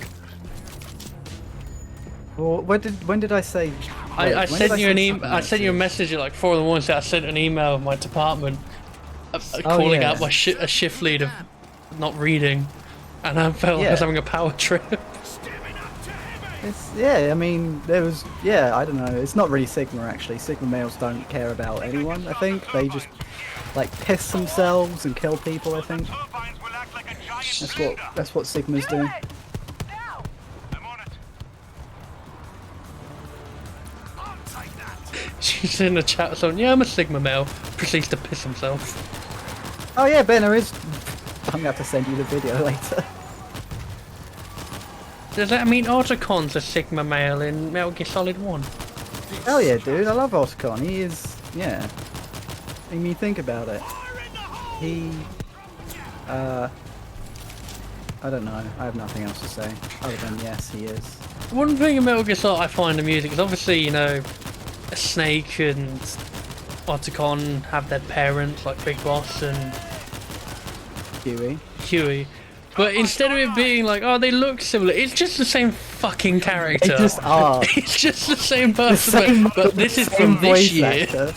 Well, when did I say? I sent you an email. I sent you a message at like 4 in the morning. Saying I sent an email of my department calling out my a shift lead of not reading, and I felt like I was having a power trip. Yeah, I mean, there was, I don't know. It's not really Sigma actually. Sigma males don't care about anyone. I think they just like piss themselves and kill people. I think that's what Sigmas do. She's in the chat with someone, yeah, I'm a Sigma male. Proceeds to piss himself. Oh yeah, Benner is. I'm gonna have to send you the video later. Does that mean Otacon's a Sigma male in Metal Gear Solid 1? Hell yeah, dude, I love Otacon. He is, yeah. I mean, think about it. He, I don't know. I have nothing else to say other than yes, he is. One thing in Metal Gear Solid I find amusing is obviously, you know, Snake and Otacon have their parents, like Big Boss and Huey. But instead of it being like, oh, they look similar, it's just the same fucking character. They just are. It's just the same person, but this is from this year. Actor.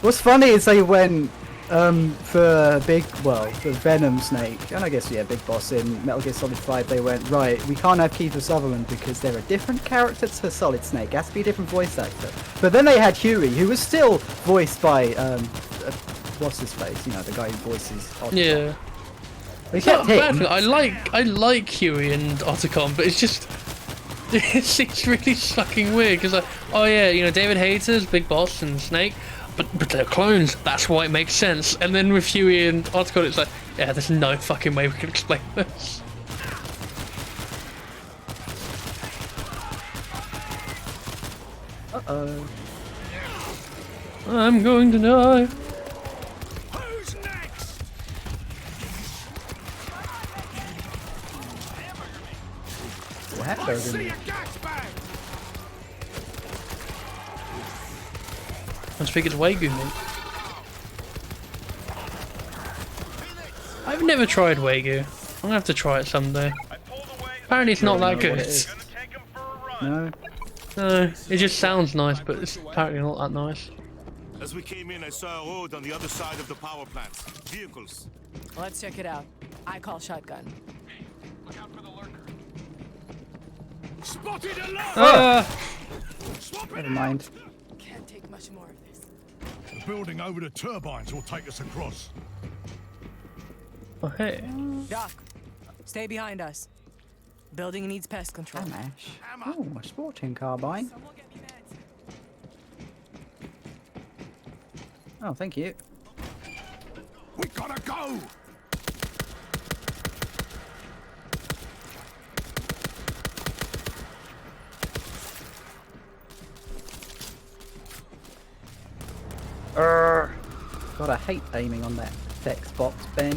What's funny is they went for Venom Snake, and I guess Big Boss in Metal Gear Solid 5. They went, right, we can't have Kiefer Sutherland because they're a different character to Solid Snake. It has to be a different voice actor. But then they had Huey, who was still voiced by what's his face? You know, the guy who voices Otacon. Yeah. They kept him. I like Huey and Otacon, but it's just it's really fucking weird because oh yeah, you know, David Hayter's Big Boss and Snake. But they're clones, that's why it makes sense. And then with Huey and Otacon, it's like, yeah, there's no fucking way we can explain this. Uh-oh. I'm going to die. Who's next? I see a gas bag. I just think it's Wagyu, mate. I've never tried Wagyu. I'm gonna have to try it someday. Apparently it's not that good. No. No, it just sounds nice, but it's apparently not that nice. As we came in, I saw a road on the other side of the power plants. Vehicles. Let's check it out. I call shotgun. Spotted a lot. Never mind. Can't take much more of this. The building over the turbines will take us across. Oh hey. Doc, stay behind us. Building needs pest control. Amash. Oh, a sporting carbine. Oh, thank you. We gotta go. God, I hate aiming on that Xbox, Ben.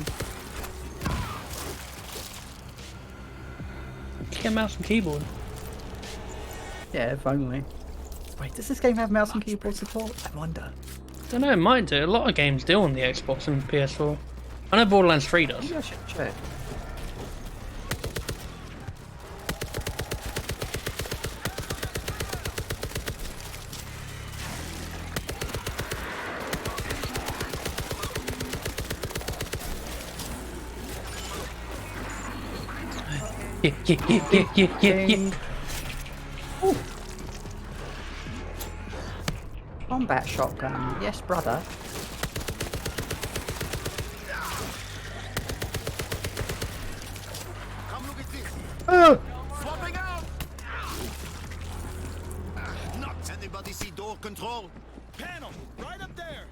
Just get mouse and keyboard. Yeah, if only. Wait, does this game have mouse and keyboard support? I wonder. I don't know, it might do. A lot of games do on the Xbox and PS4. I know Borderlands 3 does. Maybe I should check. Yeah. Ooh. Combat shotgun, yes, brother. Come look at this. Oh! Swapping out. Nuts. Anybody see door control? Panel, right up there.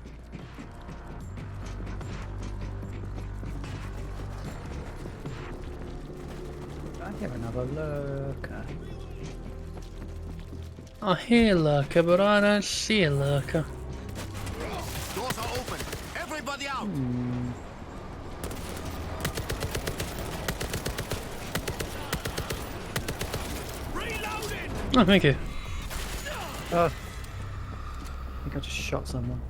I hear another lurker. I hear lurker, but I don't see a lurker. Doors are open. Everybody out. Reloading. Oh, thank you. I think I just shot someone.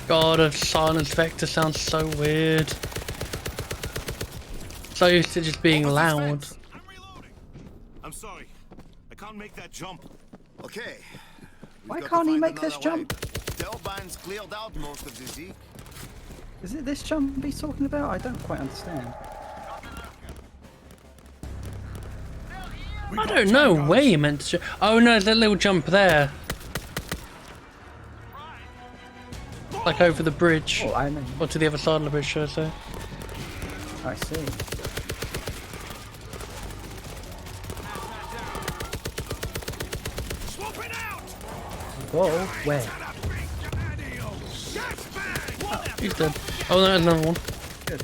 God, a silence vector sounds so weird. So used to just being loud. I'm reloading. I'm sorry. I can't make that jump. Okay. Why can't he make this jump? Delbine's cleared out most of the Zeke. Is it this jump he's talking about? I don't quite understand. I don't know where you meant to. Oh no, that little jump there. Like over the bridge. Oh, I mean, Or to the other side of the bridge, should I say. I see. Swapping out. Whoa, where? He's dead. Oh, there's another one. Good.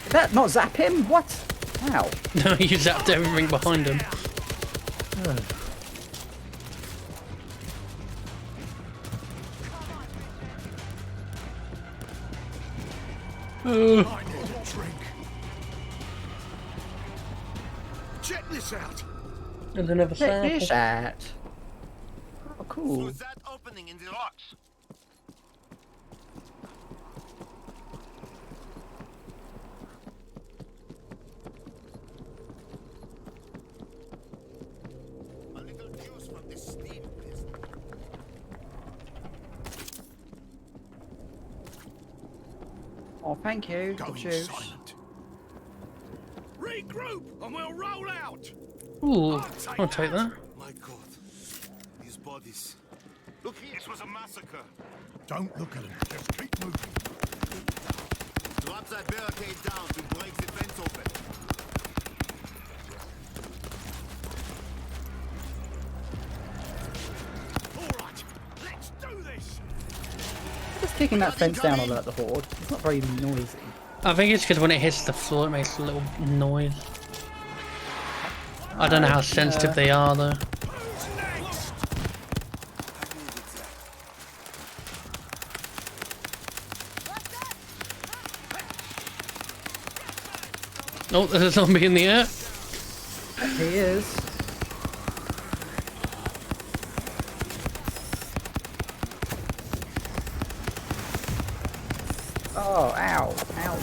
Did that not zap him? What? How? No, you zapped everything behind him. I need a drink. Check this out. And another Check sample. this out. Oh, cool. Through that opening in the rocks. A little juice from this steam pistol. Oh, thank you. Go Juice. silent. Regroup and we'll roll out. Ooh, I'll take that. My God. These bodies. Look here. This was a massacre. Don't look at him. Just keep moving. Drop that barricade down to break the fence open. All right, let's do this. Just kicking that fence down will alert the horde. It's not very noisy. I think it's because when it hits the floor, it makes a little noise. I don't know how sensitive they are, though. Who's next? Oh, there's a zombie in the air. He is. Oh, ow, ow.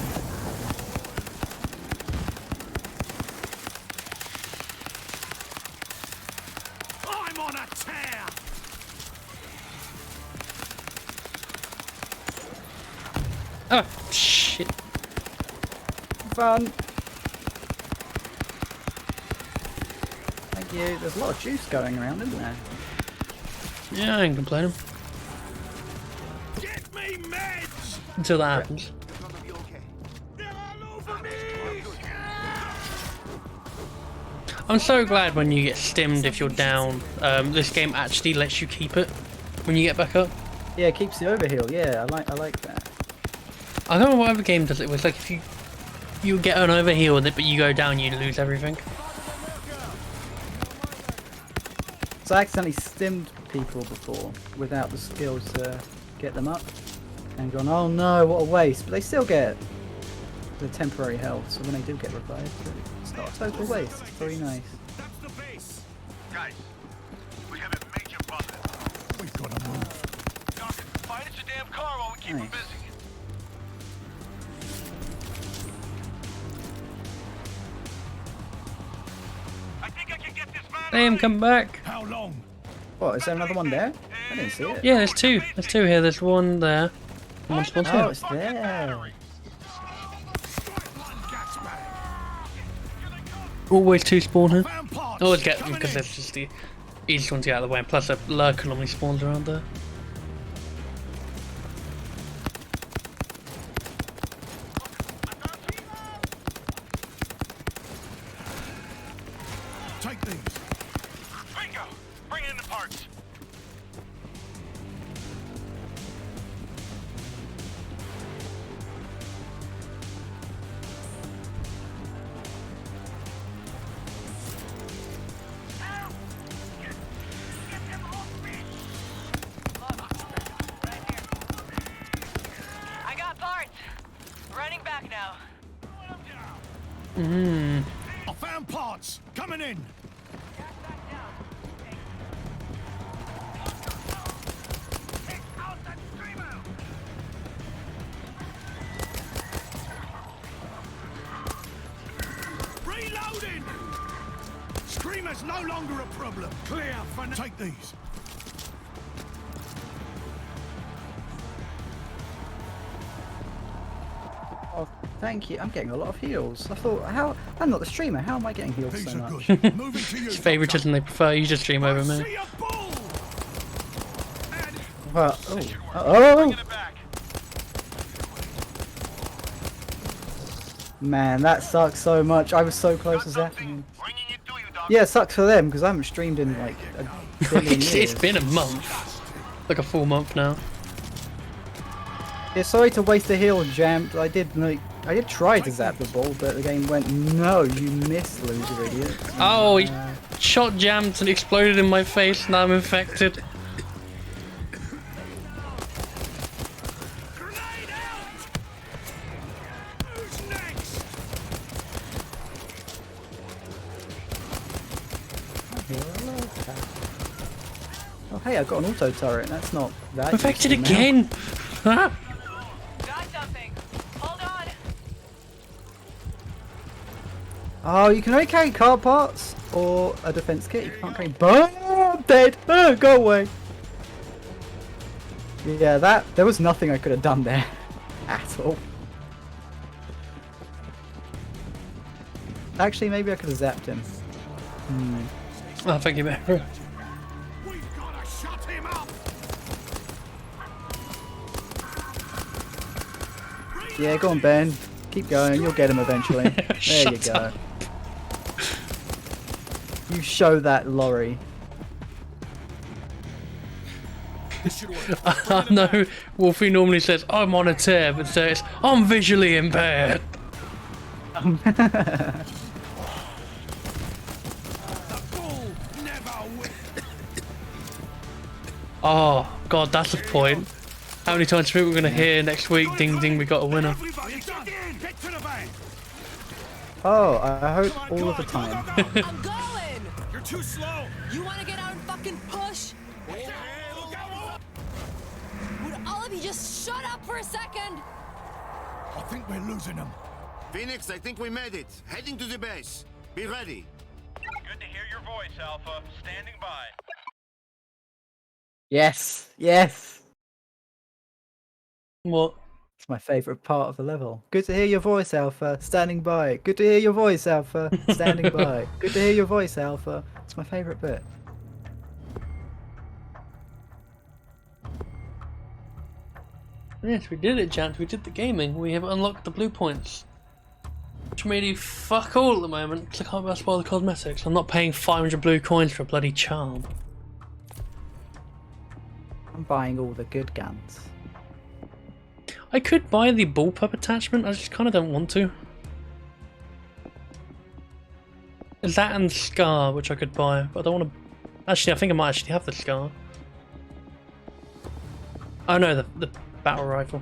I'm on a tear. Oh, shit. Fun. Thank you. There's a lot of juice going around, isn't there? Yeah, I ain't complaining. Get me meds. Until that happens. It's gonna be okay. They're all over me. I'm so glad when you get stimmed if you're down. This game actually lets you keep it when you get back up. Yeah, it keeps the overheal. Yeah, I like that. I don't know what other game does it. It's like if you get an overheal with it, but you go down, you lose everything. So I accidentally stimmed people before without the skill to get them up. And gone, oh no, what a waste. But they still get the temporary health, so when they do get revived, it's not a total waste. It's very nice. That's the base. Guys, we have a major problem. We've got to move. Doc, find us a damn car while we keep them busy. I think I can get this man. Damn, come back. How long? What, is there another one there? I didn't see it. Yeah, there's two. There's two here. There's one there. And one spawns Oh, here. it's there. Always two spawn here. Always get them because it's just the easiest one to get out of the way. And plus, a lurker normally spawns around there. Take these. Bingo! Bring in the parts. I got parts. Running back now. I found parts. Coming in. Reloading. Screamer's no longer a problem. Clear for now. Take these. Oh, thank you. I'm getting a lot of heals. I thought, I'm not the streamer. How am I getting healed These so are much? good. Moving to you. It's favoritism. They prefer you to stream over me. See a bull. Well, oh. Man, that sucks so much. I was so close to zapping him. Yeah, it sucks for them because I haven't streamed in like a billion years. It's been a month. Like a full month now. Yeah, sorry to waste the heal, Jammed. I did try to zap the ball, but the game went, no, you missed, loser idiot. Oh, he shot jammed and exploded in my face. Now I'm infected. Grenade out. Who's next? Oh, hey, I got an auto turret. That's not that. Infected useful now. again. Got something. Hold on. Oh, you can only carry car parts or a defense kit. You can't carry. Oh, I'm dead. Oh, go away. Yeah, there was nothing I could have done there at all. Actually, maybe I could have zapped him. Oh, thank you, man. We've gotta shut him up. Yeah, go on, Ben. Keep going. You'll get him eventually. There you Shut go. up. You show that lorry. I know Wolfie normally says, I'm on a tear, but says, I'm visually impaired. The bull never wins. Oh, God, that's the point. How many times do you think we're going to hear next week, ding ding, we got a winner? Everybody get in. Get to the van. Oh, I hope all of the time. I'm going! You're too slow. You wanna get out and fucking push? Would all of you just shut up for a second? I think we're losing them. Phoenix, I think we made it. Heading to the base. Be ready. Good to hear your voice, Alpha. Standing by. Yes, yes. What? It's my favourite part of the level. Good to hear your voice, Alpha. Standing by. Good to hear your voice, Alpha. Standing by. Good to hear your voice, Alpha. It's my favourite bit. Yes, we did it, Jant. We did the gaming. We have unlocked the blue points. Which made you fuck all at the moment, because I can't be able to spoil the cosmetics. I'm not paying 500 blue coins for a bloody charm. I'm buying all the good guns. I could buy the bullpup attachment, I just kind of don't want to. There's that and Scar, which I could buy, but I don't want to Actually, I think I might actually have the SCAR. Oh no, the battle rifle.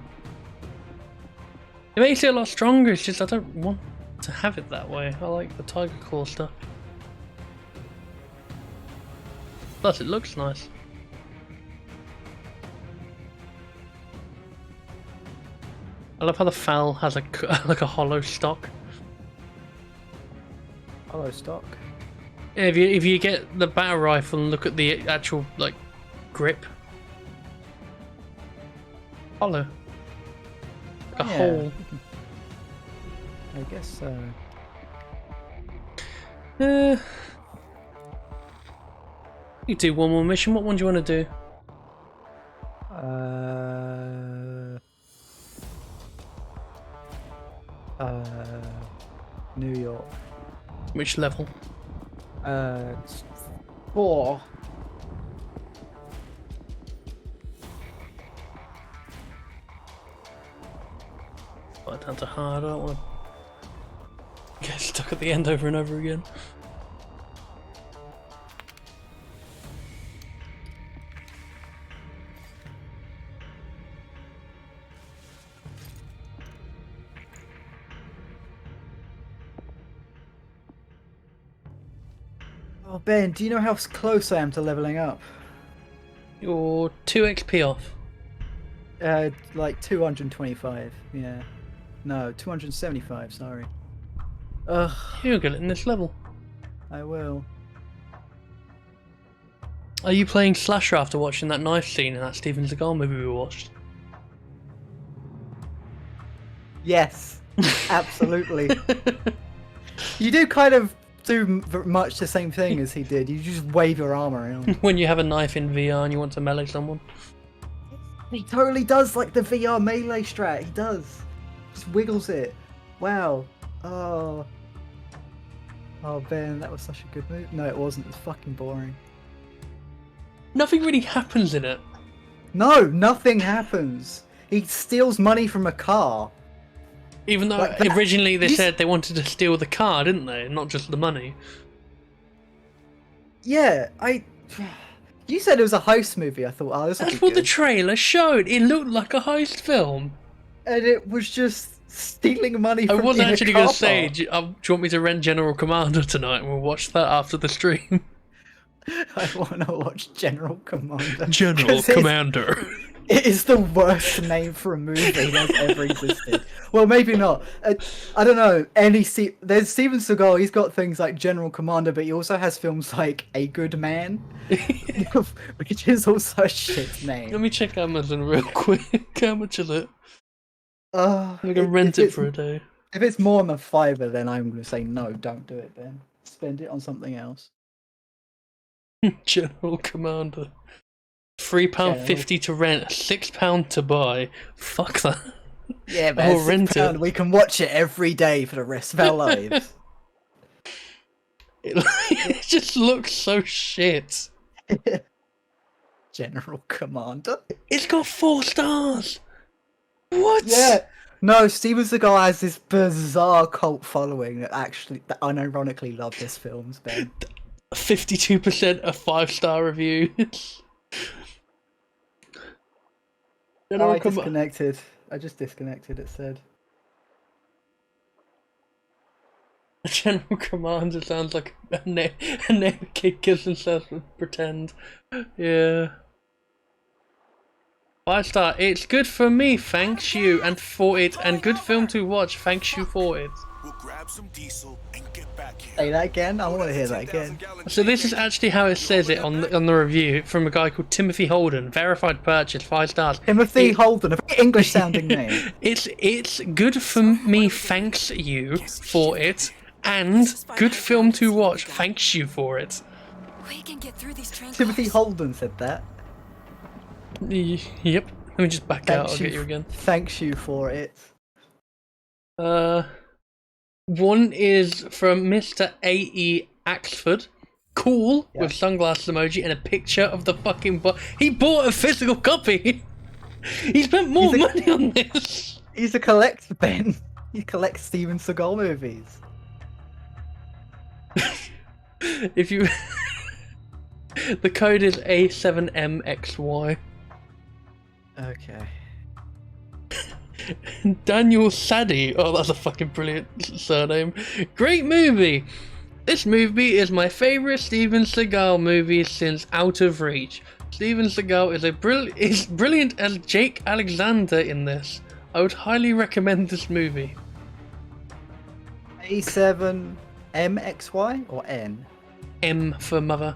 It makes it a lot stronger, it's just I don't want to have it that way. I like the Tiger Claw stuff. Plus, it looks nice. I love how the FAL has like a hollow stock. Hollow stock. Yeah, if you get the battle rifle and look at the actual like grip, hollow, like a hole. I guess so. You do one more mission. What one do you want to do? New York. Which level? 4. Right down to hard. I don't want to get stuck at the end over and over again. Oh, Ben, do you know how close I am to leveling up? You're 2 XP off. Like 225, yeah. No, 275, sorry. Ugh. You'll get it in this level. I will. Are you playing Slasher after watching that knife scene in that Steven Seagal movie we watched? Yes, absolutely. You do kind of do much the same thing as he did. You just wave your arm around. When you have a knife in VR and you want to melee someone. He totally does like the VR melee strat. He does. Just wiggles it. Wow. Oh. Oh, Ben, that was such a good move. No, it wasn't. It was fucking boring. Nothing really happens in it. No, nothing happens. He steals money from a car. Even though Like originally they said they wanted to steal the car, didn't they? Not just the money. Yeah, You said it was a heist movie. I thought, oh, this will That's be what the good. trailer showed. It looked like a heist film. And it was just stealing money I from was in a actually car going to say, park. do you want me to rent General Commander tonight and we'll watch that after the stream? I want to watch General Commander. General 'Cause Commander. It is the worst name for a movie that's ever existed. Well, maybe not. I don't know. There's Steven Seagal. He's got things like General Commander, but he also has films like A Good Man, which is also a shit name. Let me check Amazon real quick. How much is it? I'm I'm gonna rent it for a day. If it's more than $5, then I'm going to say no. Don't do it, Ben. Spend it on something else. General Commander. £3.50 to rent, £6 to buy. Fuck that. Yeah, man. I'll rent £6, it. we can watch it every day for the rest of our lives. It just looks so shit. General Commander. It's got 4 stars. What? Yeah. No, Steven Seagal has this bizarre cult following that unironically love his films, Ben. 52% of 5-star reviews. Oh, I disconnected. I just disconnected, it said. General Commander sounds like a name a kid gives themselves to pretend. Yeah. 5-star. It's good for me, thanks you, and for it, and good film to watch, thanks you for it. We'll grab some diesel and get back here. Say that again? I want to hear that again. So this is actually how it says it on the review from a guy called Timothy Holden. Verified purchase, 5 stars. Timothy Holden, a very English sounding name. It's good for me, thanks you for it, and good film to watch, thanks you for it. We can get through these train Timothy cars. Holden said that. Yep. Let me just back out, I'll get you again. Thanks you for it. One is from Mr. A.E. Axford. Cool, with sunglasses emoji and a picture of the fucking he bought a physical copy! He spent more money on this! He's a collector, Ben. He collects Steven Seagal movies. If you... The code is A7MXY. Okay. Daniel Sadie. Oh, that's a fucking brilliant surname. Great movie. This movie is my favourite Steven Seagal movie since Out of Reach. Steven Seagal is brilliant as Jake Alexander in this. I would highly recommend this movie. A7MXY or N? M for mother.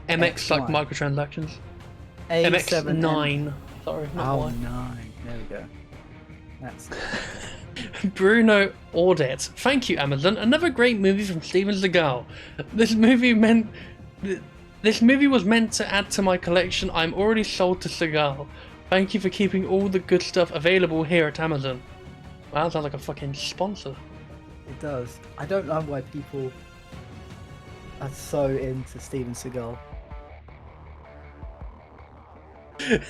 MX like microtransactions. MX9. Sorry, not Y. 9. There we go. That's it. Bruno Audet. Thank you, Amazon. Another great movie from Steven Seagal. This movie was meant to add to my collection. I'm already sold to Seagal. Thank you for keeping all the good stuff available here at Amazon. Wow, that sounds like a fucking sponsor. It does. I don't know why people are so into Steven Seagal.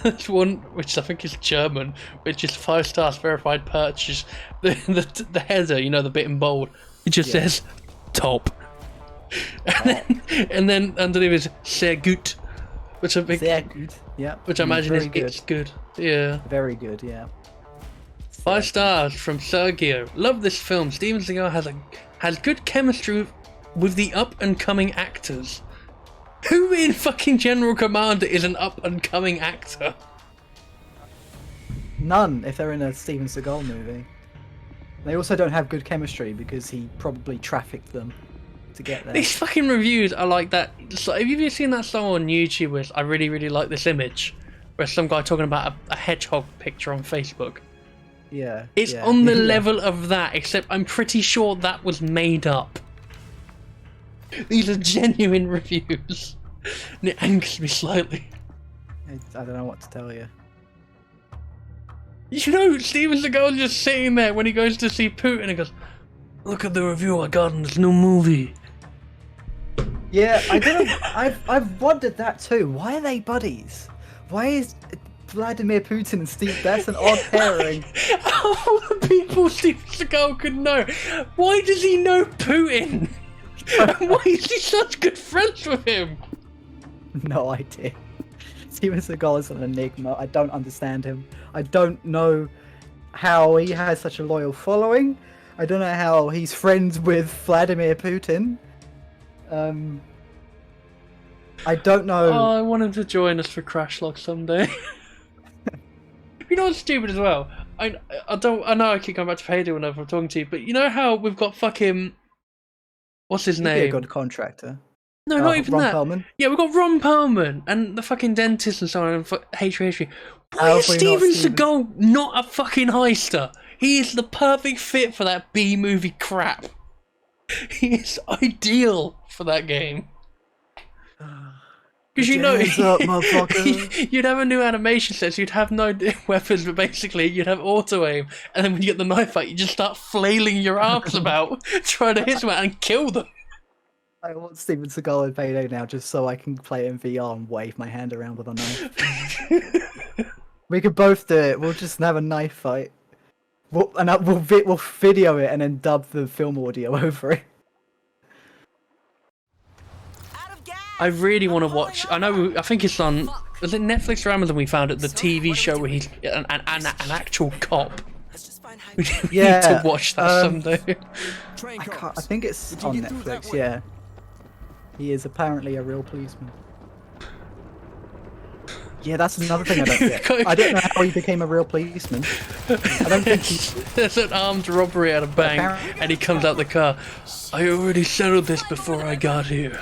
There's one which I think is German, which is 5 stars verified purchase. The header, you know, the bit in bold, it just says top. And then underneath is sehr gut, which I think, sehr gut. Yeah. Which I imagine is good. It's good. Yeah. Very good. Yeah. 5 stars from Sergio. Love this film. Steven Seagal has good chemistry with the up and coming actors. Who in fucking General Commander is an up and coming actor? None, if they're in a Steven Seagal movie. They also don't have good chemistry because he probably trafficked them to get there. These fucking reviews are like that. So, have you ever seen that song on YouTube with I really, really like this image? Where some guy talking about a hedgehog picture on Facebook. Yeah. It's on the level of that, except I'm pretty sure that was made up. These are genuine reviews. And it angers me slightly. I don't know what to tell you. You know, Steven Seagal just sitting there when he goes to see Putin and goes, look at the review I got on this new movie. Yeah, I don't know. I've wondered that too. Why are they buddies? Why is Vladimir Putin and Steve, that's an odd pairing. All the people Steven Seagal could know. Why does he know Putin? Why is he such good friends with him? No idea. Steven Seagal is an enigma. I don't understand him. I don't know how he has such a loyal following. I don't know how he's friends with Vladimir Putin. I don't know. Oh, I want him to join us for Crash Log someday. You know what's stupid as well? I know I keep going back to Payday whenever I'm talking to you, but you know how we've got fucking what's his name? He'd be a good contractor. No, not even Ron that. Perlman. Yeah, we've got Ron Perlman and the fucking dentist and so on. And H3. Why is Steven Seagal not a fucking heister? He is the perfect fit for that B movie crap. He is ideal for that game. Because you know, you'd have a new animation set, so you'd have no weapons, but basically you'd have auto aim, and then when you get the knife out, you just start flailing your arms about, trying to hit someone and kill them. I want Steven Seagal in Payday now, just so I can play in VR and wave my hand around with a knife. We could both do it. We'll just have a knife fight. We'll video it and then dub the film audio over it. I really want to watch. I think it's on. Was it Netflix or Amazon? We found it. The TV show where he's an actual cop. We need to watch that someday. I think it's on Netflix. Yeah, he is apparently a real policeman. Yeah, that's another thing I don't get. I don't know how he became a real policeman. I don't think there's an armed robbery at a bank, and he comes out the car. I already settled this before I got here.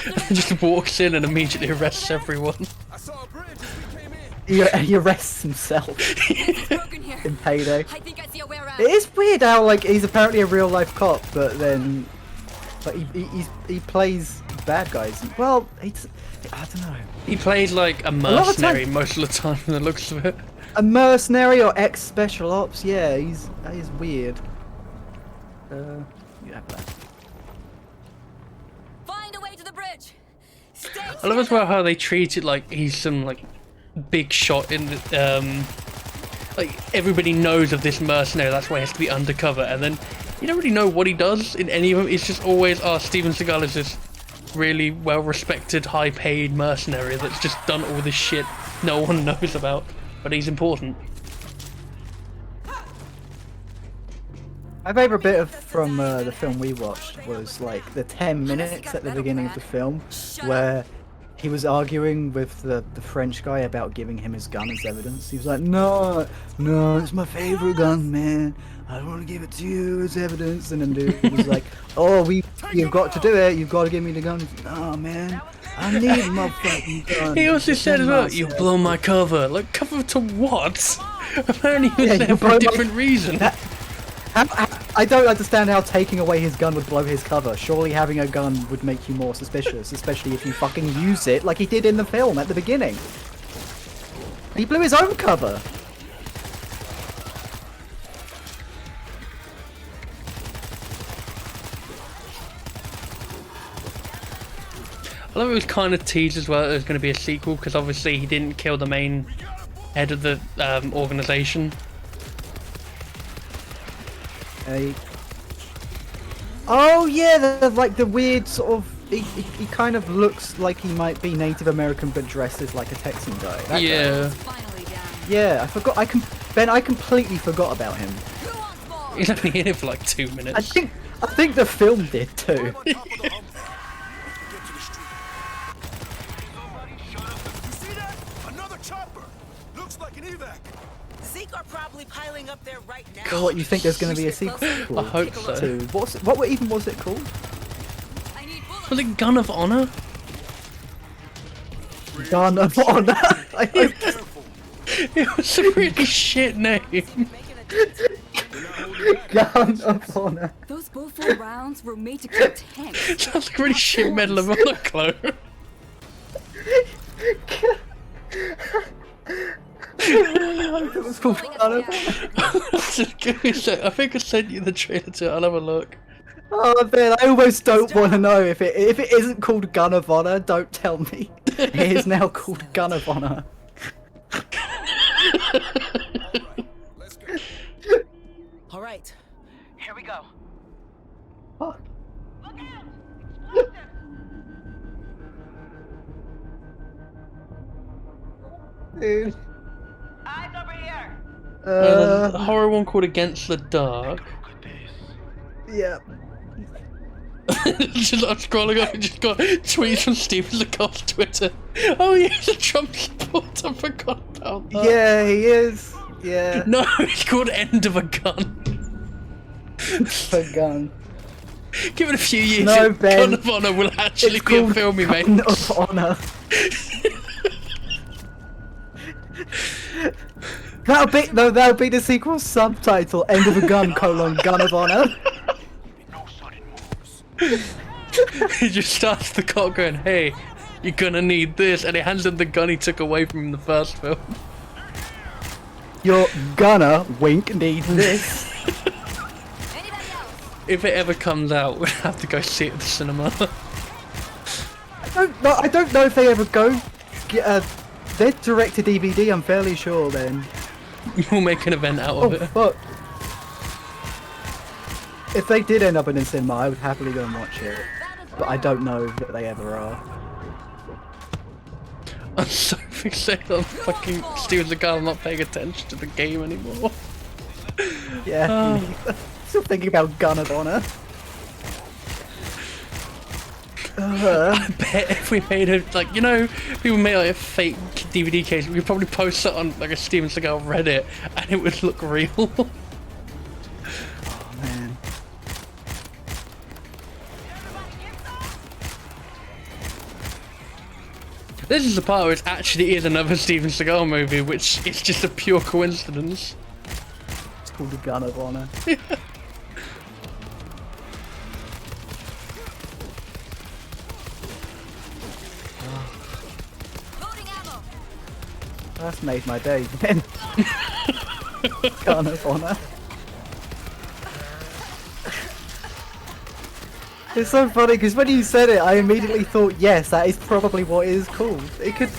And just walks in and immediately arrests everyone. He arrests himself in Payday. It is weird how he's apparently a real life cop, but then he plays bad guys. Well, I don't know. He plays like a mercenary most of the time from the looks of it. A mercenary or ex-special ops? Yeah, he's weird. Yeah, that. I love as well how they treat it like he's some big shot in the, everybody knows of this mercenary, that's why he has to be undercover, and then you don't really know what he does in any of them. It's just always, Steven Seagal is this really well-respected, high-paid mercenary that's just done all this shit no one knows about, but he's important. My favourite bit from the film we watched was like the 10 minutes at the beginning of the film where he was arguing with the French guy about giving him his gun as evidence. He was like, no, it's my favourite gun, man. I don't want to give it to you as evidence. And then dude was like, oh, you've got to do it. You've got to give me the gun. Oh, man, I need my fucking gun. He also said as well, you blow my cover. Like, cover to what? Apparently he was there for a different reason. I don't understand how taking away his gun would blow his cover. Surely having a gun would make you more suspicious, especially if you fucking use it like he did in the film at the beginning. He blew his own cover. I love it was kind of teased as well that there's going to be a sequel, because obviously he didn't kill the main head of the organisation. Oh yeah, like the weird sort of. He kind of looks like he might be Native American, but dressed as like a Texan guy. That Yeah. guy. Yeah, I forgot. I completely forgot about him. He's only in it for like 2 minutes. I think the film did too. You see that? Another chopper. Looks like an evac. Zeke are probably piling up there right now. God, what, you think there's going to be a sequel? I hope so. To what even was it called? Was it Gun of Honor? Gun of Honor. I hope It was a really shit name. Gun of Honor. Those Bofors rounds were made to kill tanks. Sounds like a really shit Medal of Honor clone. It was called Gun of Honor. Give me a sec. I think I sent you the trailer to it. I'll have a look. Oh man, I almost don't want to know if it isn't called Gun of Honor. Don't tell me. It is now called Gun of Honor. All right, here we go. Fuck. Look out! Explosive! Dude. Eyes over here. There's a horror one called Against the Dark. Yeah. Just I'm scrolling up and just got tweets from Steven Seagal's Twitter. Oh, he's a Trump supporter. I forgot about that. Yeah, he is. Yeah. No, it's called End of a Gun. A gun. Give it a few years. No, and Ben. Gun of Honor will actually It's be a called film we make. Gun of Honor. That'll be the sequel subtitle. End of a Gun: Gun of Honor. He just starts the cop going, hey, you're gonna need this, and he hands him the gun he took away from him in the first film. You're gonna need this. If it ever comes out, we'll have to go see it at the cinema. I don't know if they ever go. They're direct to DVD, I'm fairly sure then. We'll make an event out of it. Fuck. If they did end up in a cinema, I would happily go and watch it. But I don't know that they ever are. I'm so fixated on fucking Steven Seagal not paying attention to the game anymore. Yeah. Still thinking about Gun of Honor. I bet if we made a, like, you know, people made like a fake DVD case, we could probably post it on like a Steven Seagal Reddit and it would look real. Oh man. This is the part where it actually is another Steven Seagal movie, which is just a pure coincidence. It's called The Gun of Honor. That's made my day, Ben. Gun of Honor. It's so funny because when you said it, I immediately thought, yes, that is probably what it is called. It could.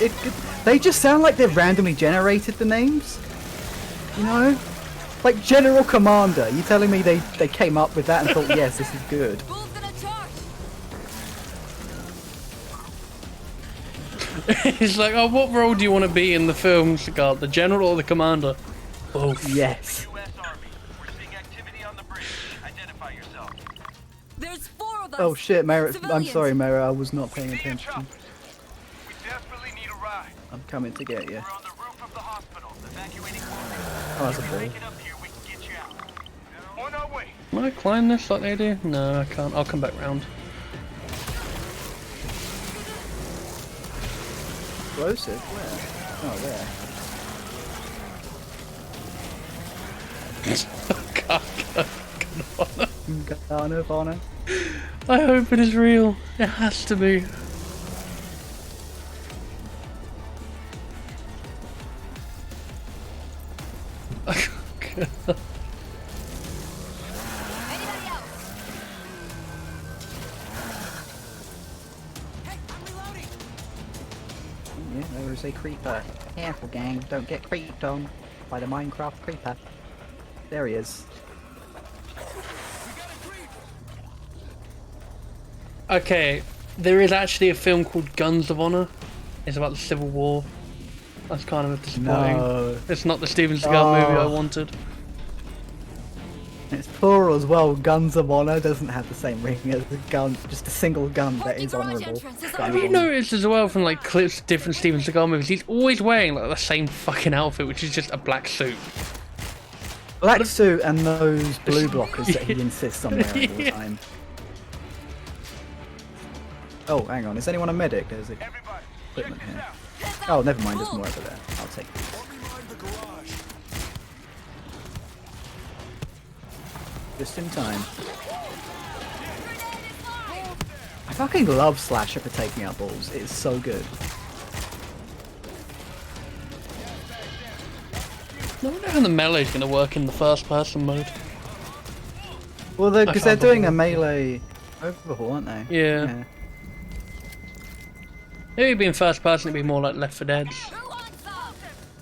They just sound like they've randomly generated the names. You know, like General Commander. You telling me they came up with that and thought, yes, this is good. He's like, oh, what role do you want to be in the film, Seagal? The general or the commander? Both. Yes. U.S. Army. We're seeing activity on the bridge. Identify yourself. There's 4 of us. Oh shit, Mara. I'm Civilians. sorry, Mara. I was not paying attention. We desperately need a ride. I'm coming to get you. We're on the roof of the hospital, evacuating wounded. Oh, that's a ball. Get up here, we can get you out. On our way. Can I climb this like they do? No, I can't. I'll come back round. Explosive? Where? Oh, there. Gun of honor. I hope it is real. It has to be. Anybody else? Yeah, there is a creeper. Careful, gang. Don't get creeped on by the Minecraft creeper. There he is. Okay, there is actually a film called Guns of Honor. It's about the Civil War. That's kind of disappointing. No. It's not the Steven Seagal movie I wanted. It's plural as well. Guns of honor doesn't have the same ring as a gun, just a single gun that is honorable. Have you noticed as well from like clips of different Steven Seagal movies, he's always wearing like the same fucking outfit, which is just a black suit. Black suit and those blue blockers that he insists on wearing all the time. Oh, hang on. Is anyone a medic? There's a equipment here. Oh, never mind. There's more over there. I'll take these. Just in time. I fucking love Slasher for taking out balls. It's so good. I wonder how the melee is going to work in the first person mode. Well, because they're doing a melee overhaul, aren't they? Yeah. Maybe it'd be in first person, it'd be more like Left 4 Dead.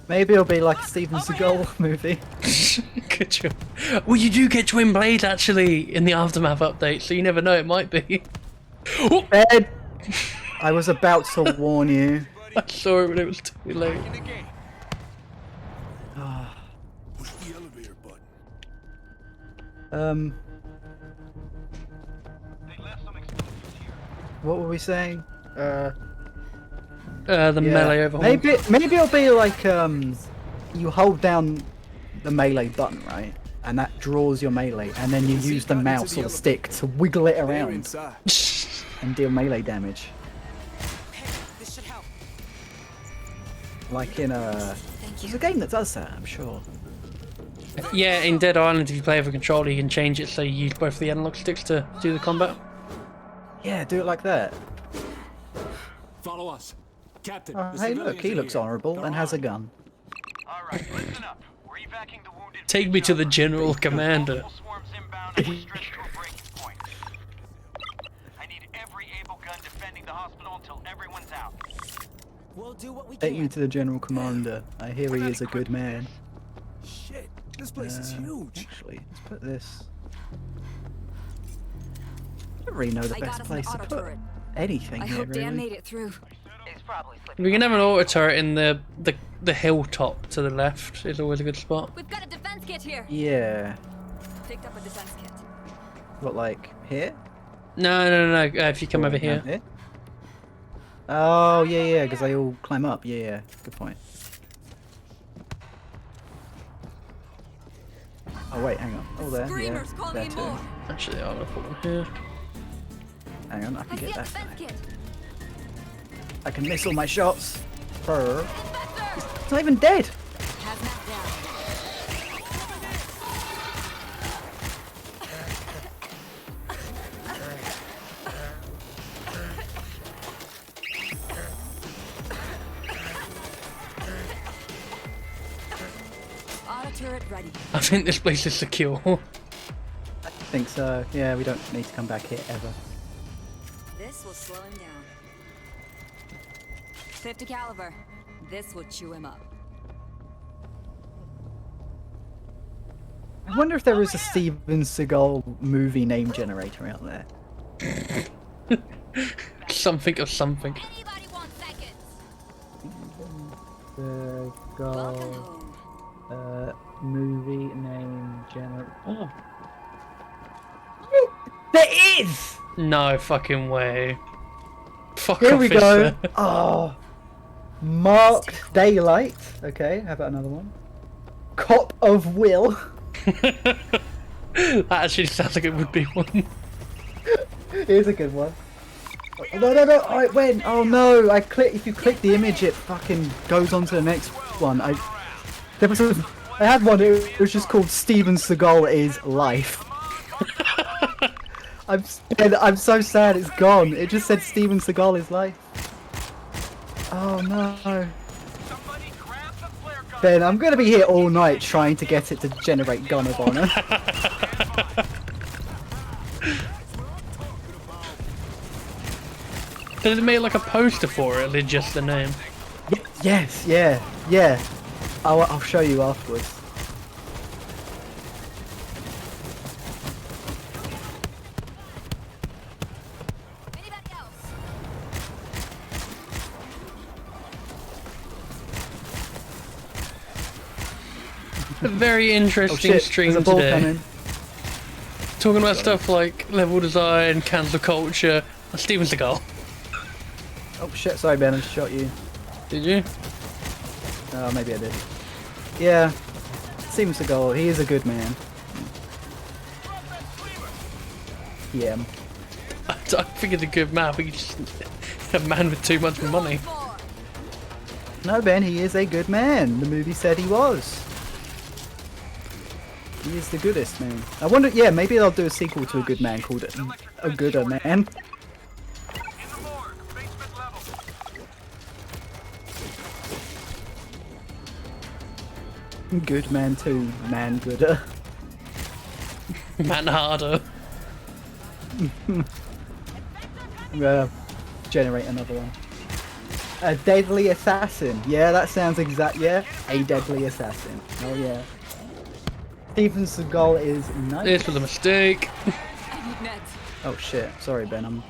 Maybe it'll be like a Steven Seagal movie. Could you? Well, you do get twin blades actually in the Aftermath update, so you never know, it might be. Oh! Ed! I was about to warn you. I saw it when it was too late. Push the elevator button. What were we saying? The melee overhaul. Maybe it'll be like you hold down the melee button, right? And that draws your melee, and then you use the mouse or the stick to wiggle it around and deal melee damage. This should help. Like in there's a game that does that, I'm sure. Yeah, in Dead Island, if you play with a controller, you can change it so you use both the analog sticks to do the combat. Yeah, do it like that. Follow us. Captain, Oh, hey, look, he looks honourable and has a gun. All right, listen up. We're evacuating the wounded. Take me to the General Commander. Swarms inbound and we're stretched to a breaking point. I need every able gun defending the hospital until everyone's out. We'll do what we Take you can. to the General Commander. I hear he is a good man. Shit, this place is huge. Actually, let's put this. I don't really know the I best got us place an to auto put turret. anything I here, hope Dan really. made it through. He's probably slipping. We can have an auto turret in the hilltop to the left. Is always a good spot. We've got a defense kit here. Yeah. Picked up a defense kit. What, like here? No. If you come over Down here. Oh, yeah, because they all climb up. Yeah, good point. Oh, wait, hang on. Oh, there, yeah. Screamers, call There me too. more. Actually, I'm gonna put one here. Hang on, I I can see get a that defense back. kit. I can miss all my shots. Brr. Inspector! It's not even dead. Hazmat down. Auto turret ready. I think this place is secure. I think so. Yeah, we don't need to come back here ever. This will slow him down. 50 caliber. This will chew him up. I wonder if there is a Steven Seagal movie name generator out there. Something of something. Anybody want seconds? Welcome home. Movie name general. Oh. There is. No fucking way. Fuck Here off, we is go. there? Oh. Marked Daylight. Okay, how about another one? Cop of Will. That actually sounds like it would be one. Here's a good one. No, no, no! I went. Oh no! I click. If you click the image, it fucking goes on to the next one. I had one. It was just called Steven Seagal is Life. I'm so sad. It's gone. It just said Steven Seagal is Life. Oh no. Ben, I'm gonna be here all night trying to get it to generate Gun of Honor. Did they make like a poster for it, or did just the name? Yes, yeah, yeah. I'll show you afterwards. Anybody else? A very interesting stream there's a ball today. coming. Talking about stuff like level design, cancel culture, and Steven Seagal. Oh shit, sorry Ben, I just shot you. Did you? Oh, maybe I did. Yeah, Steven Seagal, he is a good man. Yeah. I think it's a good man, but he's just a man with too much money. No Ben, he is a good man. The movie said he was. He is the goodest man. I wonder, yeah, maybe they'll do a sequel to A Good Man called A Gooder Man. Good Man 2, Man Gooder. Man harder. Generate another one. A Deadly Assassin. Yeah, that sounds exact. Yeah, a Deadly Assassin. Oh yeah. Steven Seagal is nice. This was a mistake. I need meds. Oh shit. Sorry Ben, I'm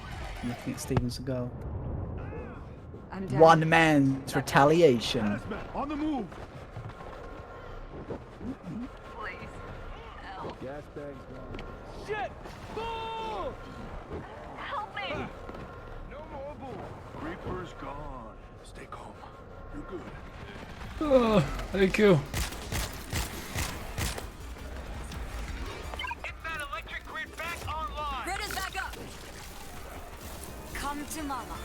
looking at Steven Seagal. I'm down. One man's retaliation. On the move. Gas bag's gone. Shit! Bull! Help me! No more bull. Reaper's gone. Stay calm. You're good. Oh, thank you. Get that electric grid back online. Grid is back up. Come to mama.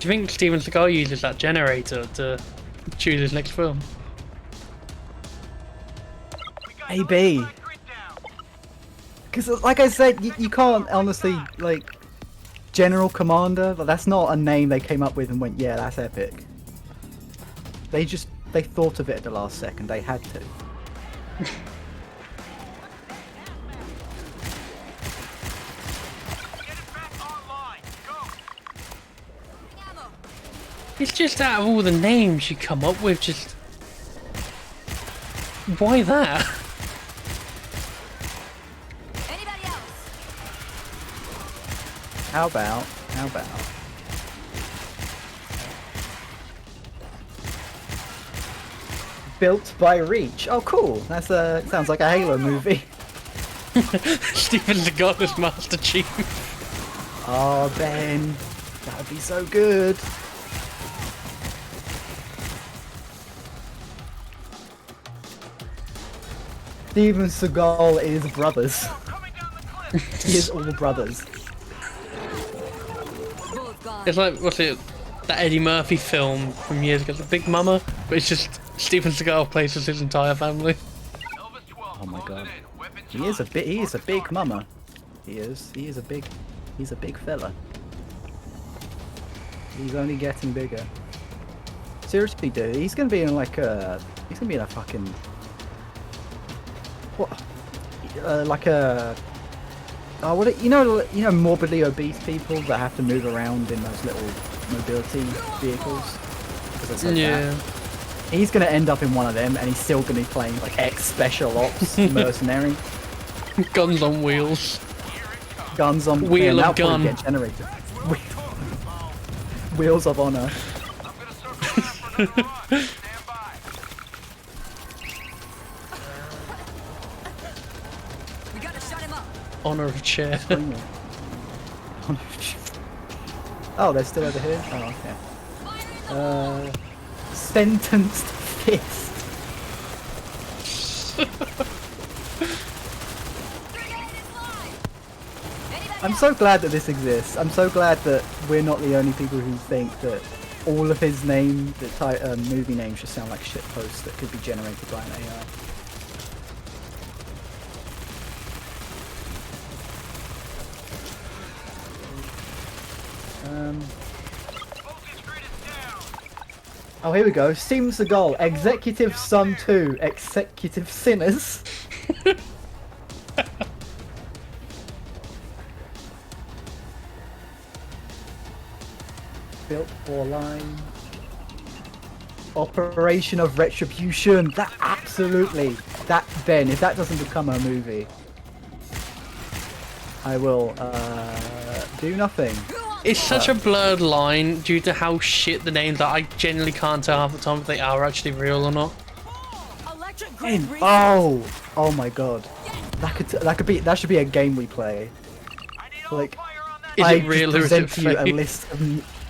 Do you think Steven Seagal uses that generator to choose his next film? Maybe. Because like I said, you can't honestly, like, General Commander, but that's not a name they came up with and went, yeah, that's epic. They thought of it at the last second, they had to. It's just out of all the names you come up with, just... Why that? Anybody else? How about? Built by Reach. Oh, cool. That's sounds like a Halo movie. Steven Seagal is Master Chief. Oh, Ben, that would be so good. Steven Seagal is brothers. He is all brothers. Both gone. It's like, what's it, that Eddie Murphy film from years ago, The Big Mama, but it's just Steven Seagal plays as his entire family. Oh my god. He is a big mama. He's a big fella. He's only getting bigger. Seriously, dude, he's gonna be in a fucking what? You know, morbidly obese people that have to move around in those little mobility vehicles. 'Cause it's like that. He's gonna end up in one of them, and he's still gonna be playing like ex-special ops mercenary. Guns on wheels. Guns on Wheel man, of that'll gun. probably get generated. Wheels of honor. We gotta shut him up. Honor of chair. Oh, they're still over here? Oh, okay. Sentenced fist. I'm so glad that this exists. I'm so glad that we're not the only people who think that all of his movie names just sound like shitposts that could be generated by an AI. Oh, here we go. Steven Seagal, Executive Son 2, Executive Sinners. Built for line. Operation of Retribution. That absolutely. That Ben, if that doesn't become a movie, I will do nothing. It's such a blurred line due to how shit the names are. I genuinely can't tell half the time if they are actually real or not. Oh my god. That should be a game we play. Like, is it real or is it present to you a fake? list of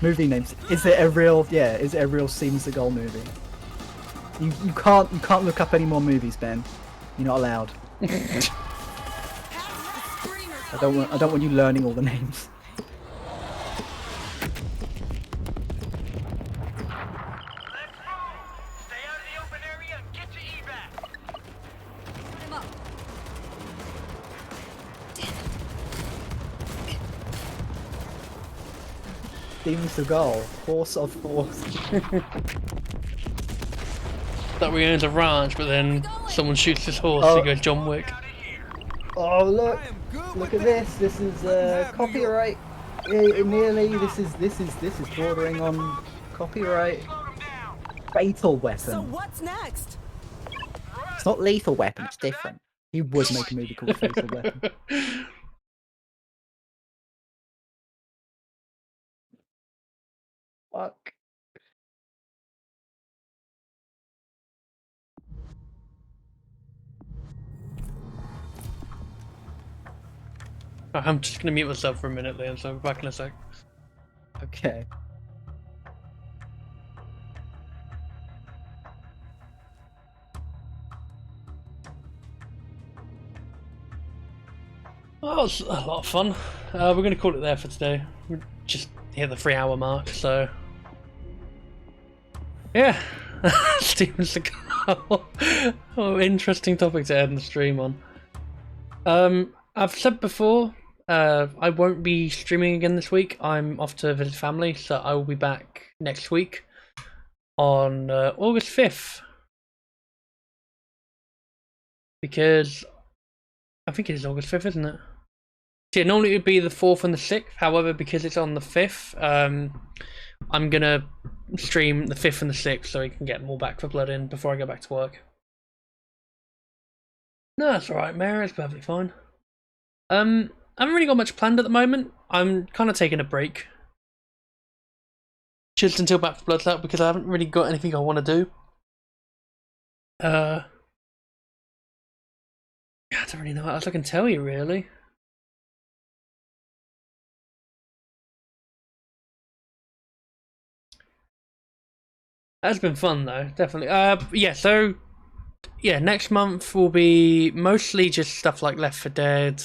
movie names. Is it a real? Yeah, is it a real Steven Seagal movie? You can't look up any more movies, Ben. You're not allowed. I don't want you learning all the names. Steven Seagal, Force of Force. That we owned a ranch, but then someone shoots his horse, Oh. he goes John Wick. Oh look at this. This is copyright. Nearly. This is bordering on copyright. Fatal Weapon. So what's next? It's not Lethal Weapon. It's different. He would make a movie called Fatal Weapon. Fuck. I'm just gonna mute myself for a minute then, so I'll be back in a sec. Okay. Well, that was a lot of fun. We're going to call it there for today. We're just hit the 3-hour mark, so... Yeah. Steven Seagal. Oh, interesting topic to end the stream on. I've said before, I won't be streaming again this week. I'm off to visit family, so I will be back next week on August 5th. Because... I think it is August 5th, isn't it? Yeah, normally it would be the 4th and the 6th. However, because it's on the 5th, I'm going to stream the 5th and the 6th so we can get them all back for Blood In before I go back to work. No, that's alright, Mary. It's perfectly fine. I haven't really got much planned at the moment. I'm kind of taking a break. Just until back for Blood's out because I haven't really got anything I want to do. I don't really know what else I can tell you, really. That's been fun, though, definitely. Yeah, so... Yeah, next month will be mostly just stuff like Left 4 Dead,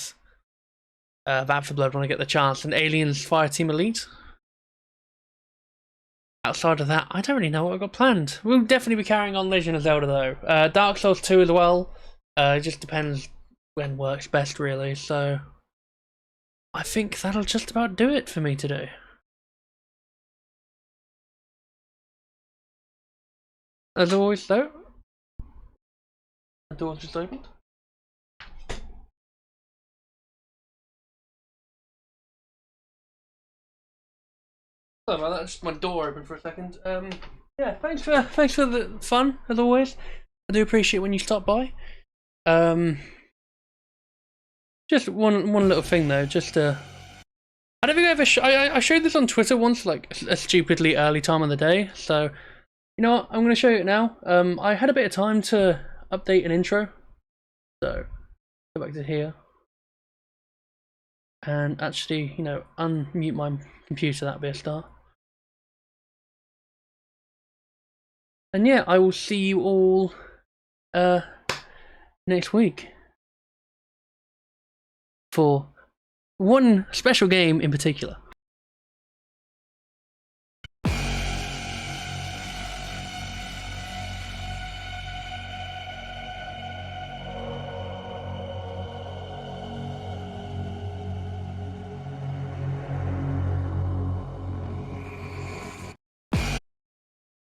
Back 4 Blood when I get the chance, and Aliens Fireteam Elite. Outside of that, I don't really know what I've got planned. We'll definitely be carrying on Legend of Zelda, though. Dark Souls 2 as well. It just depends when works best, really, so I think that'll just about do it for me today. As always, though, the door's just opened. Sorry about that, just my door open for a second. Yeah, thanks for the fun, as always. I do appreciate when you stop by. Just one little thing though, just I don't think I ever I showed this on Twitter once, like a stupidly early time of the day. So You know what? I'm going to show you it now. I had a bit of time to update an intro. So, go back to here. And actually, you know, unmute my computer, that'd be a start. And yeah, I will see you all next week for one special game in particular.